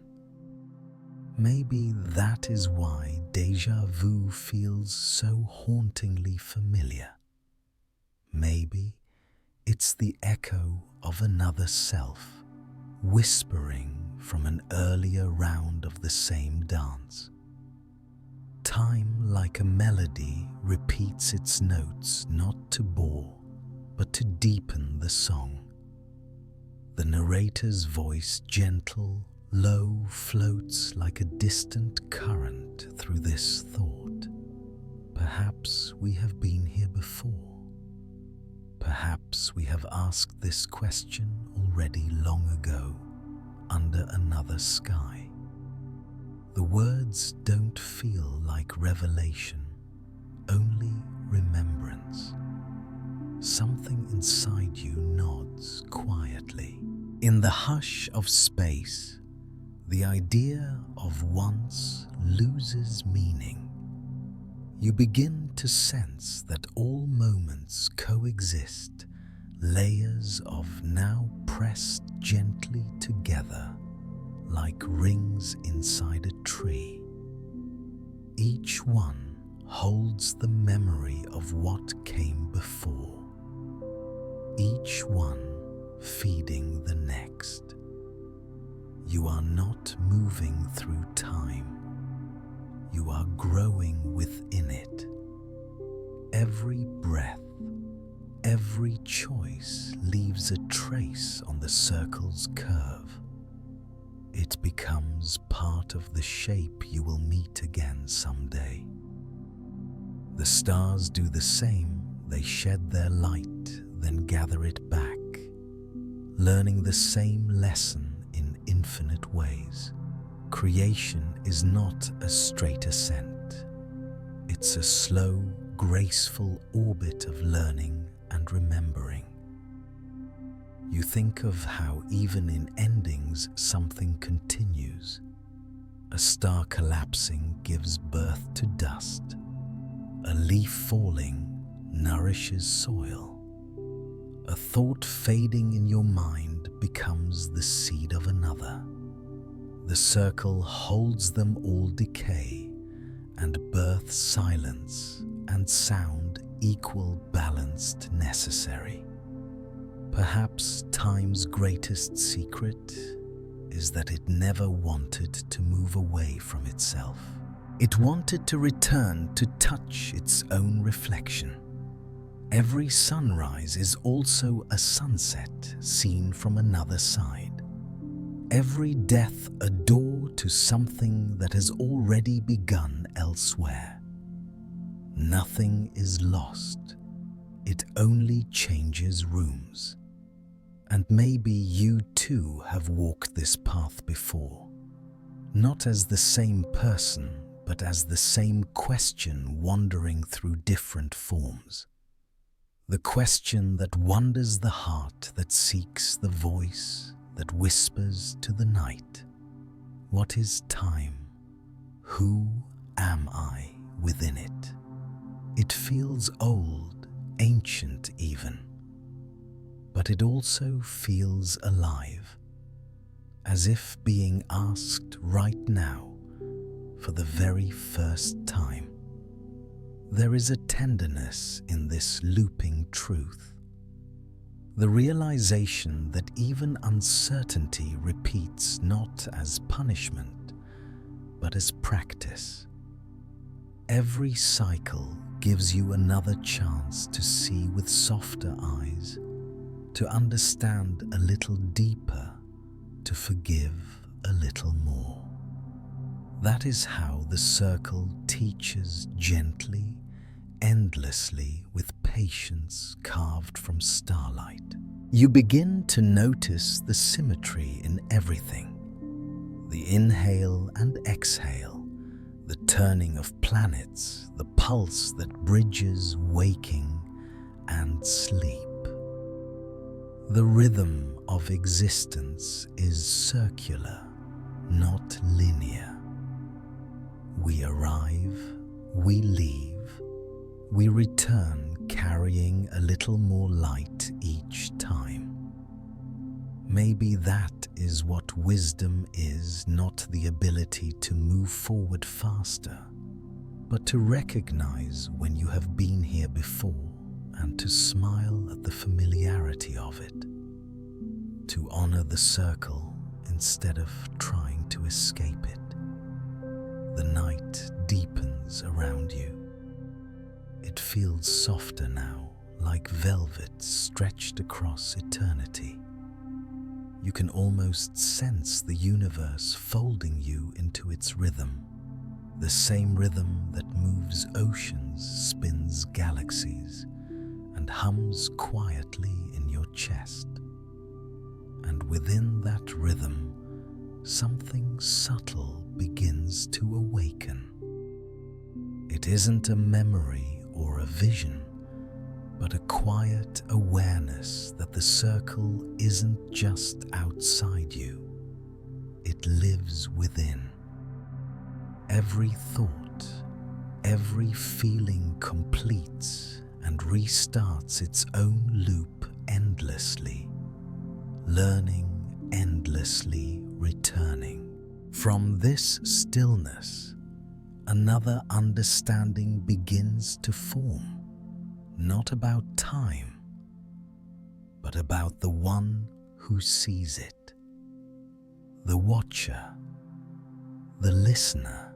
Maybe that is why déjà vu feels so hauntingly familiar. Maybe it's the echo of another self, whispering from an earlier round of the same dance. Time, like a melody, repeats its notes, not to bore, but to deepen the song. The narrator's voice, gentle, low, floats like a distant current through this thought. Perhaps we have been here before. Perhaps we have asked this question already long ago, under another sky. The words don't feel like revelation, only remembrance. Something inside you nods quietly. In the hush of space, the idea of once loses meaning. You begin to sense that all moments coexist, layers of now pressed gently together, like rings inside a tree. Each one holds the memory of what came before, each one feeding the next. You are not moving through time, you are growing within it. Every breath, every choice leaves a trace on the circle's curve. It becomes part of the shape you will meet again someday. The stars do the same. They shed their light, then gather it back, learning the same lesson in infinite ways. Creation is not a straight ascent. It's a slow, graceful orbit of learning and remembering. You think of how even in endings something continues. A star collapsing gives birth to dust. A leaf falling nourishes soil. A thought fading in your mind becomes the seed of another. The circle holds them all decay, and birth silence and sound equal balanced necessary. Perhaps time's greatest secret is that it never wanted to move away from itself. It wanted to return to touch its own reflection. Every sunrise is also a sunset seen from another side. Every death a door to something that has already begun elsewhere. Nothing is lost. It only changes rooms. And maybe you too have walked this path before, not as the same person, but as the same question wandering through different forms. The question that wanders the heart, that seeks the voice, that whispers to the night. What is time? Who am I within it? It feels old, ancient even. But it also feels alive, as if being asked right now for the very first time. There is a tenderness in this looping truth, the realization that even uncertainty repeats not as punishment, but as practice. Every cycle gives you another chance to see with softer eyes, to understand a little deeper, to forgive a little more. That is how the circle teaches gently, endlessly, with patience carved from starlight. You begin to notice the symmetry in everything. The inhale and exhale, the turning of planets, the pulse that bridges waking and sleep. The rhythm of existence is circular, not linear. We arrive, we leave, we return carrying a little more light each time. Maybe that is what wisdom is, not the ability to move forward faster, but to recognize when you have been here before and to smile at the familiarity of it, to honor the circle instead of trying to escape it. The night deepens around you. It feels softer now, like velvet stretched across eternity. You can almost sense the universe folding you into its rhythm, the same rhythm that moves oceans, spins galaxies, and hums quietly in your chest. And within that rhythm, something subtle begins It isn't a memory or a vision, but a quiet awareness that the circle isn't just outside you, it lives within. Every thought, every feeling completes and restarts its own loop endlessly, learning endlessly, returning. From this stillness, another understanding begins to form, not about time, but about the one who sees it, the watcher, the listener,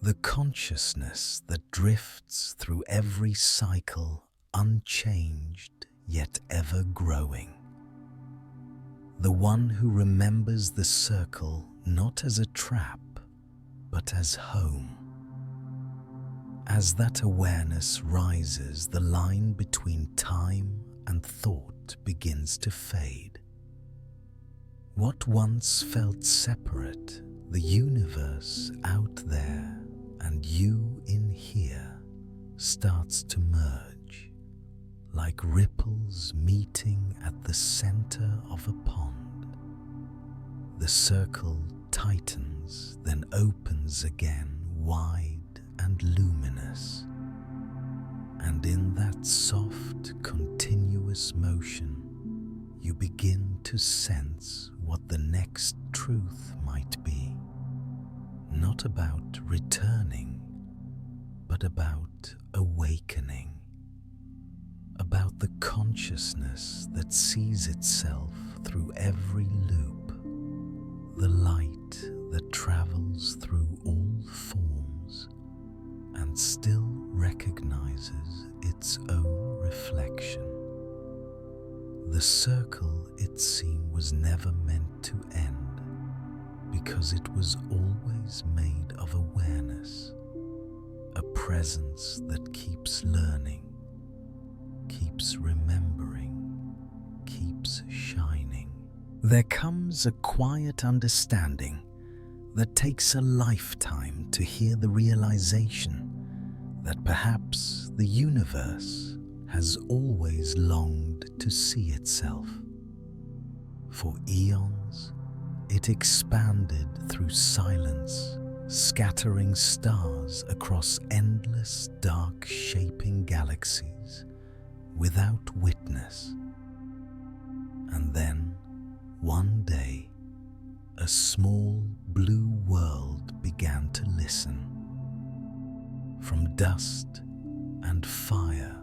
the consciousness that drifts through every cycle unchanged yet ever growing. The one who remembers the circle not as a trap, but as home. As that awareness rises, the line between time and thought begins to fade. What once felt separate, the universe out there and you in here, starts to merge, like ripples meeting at the center of a pond. The circle tightens, then opens again, wide and luminous. And in that soft, continuous motion, you begin to sense what the next truth might be. Not about returning, but about awakening. About the consciousness that sees itself through every loop, the light that travels through all forms and still recognizes its own reflection. The circle, it seemed, was never meant to end because it was always made of awareness, a presence that keeps learning, keeps remembering, keeps shining. There comes a quiet understanding that takes a lifetime to hear, the realization that perhaps the universe has always longed to see itself. For eons, it expanded through silence, scattering stars across endless dark shaping galaxies without witness. And then, one day, a small blue world began to listen. From dust and fire,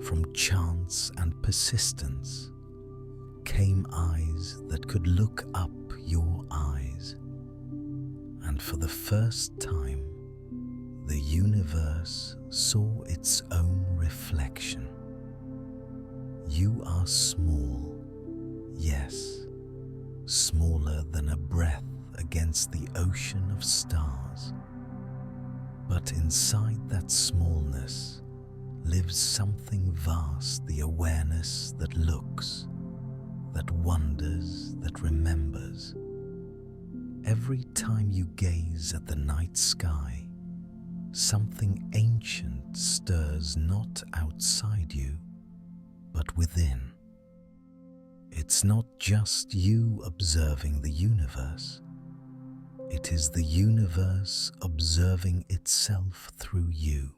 from chance and persistence, came eyes that could look up your eyes. And for the first time, the universe saw its own reflection. You are small, yes, smaller than a breath against the ocean of stars. But inside that smallness lives something vast, the awareness that looks, that wonders, that remembers. Every time you gaze at the night sky, something ancient stirs, not outside you, but within. It's not just you observing the universe. It is the universe observing itself through you.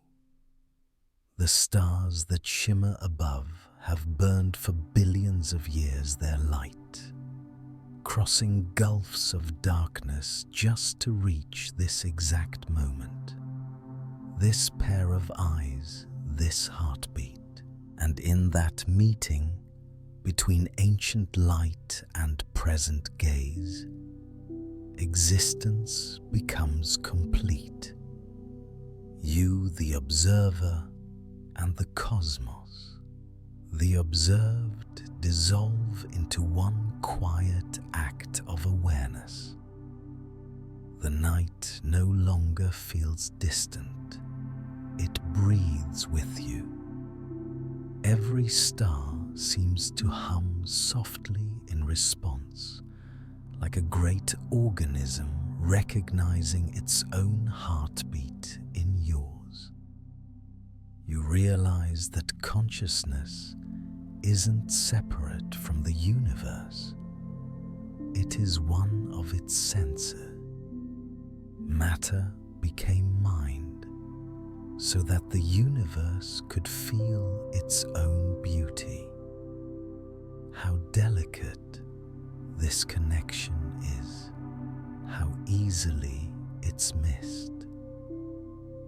The stars that shimmer above have burned for billions of years their light, crossing gulfs of darkness just to reach this exact moment, this pair of eyes, this heartbeat. And in that meeting between ancient light and present gaze, existence becomes complete. You, the observer, and the cosmos, the observed, dissolve into one quiet act of awareness. The night no longer feels distant. It breathes with you. Every star seems to hum softly in response, like a great organism recognizing its own heartbeat in yours. you realize that consciousness isn't separate from the universe. It is one of its sensors. Matter became mind so that the universe could feel its own beauty. How delicate this connection is, how easily it's missed.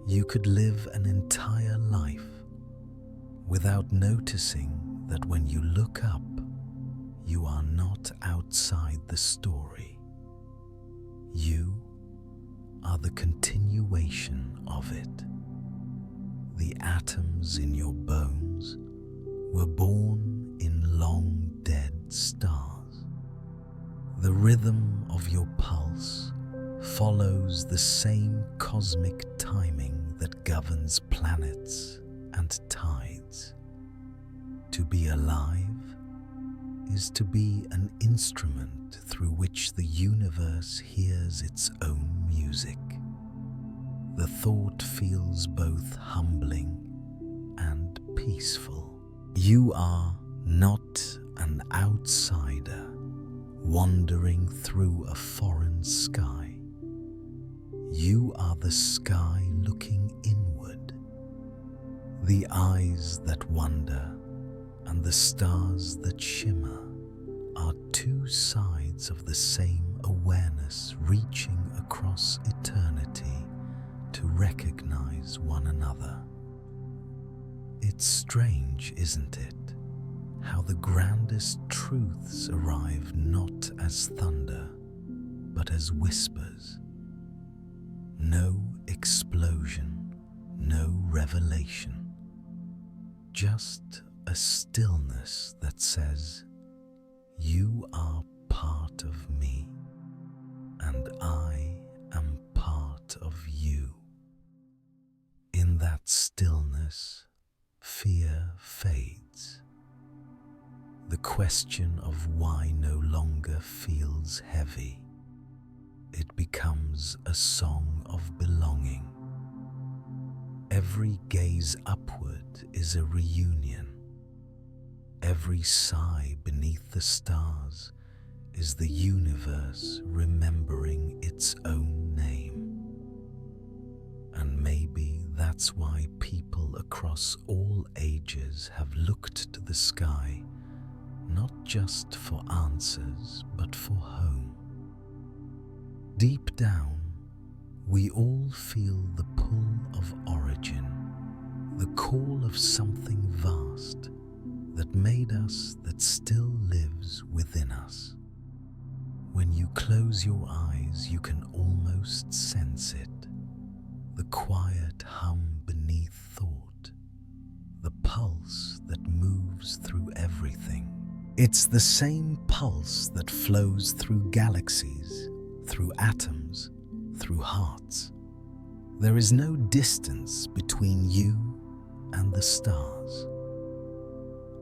You could live an entire life without noticing that when you look up, you are not outside the story. You are the continuation of it. The atoms in your bones were born in long dead stars. The rhythm of your pulse follows the same cosmic timing that governs planets and tides. To be alive is to be an instrument through which the universe hears its own music. The thought feels both humbling and peaceful. You are not an outsider wandering through a foreign sky. You are the sky looking inward. The eyes that wonder and the stars that shimmer are two sides of the same awareness reaching across eternity to recognize one another. It's strange, isn't it, how the grandest truths arrive not as thunder, but as whispers. No explosion, no revelation, just a stillness that says, "You are part of me, and I am part of you." In that stillness, fear fades. The question of why no longer feels heavy. It becomes a song of belonging. Every gaze upward is a reunion. Every sigh beneath the stars is the universe remembering its own name. And maybe that's why people across all ages have looked to the sky, not just for answers, but for home. Deep down, we all feel the pull of origin, the call of something vast that made us, that still lives within us. When you close your eyes, you can almost sense it, the quiet hum beneath thought, the pulse that moves through everything. It's the same pulse that flows through galaxies, through atoms, through hearts. There is no distance between you and the stars.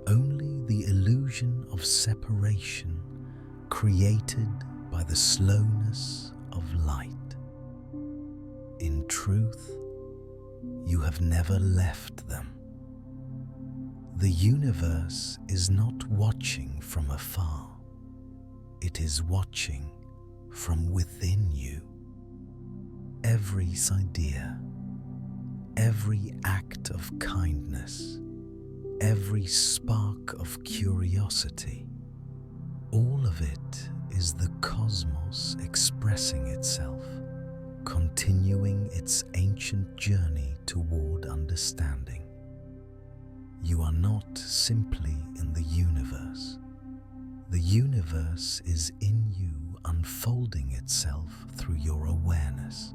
Only the illusion of separation created by the slowness of light. In truth, you have never left them. The universe is not watching from afar. It is watching from within you. Every idea, every act of kindness, every spark of curiosity, all of it is the cosmos expressing itself, continuing its ancient journey toward understanding. You are not simply in the universe. The universe is in you, unfolding itself through your awareness.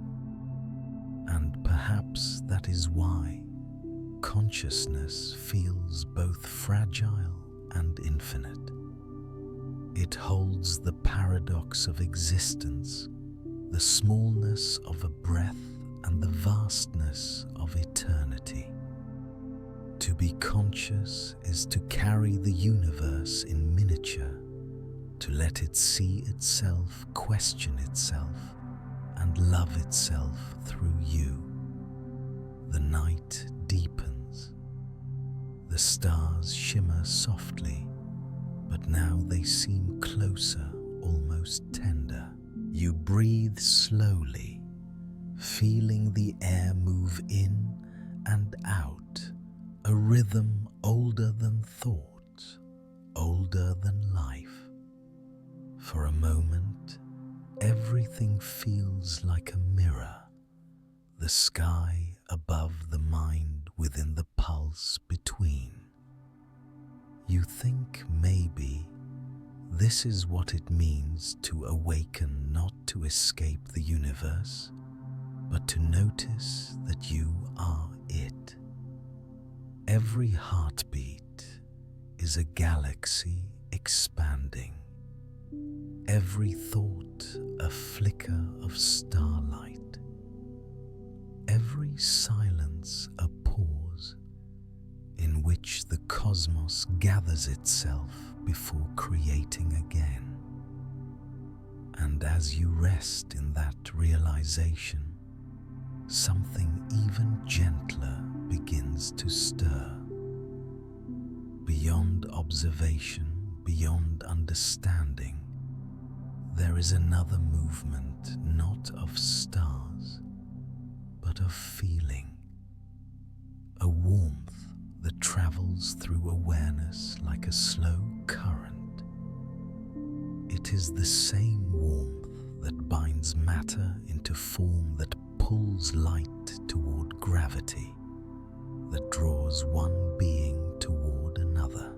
And perhaps that is why consciousness feels both fragile and infinite. It holds the paradox of existence, the smallness of a breath and the vastness of eternity. To be conscious is to carry the universe in miniature, to let it see itself, question itself, and love itself through you. The night deepens, The stars shimmer softly, but now they seem closer, almost tender. You breathe slowly, feeling the air move in and out, a rhythm older than thought, older than life. For a moment, everything feels like a mirror, the sky above the mind within the pulse between. You think maybe this is what it means to awaken, not to escape the universe, but to notice that you are it. Every heartbeat is a galaxy expanding. Every thought a flicker of starlight. Every silence a pause in which the cosmos gathers itself before creating again. And as you rest in that realization, something even gentler begins to stir. Beyond observation, beyond understanding, there is another movement, not of stars, but of feeling. A warmth that travels through awareness like a slow current. It is the same warmth that binds matter into form, that pulls light toward gravity, that draws one being toward another.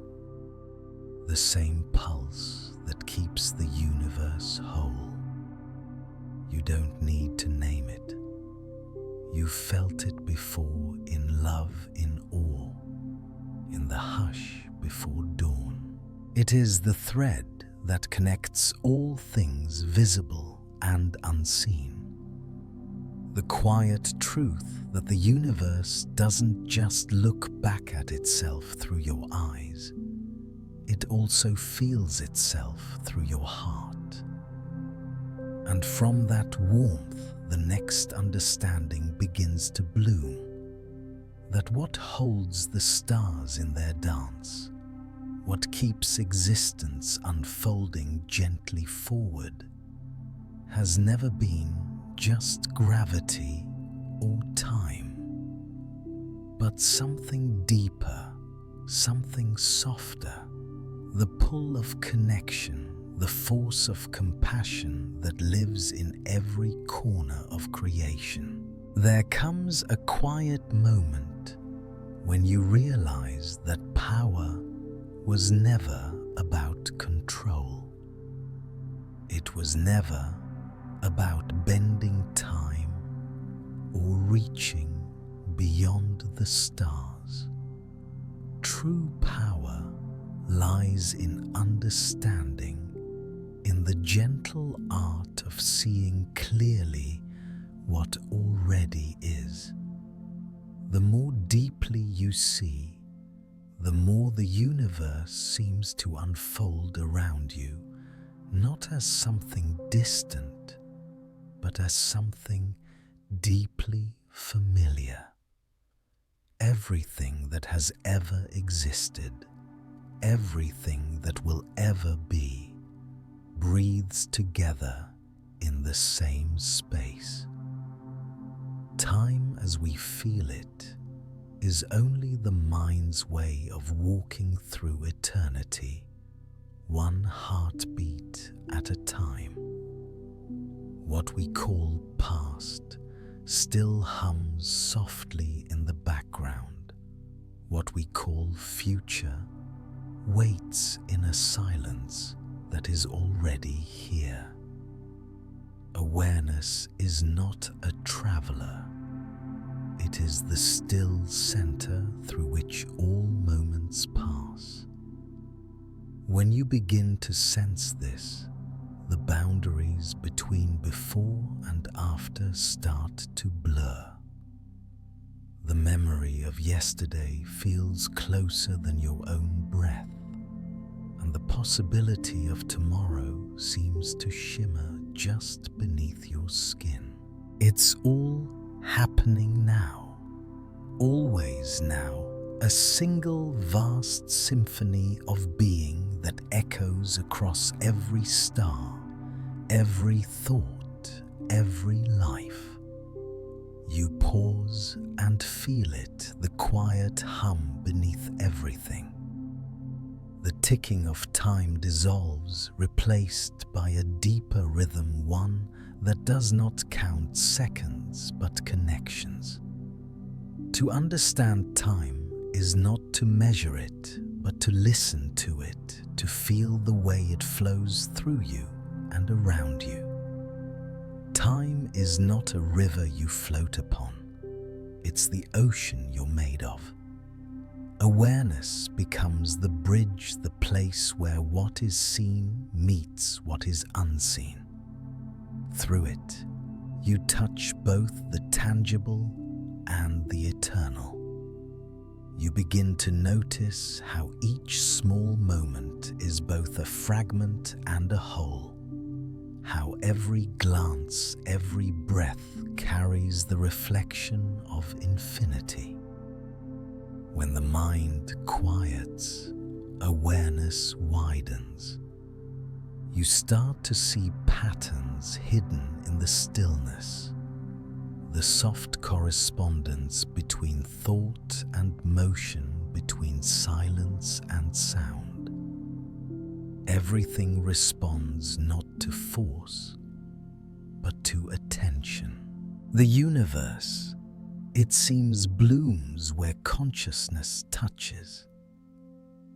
The same pulse that keeps the universe whole. You don't need to name it. You've felt it before, in love, in awe, in the hush before dawn. It is the thread that connects all things visible and unseen. The quiet truth that the universe doesn't just look back at itself through your eyes, it also feels itself through your heart. And from that warmth, the next understanding begins to bloom, that what holds the stars in their dance, what keeps existence unfolding gently forward, has never been just gravity or time, but something deeper, something softer, the pull of connection, the force of compassion that lives in every corner of creation. There comes a quiet moment when you realize that power was never about control. It was never about bending time or reaching beyond the stars. True power lies in understanding, in the gentle art of seeing clearly what already is. The more deeply you see, the more the universe seems to unfold around you, not as something distant, but as something deeply familiar. Everything that has ever existed, everything that will ever be, breathes together in the same space. Time as we feel it is only the mind's way of walking through eternity, one heartbeat at a time. What we call past still hums softly in the background. What we call future waits in a silence that is already here. Awareness is not a traveler. It is the still center through which all moments pass. When you begin to sense this, the boundaries between before and after start to blur. The memory of yesterday feels closer than your own breath, and the possibility of tomorrow seems to shimmer just beneath your skin. It's all happening now, always now, a single vast symphony of being that echoes across every star, every thought, every life. You pause and feel it, the quiet hum beneath everything. The ticking of time dissolves, replaced by a deeper rhythm, one that does not count seconds but connections. To understand time is not to measure it, but to listen to it, to feel the way it flows through you and around you. Time is not a river you float upon, it's the ocean you're made of. Awareness becomes the bridge, the place where what is seen meets what is unseen. Through it, you touch both the tangible and the eternal. You begin to notice how each small moment is both a fragment and a whole, how every glance, every breath carries the reflection of infinity. When the mind quiets, awareness widens. You start to see patterns hidden in the stillness, the soft correspondence between thought and motion, between silence and sound. Everything responds not to force, but to attention. The universe, it seems, blooms where consciousness touches.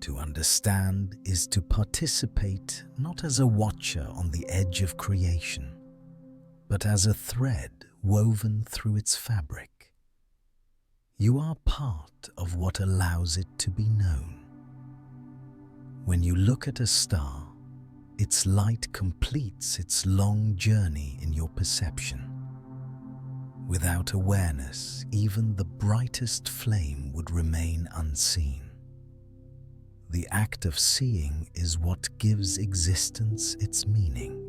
To understand is to participate not as a watcher on the edge of creation, but as a thread woven through its fabric. You are part of what allows it to be known. When you look at a star, its light completes its long journey in your perception. Without awareness, even the brightest flame would remain unseen. The act of seeing is what gives existence its meaning.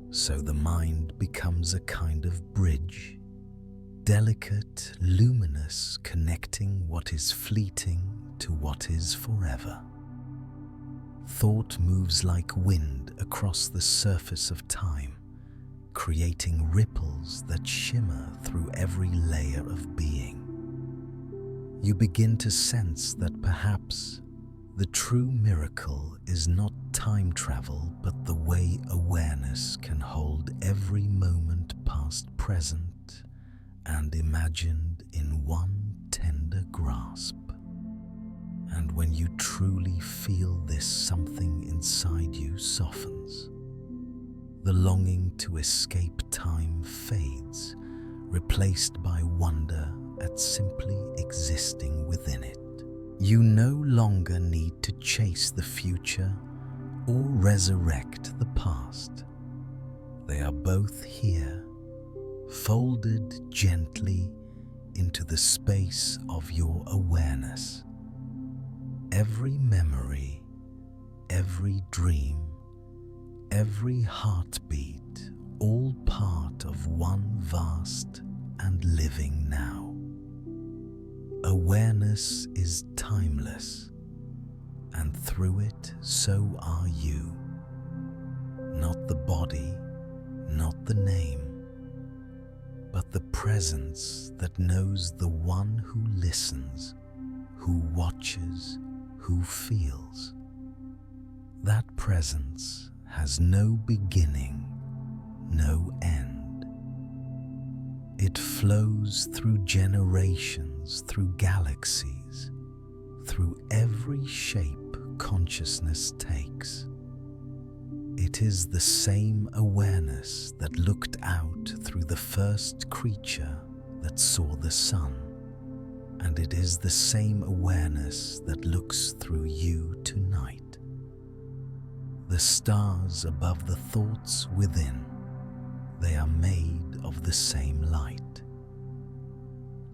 So the mind becomes a kind of bridge, delicate, luminous, connecting what is fleeting to what is forever. Thought moves like wind across the surface of time, creating ripples that shimmer through every layer of being. You begin to sense that perhaps the true miracle is not time travel, but the way awareness can hold every moment past, present, and imagined in one tender grasp. And when you truly feel this, something inside you softens. The longing to escape time fades, replaced by wonder at simply existing within it. You no longer need to chase the future or resurrect the past. They are both here, folded gently into the space of your awareness. Every memory, every dream, every heartbeat, all part of one vast and living now. Awareness is timeless, and through it so are you. Not the body, not the name, but the presence that knows, the one who listens, who watches, who feels. That presence has no beginning, no end. It flows through generations, through galaxies, through every shape consciousness takes. It is the same awareness that looked out through the first creature that saw the sun, and it is the same awareness that looks through you tonight. The stars above the thoughts within, they are made of the same light.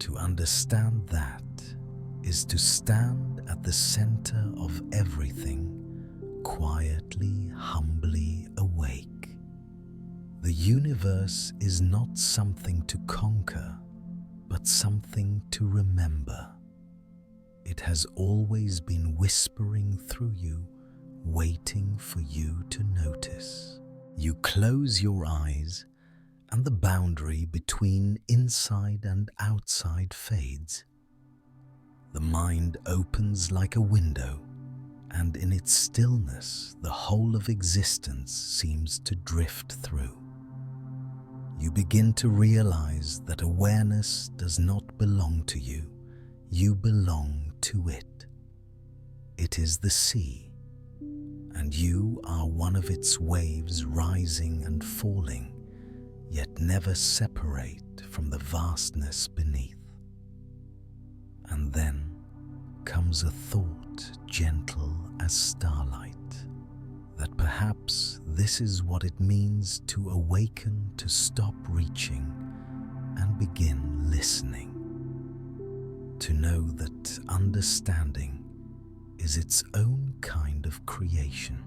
To understand that is to stand at the center of everything, quietly, humbly awake. The universe is not something to conquer, but something to remember. It has always been whispering through you, waiting for you to notice. You close your eyes, and the boundary between inside and outside fades. The mind opens like a window, and in its stillness, the whole of existence seems to drift through. You begin to realize that awareness does not belong to you, you belong to it. It is the sea, and you are one of its waves rising and falling, yet never separate from the vastness beneath. And then comes a thought gentle as starlight, that perhaps this is what it means to awaken, to stop reaching and begin listening. To know that understanding is its own kind of creation.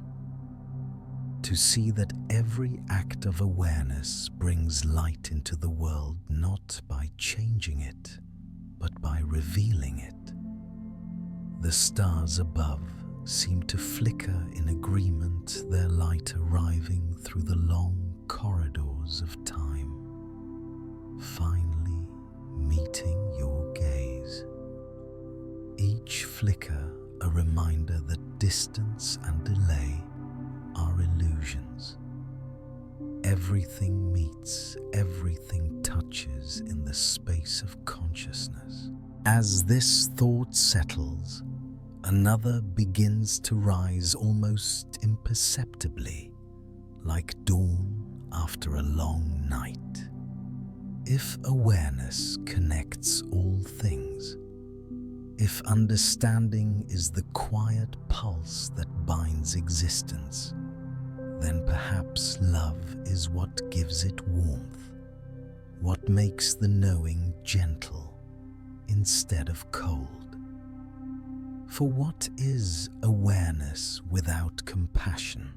To see that every act of awareness brings light into the world, not by changing it, but by revealing it. The stars above seem to flicker in agreement, their light arriving through the long corridors of time, finally meeting your gaze. Each flicker a reminder that distance and delay are illusions. Everything meets, everything touches in the space of consciousness. As this thought settles, another begins to rise almost imperceptibly, like dawn after a long night. If awareness connects all things, if understanding is the quiet pulse that binds existence, then perhaps love is what gives it warmth, what makes the knowing gentle instead of cold. For what is awareness without compassion,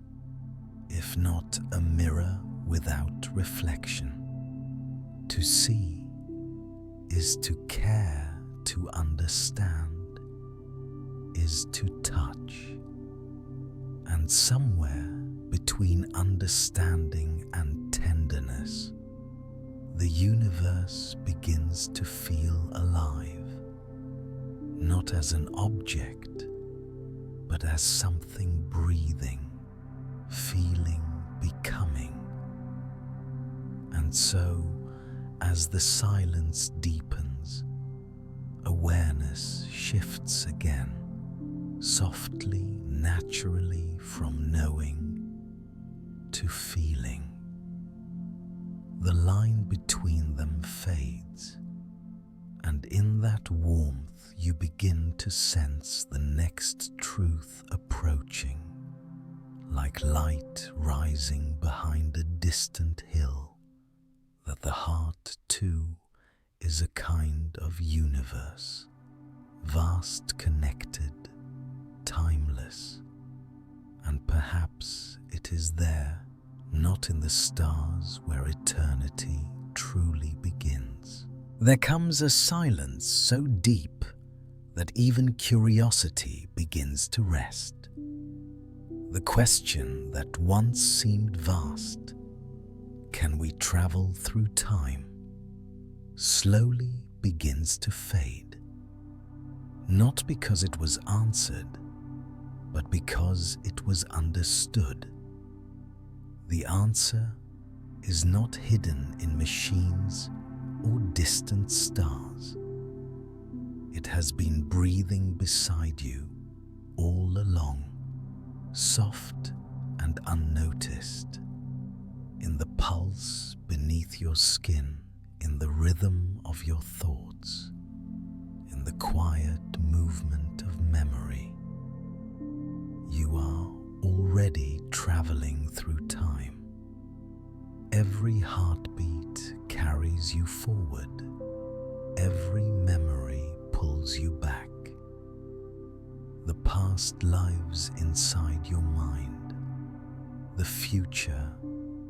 if not a mirror without reflection? To see is to care, to understand is to touch. And somewhere between understanding and tenderness, the universe begins to feel alive, not as an object, but as something breathing, feeling, becoming. And so, as the silence deepens, awareness shifts again, softly, naturally, from knowing to feeling. The line between them fades, and in that warmth you begin to sense the next truth approaching, like light rising behind a distant hill, that the heart too is a kind of universe, vast, connected, timeless, and perhaps it is there, not in the stars where eternity truly begins. There comes a silence so deep that even curiosity begins to rest. The question that once seemed vast, can we travel through time, slowly begins to fade. Not because it was answered, but because it was understood. The answer is not hidden in machines or distant stars. It has been breathing beside you all along, soft and unnoticed, in the pulse beneath your skin, in the rhythm of your thoughts, in the quiet movement of memory. You are already traveling through time. Every heartbeat carries you forward. Every memory pulls you back. The past lives inside your mind. The future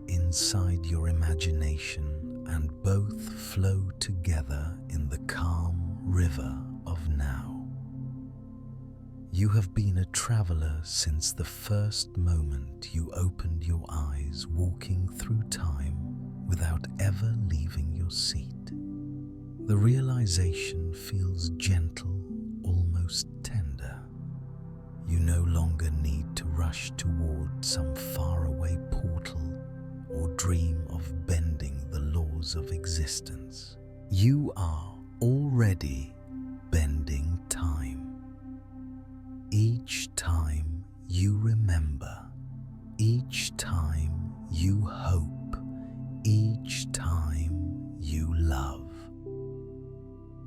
inside your imagination, and both flow together in the calm river of now. You have been a traveler since the first moment you opened your eyes, walking through time without ever leaving your seat. The realization feels gentle, almost tender. You no longer need to rush toward some faraway portal or dream of bending the laws of existence. You are already bending time. Each time you remember, each time you hope, each time you love.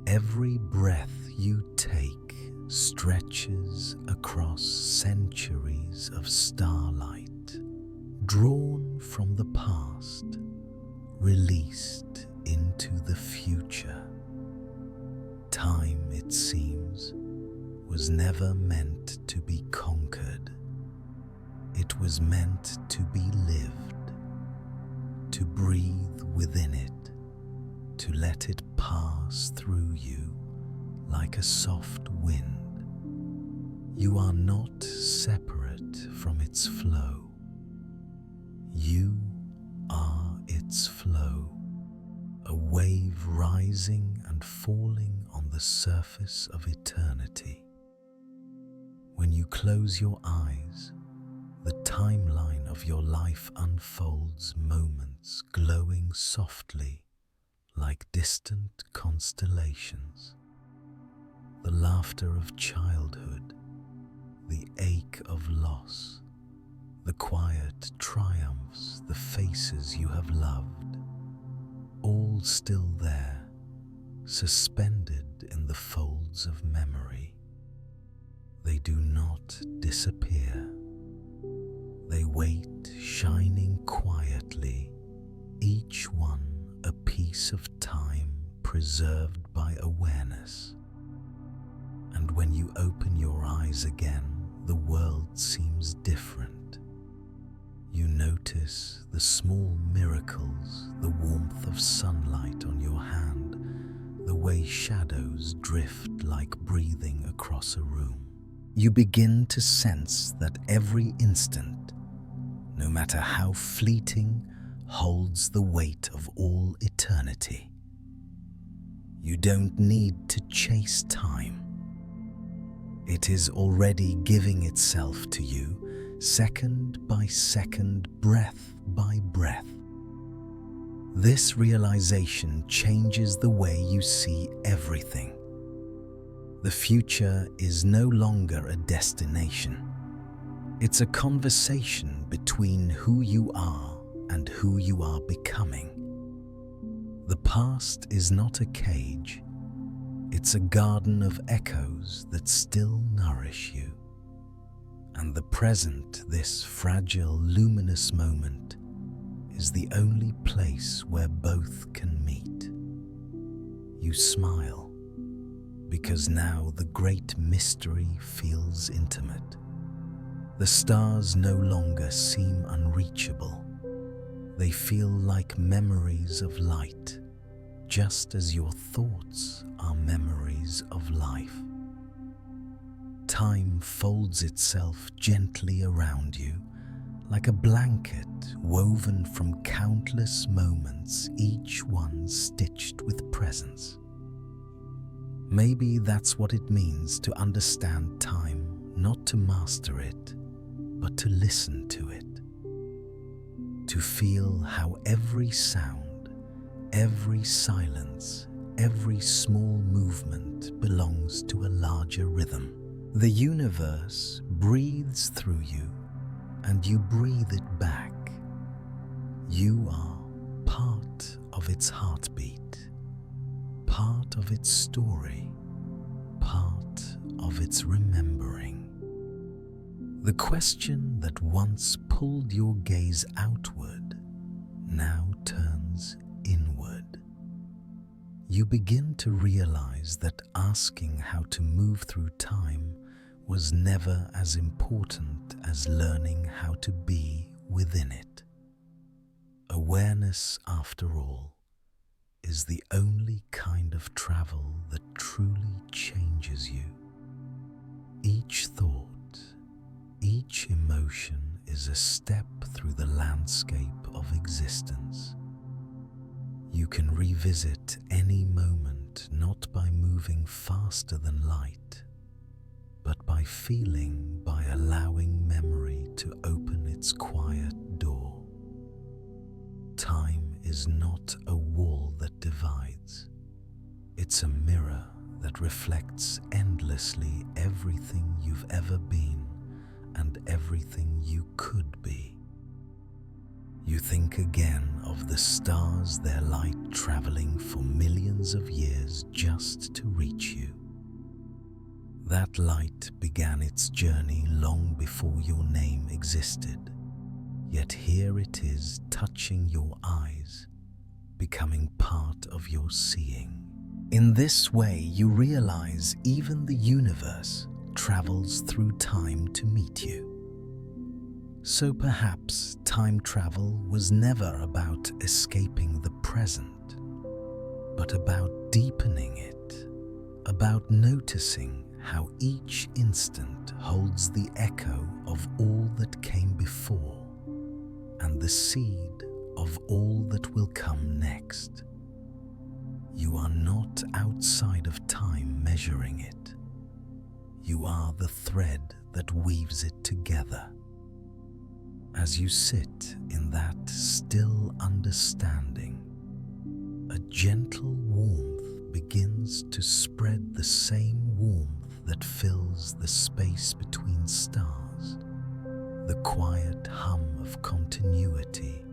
Every breath you take stretches across centuries of starlight, drawn from the past, released into the future. Time, it seems, was never meant to be conquered. It was meant to be lived, to breathe within it, to let it pass through you like a soft wind. You are not separate from its flow. You are its flow, a wave rising and falling on the surface of eternity. When you close your eyes, the timeline of your life unfolds, moments glowing softly like distant constellations. The laughter of childhood, the ache of loss, the quiet triumphs, the faces you have loved, all still there, suspended in the folds of memory. They do not disappear. They wait, shining quietly, each one a piece of time preserved by awareness. And when you open your eyes again, the world seems different. You notice the small miracles, the warmth of sunlight on your hand, the way shadows drift like breathing across a room. You begin to sense that every instant, no matter how fleeting, holds the weight of all eternity. You don't need to chase time. It is already giving itself to you, second by second, breath by breath. This realization changes the way you see everything. The future is no longer a destination. It's a conversation between who you are and who you are becoming. The past is not a cage. It's a garden of echoes that still nourish you. And the present, this fragile, luminous moment, is the only place where both can meet. You smile, because now the great mystery feels intimate. The stars no longer seem unreachable. They feel like memories of light, just as your thoughts are memories of life. Time folds itself gently around you, like a blanket woven from countless moments, each one stitched with presence. Maybe that's what it means to understand time, not to master it, but to listen to it. To feel how every sound, every silence, every small movement belongs to a larger rhythm. The universe breathes through you, and you breathe it back. You are part of its heartbeat, part of its story, part of its remembering. The question that once pulled your gaze outward now turns inward. You begin to realize that asking how to move through time was never as important as learning how to be within it. Awareness, after all, is the only kind of travel that truly changes you. Each thought, each emotion is a step through the landscape of existence. You can revisit any moment not by moving faster than light, but by feeling, by allowing memory to open its quiet door. Time is not a wall that divides. It's a mirror that reflects endlessly everything you've ever been and everything you could be. You think again of the stars, their light traveling for millions of years just to reach you. That light began its journey long before your name existed, yet here it is touching your eyes, becoming part of your seeing. In this way, you realize even the universe travels through time to meet you. So perhaps time travel was never about escaping the present, but about deepening it, about noticing how each instant holds the echo of all that came before and the seed of all that will come next. You are not outside of time measuring it. You are the thread that weaves it together. As you sit in that still understanding, a gentle warmth begins to spread, the same warmth that fills the space between stars, the quiet hum of continuity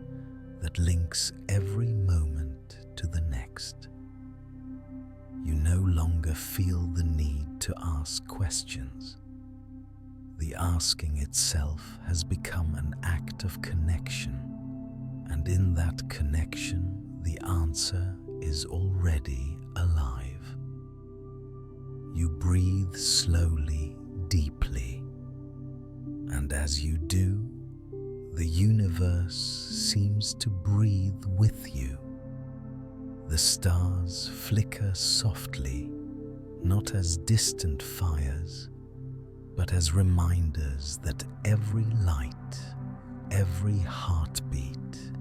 that links every moment to the next. You no longer feel the need to ask questions. The asking itself has become an act of connection, and in that connection, the answer is already alive. You breathe slowly, deeply, and as you do, the universe seems to breathe with you. The stars flicker softly, not as distant fires, but as reminders that every light, every heartbeat,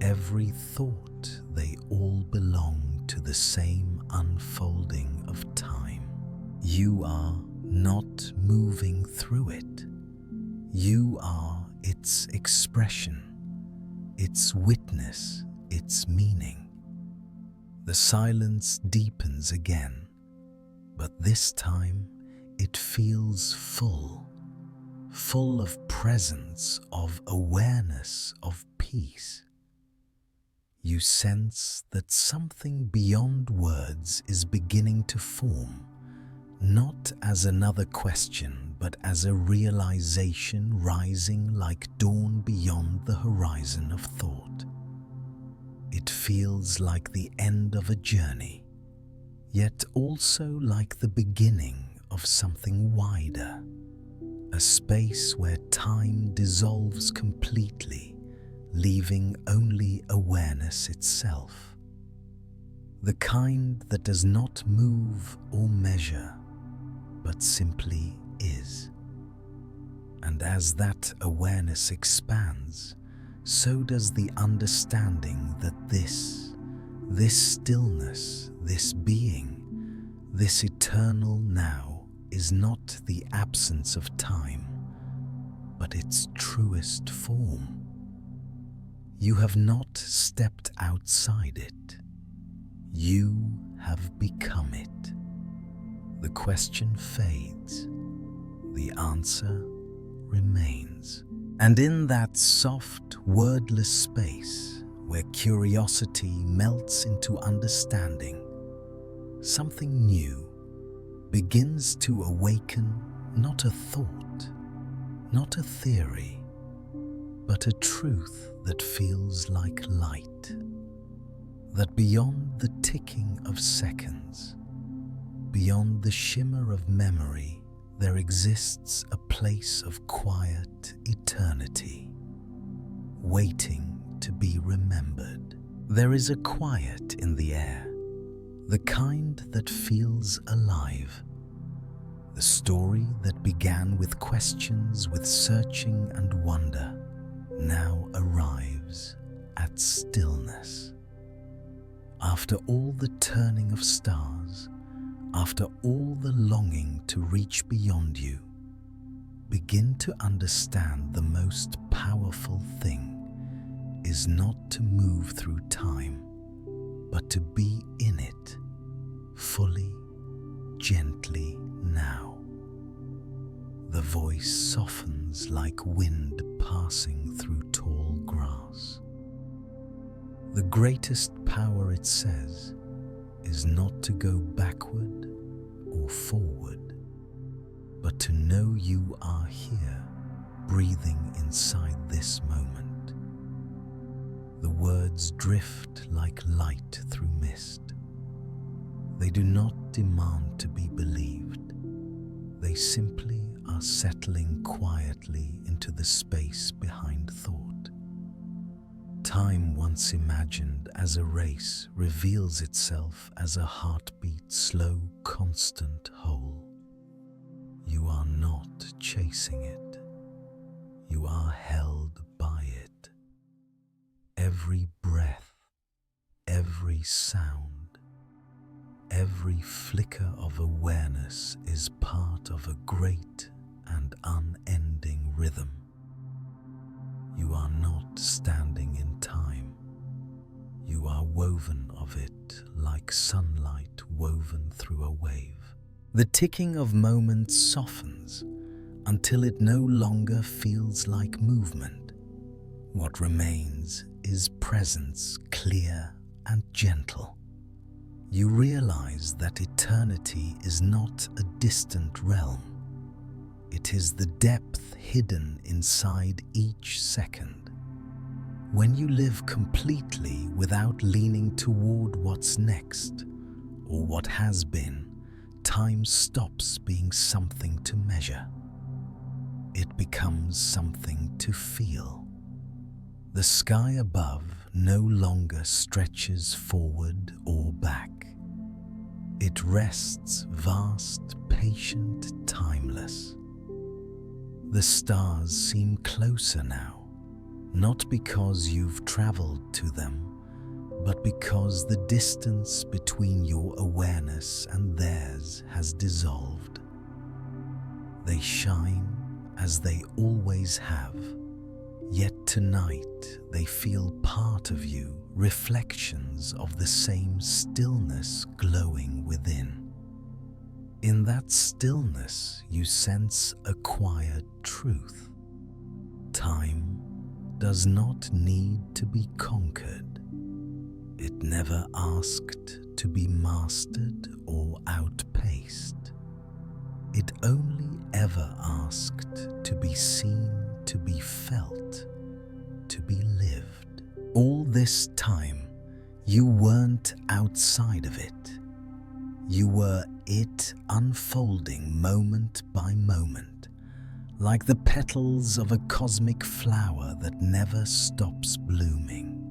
every thought, they all belong to the same unfolding of time. You are not moving through it. You are its expression, its witness, its meaning. The silence deepens again, but this time it feels full of presence, of awareness, of peace. You sense that something beyond words is beginning to form, not as another question, but as a realization rising like dawn beyond the horizon of thought. It feels like the end of a journey, yet also like the beginning of something wider, a space where time dissolves completely, leaving only awareness itself. The kind that does not move or measure, but simply is. And as that awareness expands, so does the understanding that this stillness, this being, this eternal now, is not the absence of time, but its truest form. You have not stepped outside it. You have become it. The question fades. The answer remains. And in that soft, wordless space where curiosity melts into understanding, something new begins to awaken, not a thought, not a theory, but a truth that feels like light. That beyond the ticking of seconds, beyond the shimmer of memory, there exists a place of quiet eternity, waiting to be remembered. There is a quiet in the air, the kind that feels alive, The story that began with questions, with searching and wonder, now arrives at stillness. After all the turning of stars, after all the longing to reach beyond you, begin to understand the most powerful thing is not to move through time, but to be in it, fully, gently now. The voice softens like wind passing through tall grass. The greatest power, it says, is not to go backward or forward, but to know you are here, breathing inside this moment. The words drift like light through mist. They do not demand to be believed. They simply are settling quietly into the space behind thought. Time, once imagined as a race, reveals itself as a heartbeat, slow, constant whole. You are not chasing it. You are held by it. Every breath, every sound, every flicker of awareness is part of a great and unending rhythm. You are not standing in time. You are woven of it like sunlight woven through a wave. The ticking of moments softens until it no longer feels like movement. What remains is presence, clear and gentle. You realize that eternity is not a distant realm. It is the depth hidden inside each second. When you live completely without leaning toward what's next or what has been, time stops being something to measure. It becomes something to feel. The sky above no longer stretches forward or back. It rests vast, patient, timeless. The stars seem closer now, not because you've traveled to them, but because the distance between your awareness and theirs has dissolved. They shine as they always have, yet tonight they feel part of you, reflections of the same stillness glowing within. In that stillness, you sense a quiet truth. Time does not need to be conquered. It never asked to be mastered or outpaced. It only ever asked to be seen, to be felt, to be lived. All this time, you weren't outside of it. You were it, unfolding moment by moment, like the petals of a cosmic flower that never stops blooming.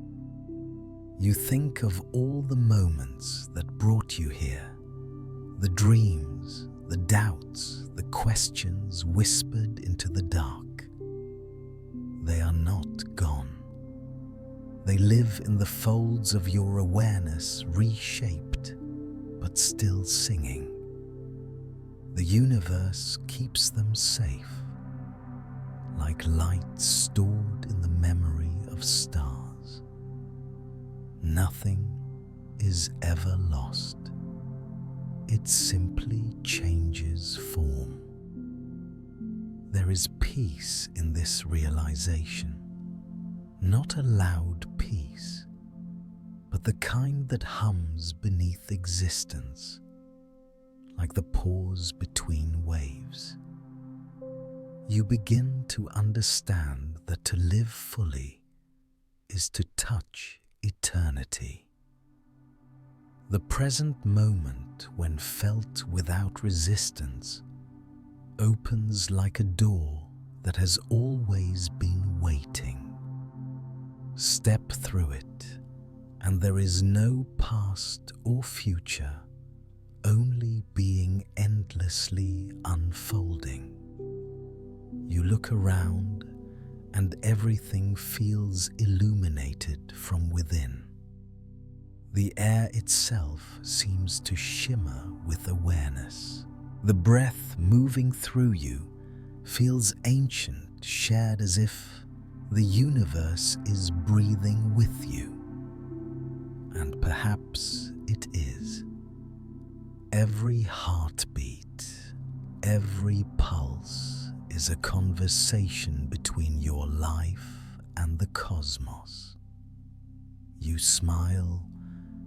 You think of all the moments that brought you here, the dreams, the doubts, the questions whispered into the dark. They are not gone. They live in the folds of your awareness, reshaped, but still singing. The universe keeps them safe, like light stored in the memory of stars. Nothing is ever lost. It simply changes form. There is peace in this realization, not a loud peace, but the kind that hums beneath existence, like the pause between waves. You begin to understand that to live fully is to touch eternity. The present moment, when felt without resistance, opens like a door that has always been waiting. Step through it, and there is no past or future, only being endlessly unfolding. You look around and everything feels illuminated from within. The air itself seems to shimmer with awareness. The breath moving through you feels ancient, shared as if the universe is breathing with you. And perhaps it is. Every heartbeat, every pulse is a conversation between your life and the cosmos. You smile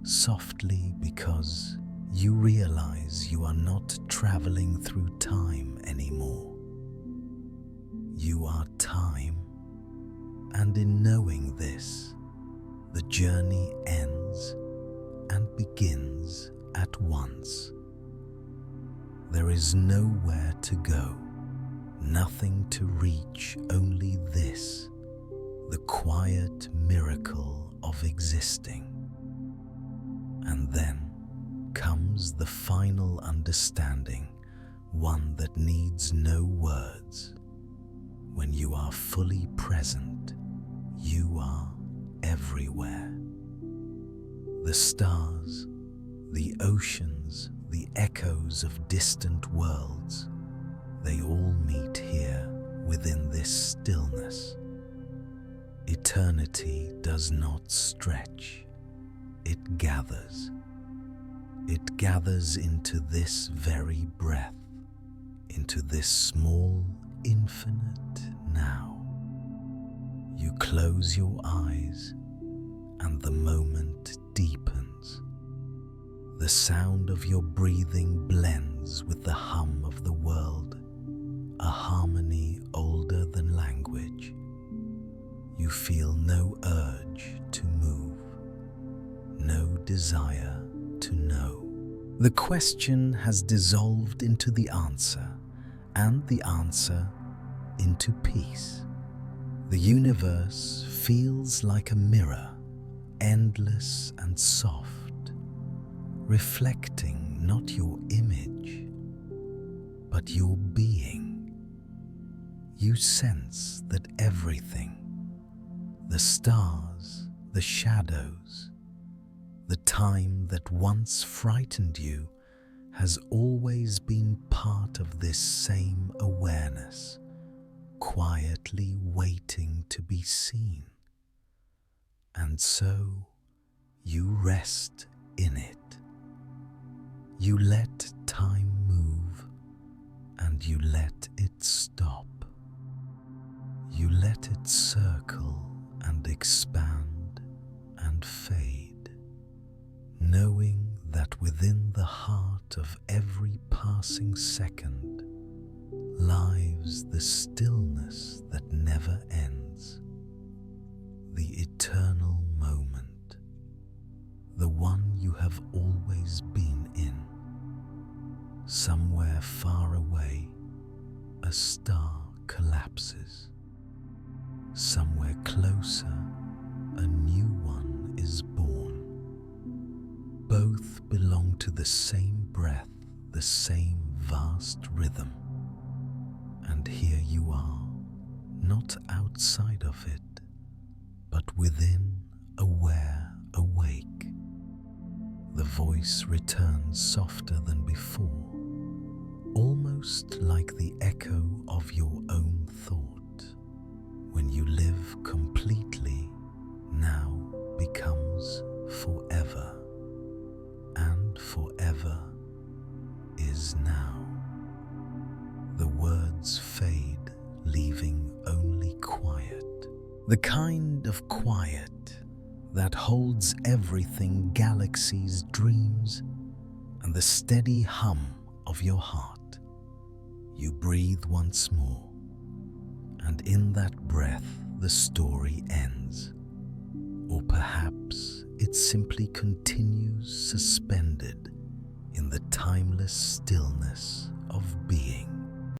softly because you realize you are not traveling through time anymore. You are time, and in knowing this, the journey ends and begins at once. There is nowhere to go, nothing to reach, only this, the quiet miracle of existing. And then comes the final understanding, one that needs no words. When you are fully present, you are everywhere. The stars, the oceans, the echoes of distant worlds, they all meet here within this stillness. Eternity does not stretch. It gathers. It gathers into this very breath, into this small, infinite now. You close your eyes and the moment deepens. The sound of your breathing blends with the hum of the world, a harmony older than language. You feel no urge to move, no desire to know. The question has dissolved into the answer, and the answer into peace. The universe feels like a mirror, endless and soft, reflecting not your image, but your being. You sense that everything, the stars, the shadows, the time that once frightened you, has always been part of this same awareness, quietly waiting to be seen. And so you rest in it. You let time move and you let it stop. You let it circle and expand and fade, knowing that within the heart of every passing second lies the stillness that never ends, the eternal moment, the one you have always been in. Somewhere far away, a star collapses. Somewhere closer, a new one is born. Both belong to the same breath, the same vast rhythm. And here you are, not outside of it, but within, aware, awake. The voice returns softer than before, almost like the echo of your own thought. When you live completely, now becomes forever, and forever is now. The words fade, leaving only quiet. The kind of quiet that holds everything, galaxies, dreams, and the steady hum of your heart. You breathe once more, and in that breath the story ends. Or perhaps it simply continues suspended in the timeless stillness of being.